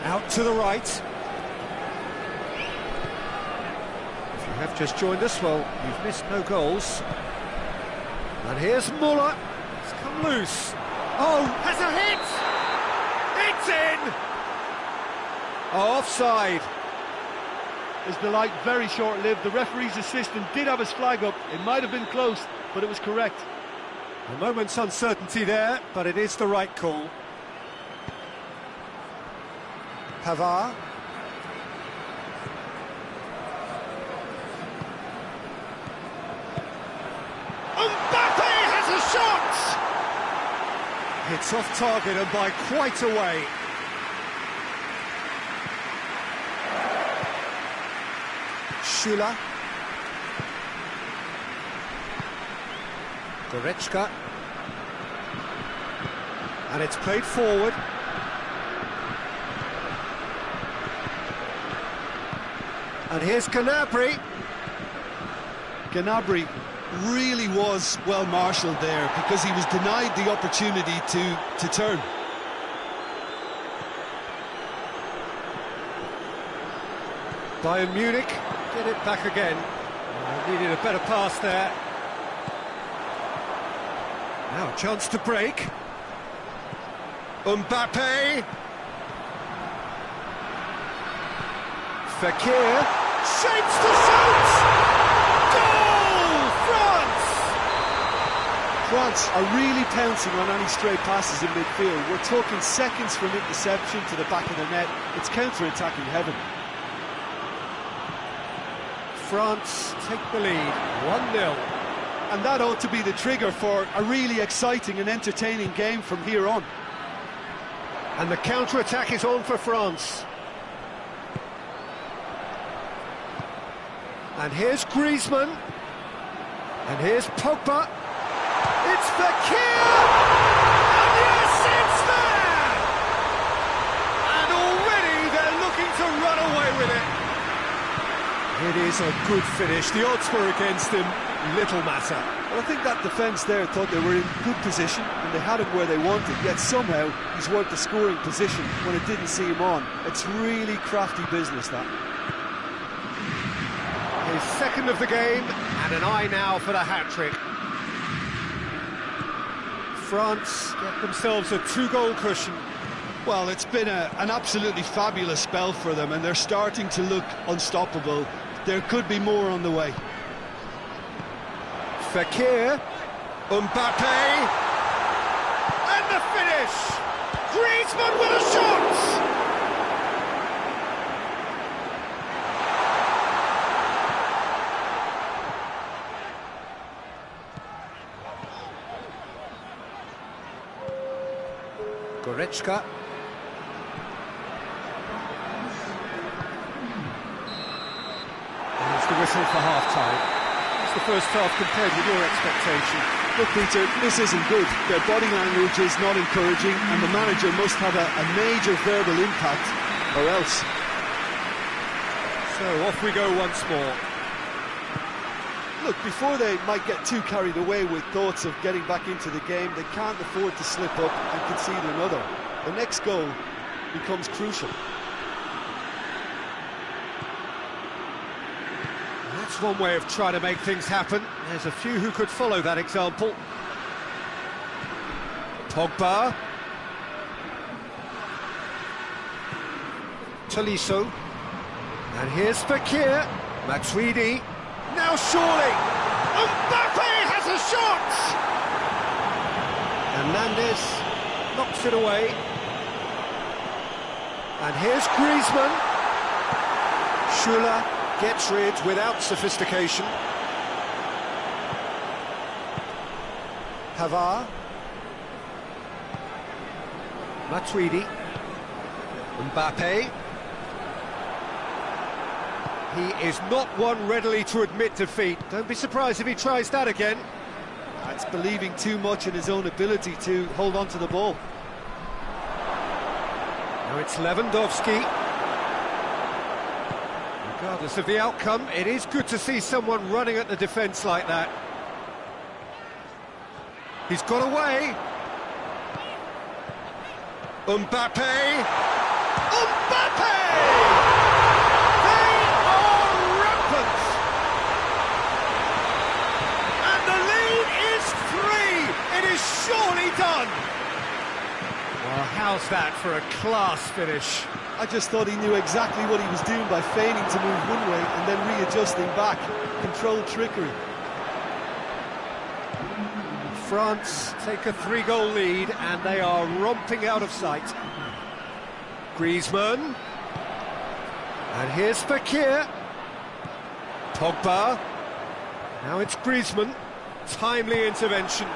Out to the right. If you have just joined us, well, you've missed no goals. And here's Muller. It's come loose. Oh, has a hit! It's in! Oh, offside. is the light very short-lived. The referee's assistant did have his flag up. It might have been close, but it was correct. A moment's uncertainty there, but it is the right call. Pavard. Mbappe has a shot! It's off target and by quite a way. Schüller. Goretzka. And it's played forward. And here's Gnabry. Gnabry really was well marshalled there because he was denied the opportunity to turn. Bayern Munich get it back again. Needed a better pass there. Now a chance to break. Mbappe. Fekir shapes the shoot! Goal! France! France are really pouncing on any stray passes in midfield. We're talking seconds from interception to the back of the net. It's counter-attacking heaven. France take the lead, 1-0. And that ought to be the trigger for a really exciting and entertaining game from here on. And the counter-attack is on for France. And here's Griezmann. And here's Pogba. It's Fekir! And yes, it's there! And already they're looking to run away with it. It is a good finish. The odds were against him. Little matter. Well, I think that defence there thought they were in good position and they had him where they wanted, yet somehow he's worked the scoring position when it didn't see him on. It's really crafty business, that. His second of the game, and an eye now for the hat-trick. France get themselves a 2-goal cushion. Well, it's been an absolutely fabulous spell for them, and they're starting to look unstoppable. There could be more on the way. Fekir, Mbappe, and the finish! Griezmann with a shot! Goretzka. And it's the whistle for half-time. The first half compared with your expectation. Look, Peter, this isn't good. Their body language is not encouraging, and the manager must have a major verbal impact, or else. So off we go once more. Look, before they might get too carried away with thoughts of getting back into the game, they can't afford to slip up and concede another. The next goal becomes crucial. That's one way of trying to make things happen. There's a few who could follow that example. Pogba. Tolisso. And here's Fekir. Matuidi. Now surely. Mbappe has a shot! Hernandez knocks it away. And here's Griezmann. Schüller gets rid without sophistication. Pavard. Matuidi. Mbappe. He is not one readily to admit defeat. Don't be surprised if he tries that again. That's believing too much in his own ability to hold on to the ball. Now it's Lewandowski. Regardless of the outcome, it is good to see someone running at the defence like that. He's got away. Mbappe! Mbappe! They are rampant! And the lead is 3! It is surely done! Well, how's that for a class finish? I just thought he knew exactly what he was doing by feigning to move one way and then readjusting back. Controlled trickery. France take a 3-goal lead and they are romping out of sight. Griezmann. And here's Fekir. Pogba. Now it's Griezmann. Timely intervention.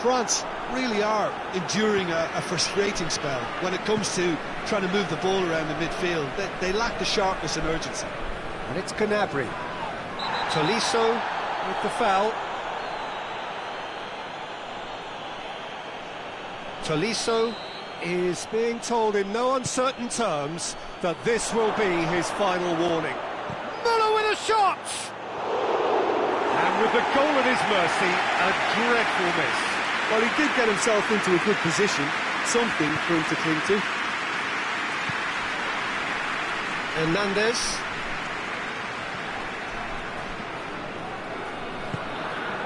France really are enduring a frustrating spell when it comes to trying to move the ball around the midfield. They lack the sharpness and urgency. And it's Gnabry. Tolisso with the foul. Tolisso is being told in no uncertain terms that this will be his final warning. Müller with a shot! And with the goal at his mercy, a dreadful miss. Well, he did get himself into a good position, something for him to cling to. Hernandez.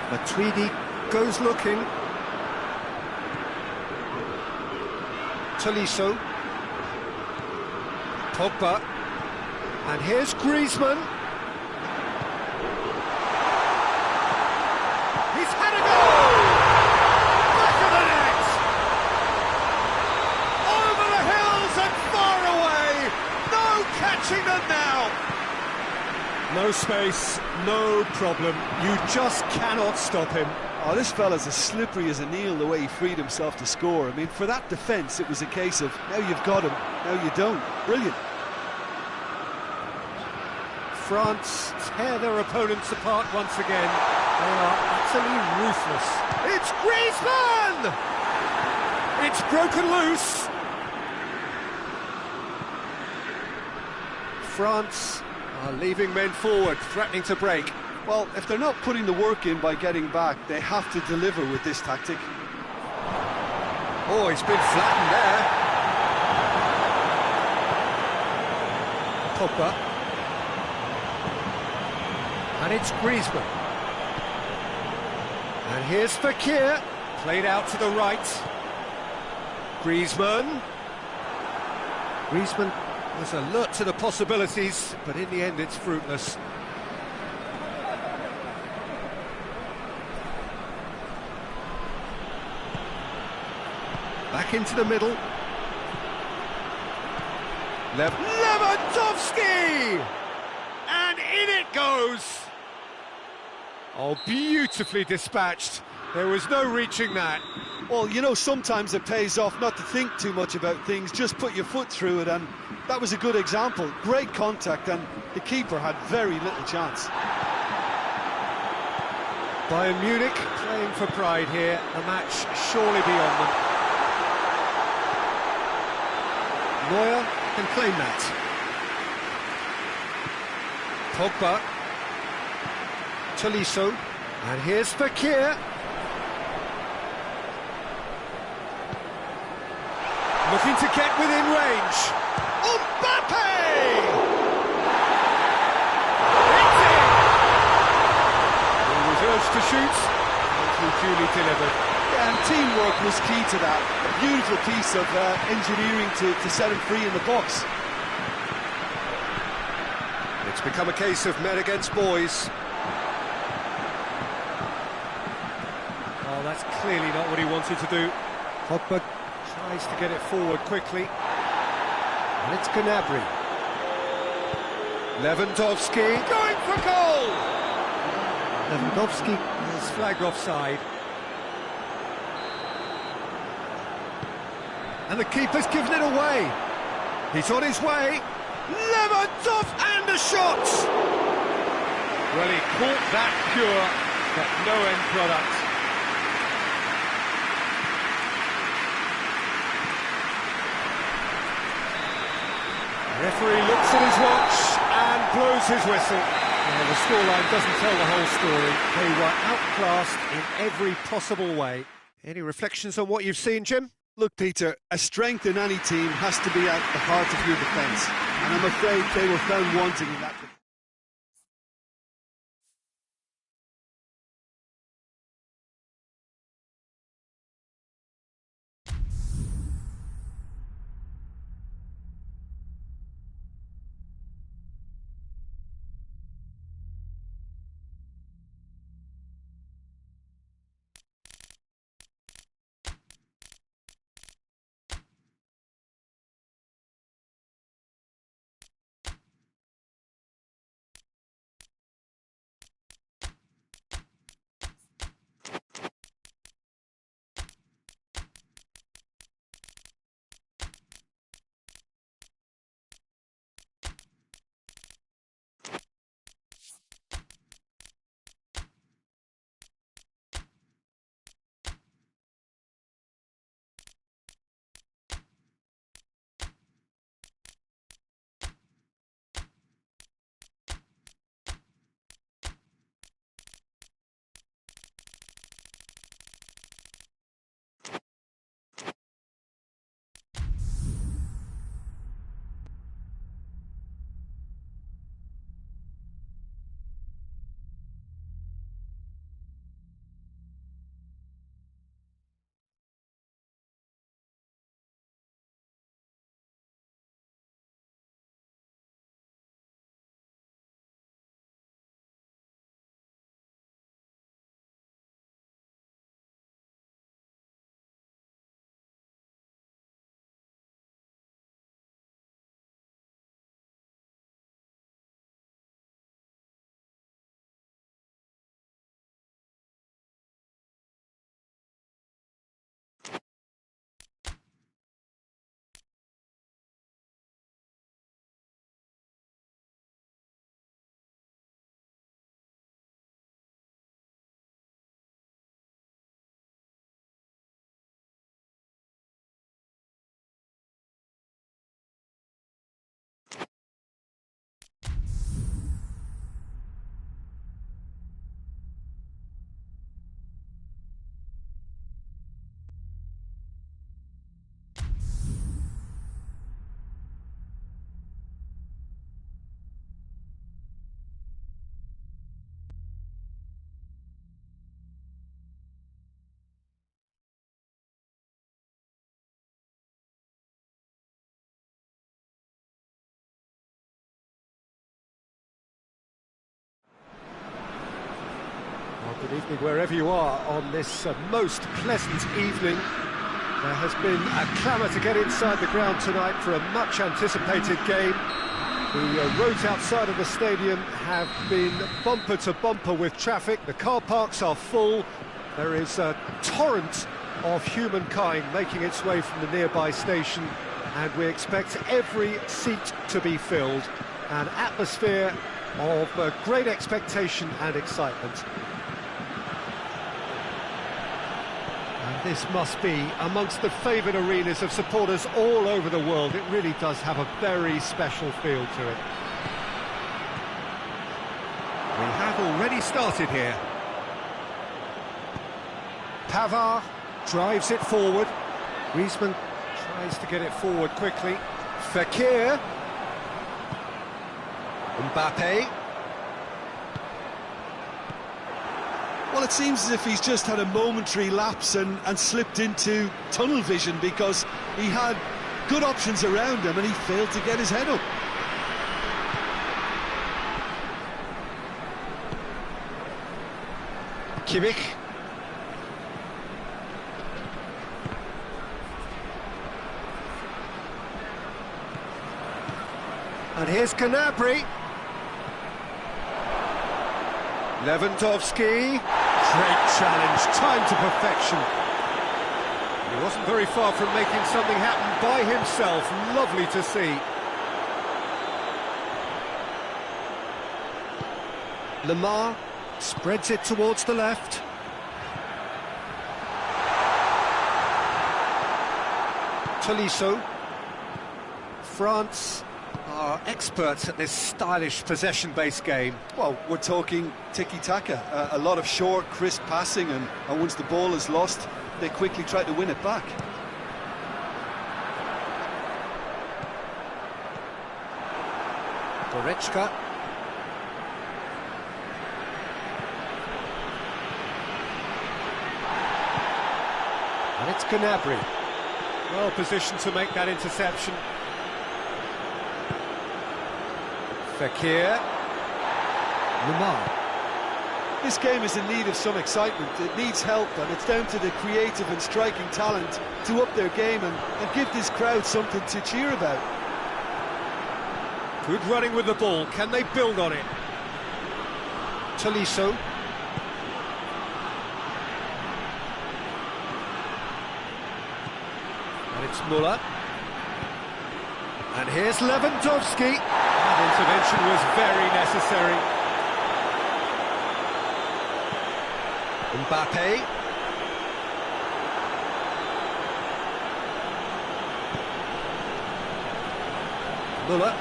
Matuidi goes looking. Tolisso. Pogba. And here's Griezmann. He's had a goal! Back of the net! Over the hills and far away! No catching them now! No space, no problem. You just cannot stop him. Oh, this fella's as slippery as an eel the way he freed himself to score. I mean, for that defence, it was a case of, now you've got him, now you don't. Brilliant. France tear their opponents apart once again. They are utterly ruthless. It's Griezmann! It's broken loose. France are leaving men forward, threatening to break. Well, if they're not putting the work in by getting back, they have to deliver with this tactic. Oh, he's been flattened there. Pogba. And it's Griezmann. And here's Fekir, played out to the right. Griezmann. Griezmann was alert to the possibilities, but in the end it's fruitless. Back into the middle. Lewandowski! And in it goes! Oh, beautifully dispatched. There was no reaching that. Well, you know, sometimes it pays off not to think too much about things, just put your foot through it, and that was a good example. Great contact, and the keeper had very little chance. Bayern Munich playing for pride here. The match surely beyond them. Neuer can claim that. Pogba. Tolisso. And here's Fekir. Looking to get within range. Mbappe! It's in! He was urged to shoot, and he duly delivered. Yeah, and teamwork was key to that. A beautiful piece of engineering to set him free in the box. It's become a case of men against boys. Oh, that's clearly not what he wanted to do. Pogba tries to get it forward quickly. And it's Gnabry. Lewandowski going for goal! Lewandowski is flagged offside. And the keeper's given it away. He's on his way. Lewandowski and a shot! Well, he caught that pure, but no end product. The referee looks at his watch and blows his whistle. Well, the scoreline doesn't tell the whole story. They were outclassed in every possible way. Any reflections on what you've seen, Jim? Look, Peter, a strength in any team has to be at the heart of your defence, and I'm afraid they were found wanting in that. Evening wherever you are on this most pleasant evening. There has been a clamour to get inside the ground tonight for a much anticipated game. The roads outside of the stadium have been bumper to bumper with traffic. The car parks are full. There is a torrent of humankind making its way from the nearby station, and we expect every seat to be filled. An atmosphere of great expectation and excitement. And this must be amongst the favoured arenas of supporters all over the world. It really does have a very special feel to it. We have already started here. Pavard drives it forward. Griezmann tries to get it forward quickly. Fekir. Mbappe. Well, it seems as if he's just had a momentary lapse and slipped into tunnel vision, because he had good options around him and he failed to get his head up. Kimmich. And here's Gnabry. Lewandowski. Great challenge, timed to perfection. He wasn't very far from making something happen by himself. Lovely to see. Lemar spreads it towards the left. Tolisso. France are experts at this stylish possession-based game. Well, we're talking tiki-taka, a lot of short, crisp passing, and once the ball is lost, they quickly try to win it back. Goretzka. And it's Gnabry. Well positioned to make that interception. Fekir. Lemar. This game is in need of some excitement. It needs help, and it's down to the creative and striking talent to up their game and give this crowd something to cheer about. Good running with the ball. Can they build on it? Tolisso. And it's Müller. And here's Lewandowski. That intervention was very necessary. Mbappe. Müller.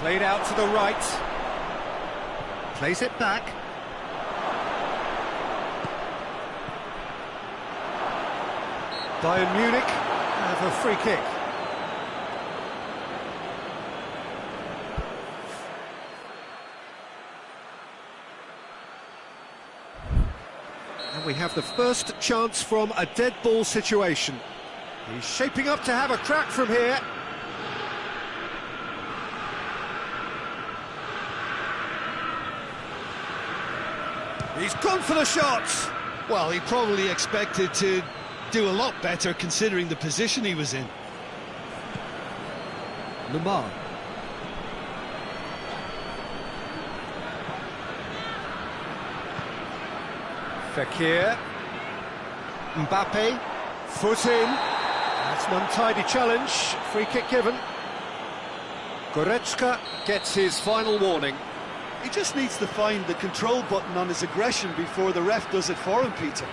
Played out to the right. Plays it back. Bayern Munich have a free kick. And we have the first chance from a dead ball situation. He's shaping up to have a crack from here. He's gone for the shots. Well, he probably expected to do a lot better considering the position he was in. Lemar. Fekir. Mbappe. Foot in. That's an untidy challenge. Free kick given. Goretzka gets his final warning. He just needs to find the control button on his aggression before the ref does it for him, Peter.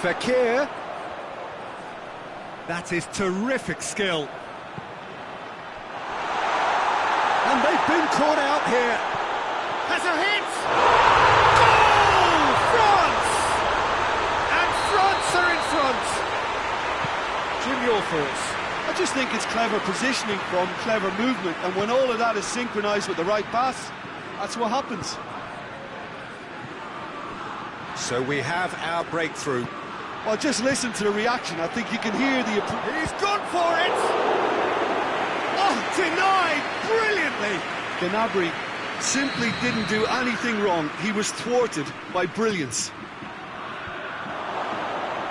Fekir. That is terrific skill. And they've been caught out here. Has a hit! Goal! France! And France are in front. Jim, your thoughts? I just think it's clever positioning from clever movement, and when all of that is synchronised with the right pass, that's what happens. So we have our breakthrough. Well, just listen to the reaction. I think you can hear the... He's gone for it! Oh, denied brilliantly. Gnabry simply didn't do anything wrong. He was thwarted by brilliance.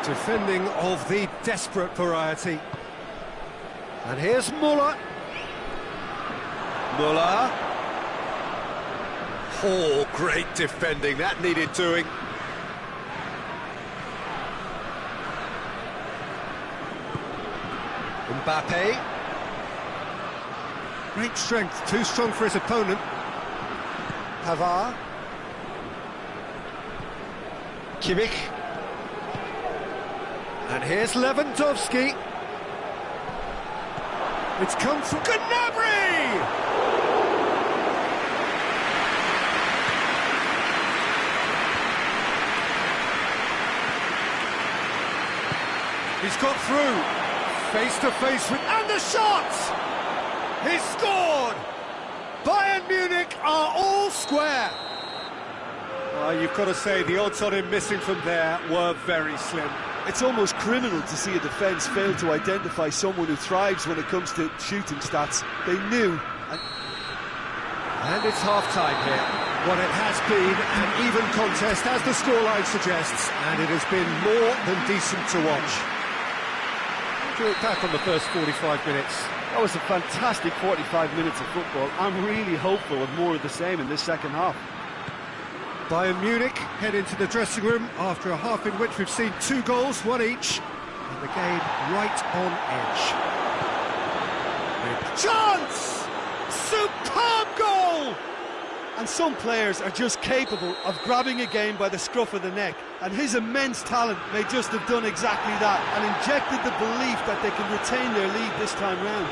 Defending of the desperate variety. And here's Muller. Muller. Oh, great defending. That needed doing. Mbappe. Great strength, too strong for his opponent. Pavard. Kimmich. And here's Lewandowski. It's come from Gnabry! He's got through. Face to face with... And the shot! He's scored! Bayern Munich are all square. You've got to say, the odds on him missing from there were very slim. It's almost criminal to see a defence fail to identify someone who thrives when it comes to shooting stats. They knew. And it's half-time here. What it has been an even contest, as the scoreline suggests, and it has been more than decent to watch. Drew it back on the first 45 minutes. That was a fantastic 45 minutes of football. I'm really hopeful of more of the same in this second half. Bayern Munich head into the dressing room after a half in which we've seen 2 goals, 1 each, and the game right on edge. Chance! Superb goal! And some players are just capable of grabbing a game by the scruff of the neck, and his immense talent may just have done exactly that and injected the belief that they can retain their lead this time round.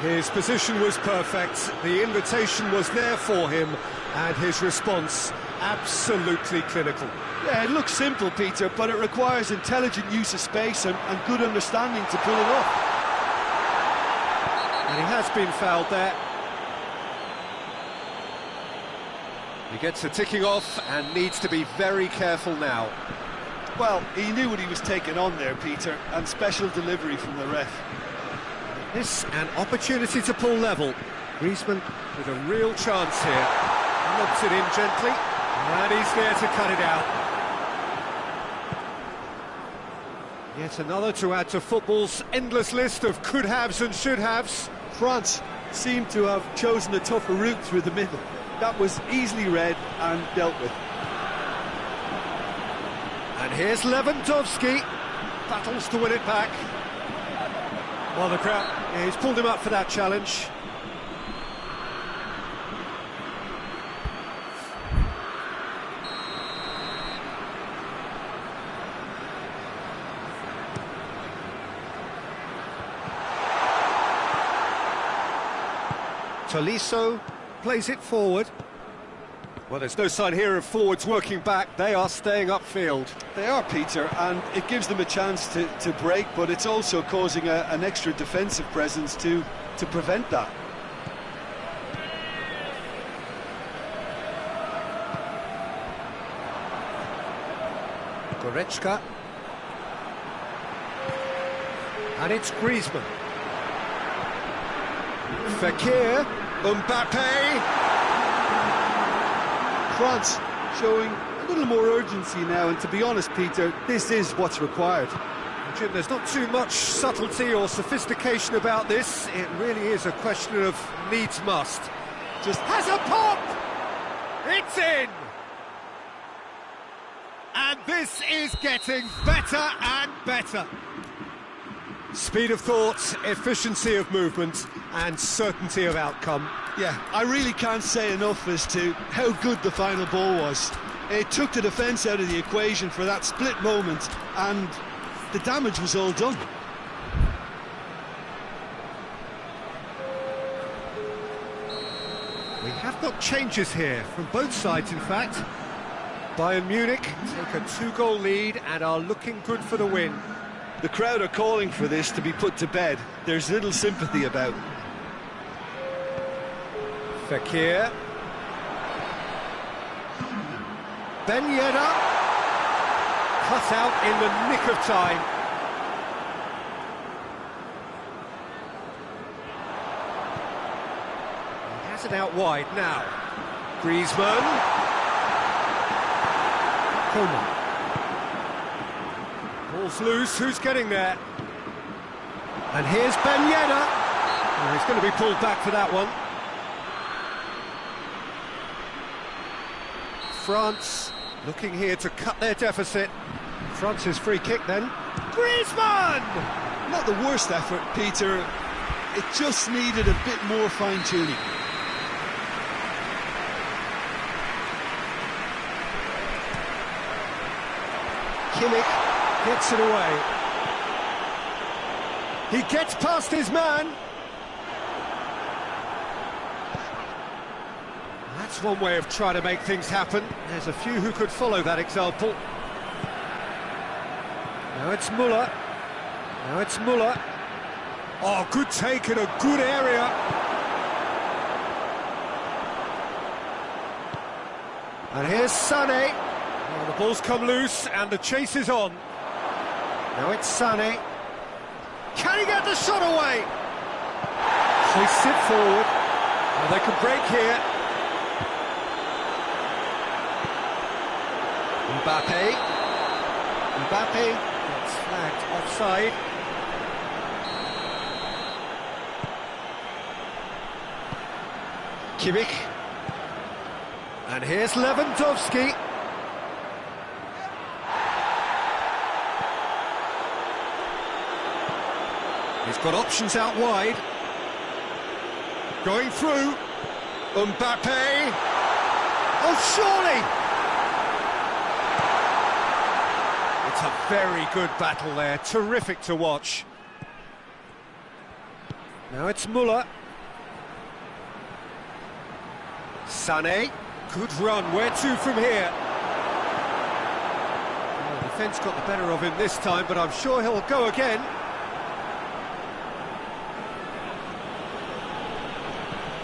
His position was perfect, the invitation was there for him, and his response absolutely clinical. Yeah, it looks simple, Peter, but it requires intelligent use of space and good understanding to pull it off. And he has been fouled there. He gets a ticking off and needs to be very careful now. Well, he knew what he was taking on there, Peter, and special delivery from the ref. This an opportunity to pull level. Griezmann with a real chance here. Lobs it in gently, and he's there to cut it out. Yet another to add to football's endless list of could-haves and should-haves. France seemed to have chosen a tougher route through the middle. That was easily read and dealt with. And here's Lewandowski. Battles to win it back. Well, the crowd, yeah, he's pulled him up for that challenge. Tolisso plays it forward. Well, there's no sign here of forwards working back. They are staying upfield. They are, Peter, and it gives them a chance to break, but it's also causing an extra defensive presence to prevent that. Goretzka. And it's Griezmann. Fekir. Mbappe. France showing a little more urgency now, and to be honest, Peter, this is what's required. Jim, there's not too much subtlety or sophistication about this. It really is a question of needs must. Just has a pop! It's in! And this is getting better and better. Speed of thought, efficiency of movement, and certainty of outcome. Yeah, I really can't say enough as to how good the final ball was. It took the defence out of the equation for that split moment, and the damage was all done. We have got changes here, from both sides in fact. Bayern Munich take a 2-goal lead and are looking good for the win. The crowd are calling for this to be put to bed. There's little sympathy about. Fekir. Ben Yedder. Cut out in the nick of time. out wide now. Griezmann. Coman. Ball's loose, who's getting there? And here's Ben Yedder. Oh, he's going to be pulled back for that one. France looking here to cut their deficit. France's free kick then. Griezmann! Not the worst effort, Peter. It just needed a bit more fine-tuning. Kimmich gets it away. He gets past his man. That's one way of trying to make things happen. There's a few who could follow that example. Now it's Müller. Now it's Müller. Oh, good take in a good area. And here's Sané. Oh, the ball's come loose and the chase is on. Now it's Sané. Can he get the shot away? Hoists it forward. Oh, they can break here. Mbappe gets flagged offside. Kimmich. And here's Lewandowski. He's got options out wide. Going through. Mbappe. Oh, surely! It's a very good battle there. Terrific to watch. Now it's Müller. Sané. Good run. Where to from here? Well, the defence got the better of him this time, but I'm sure he'll go again.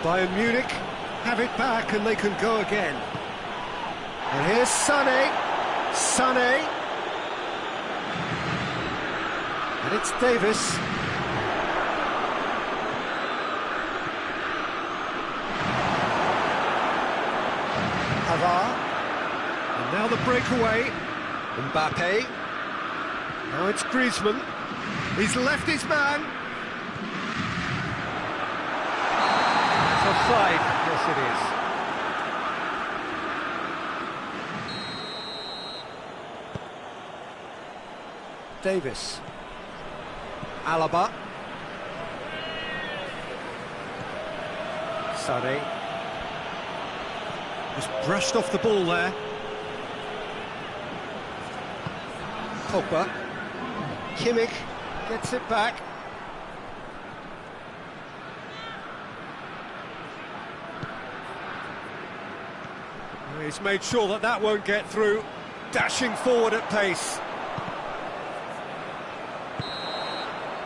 Bayern Munich have it back and they can go again. And here's Sané. Sané. And it's Davis. Pavard. And now the breakaway. Mbappe. Now it's Griezmann. He's left his man. Offside, yes it is. Davis. Alaba. Sané. Just brushed off the ball there. Pogba. Kimmich gets it back. He's made sure that that won't get through, dashing forward at pace.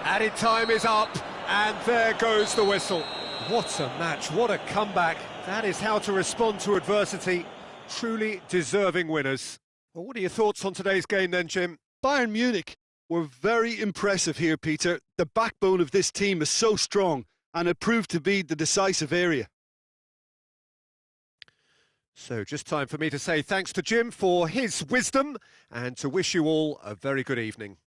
Added time is up, and there goes the whistle. What a match, what a comeback. That is how to respond to adversity. Truly deserving winners. Well, what are your thoughts on today's game then, Jim? Bayern Munich were very impressive here, Peter. The backbone of this team is so strong, and it proved to be the decisive area. So just time for me to say thanks to Jim for his wisdom and to wish you all a very good evening.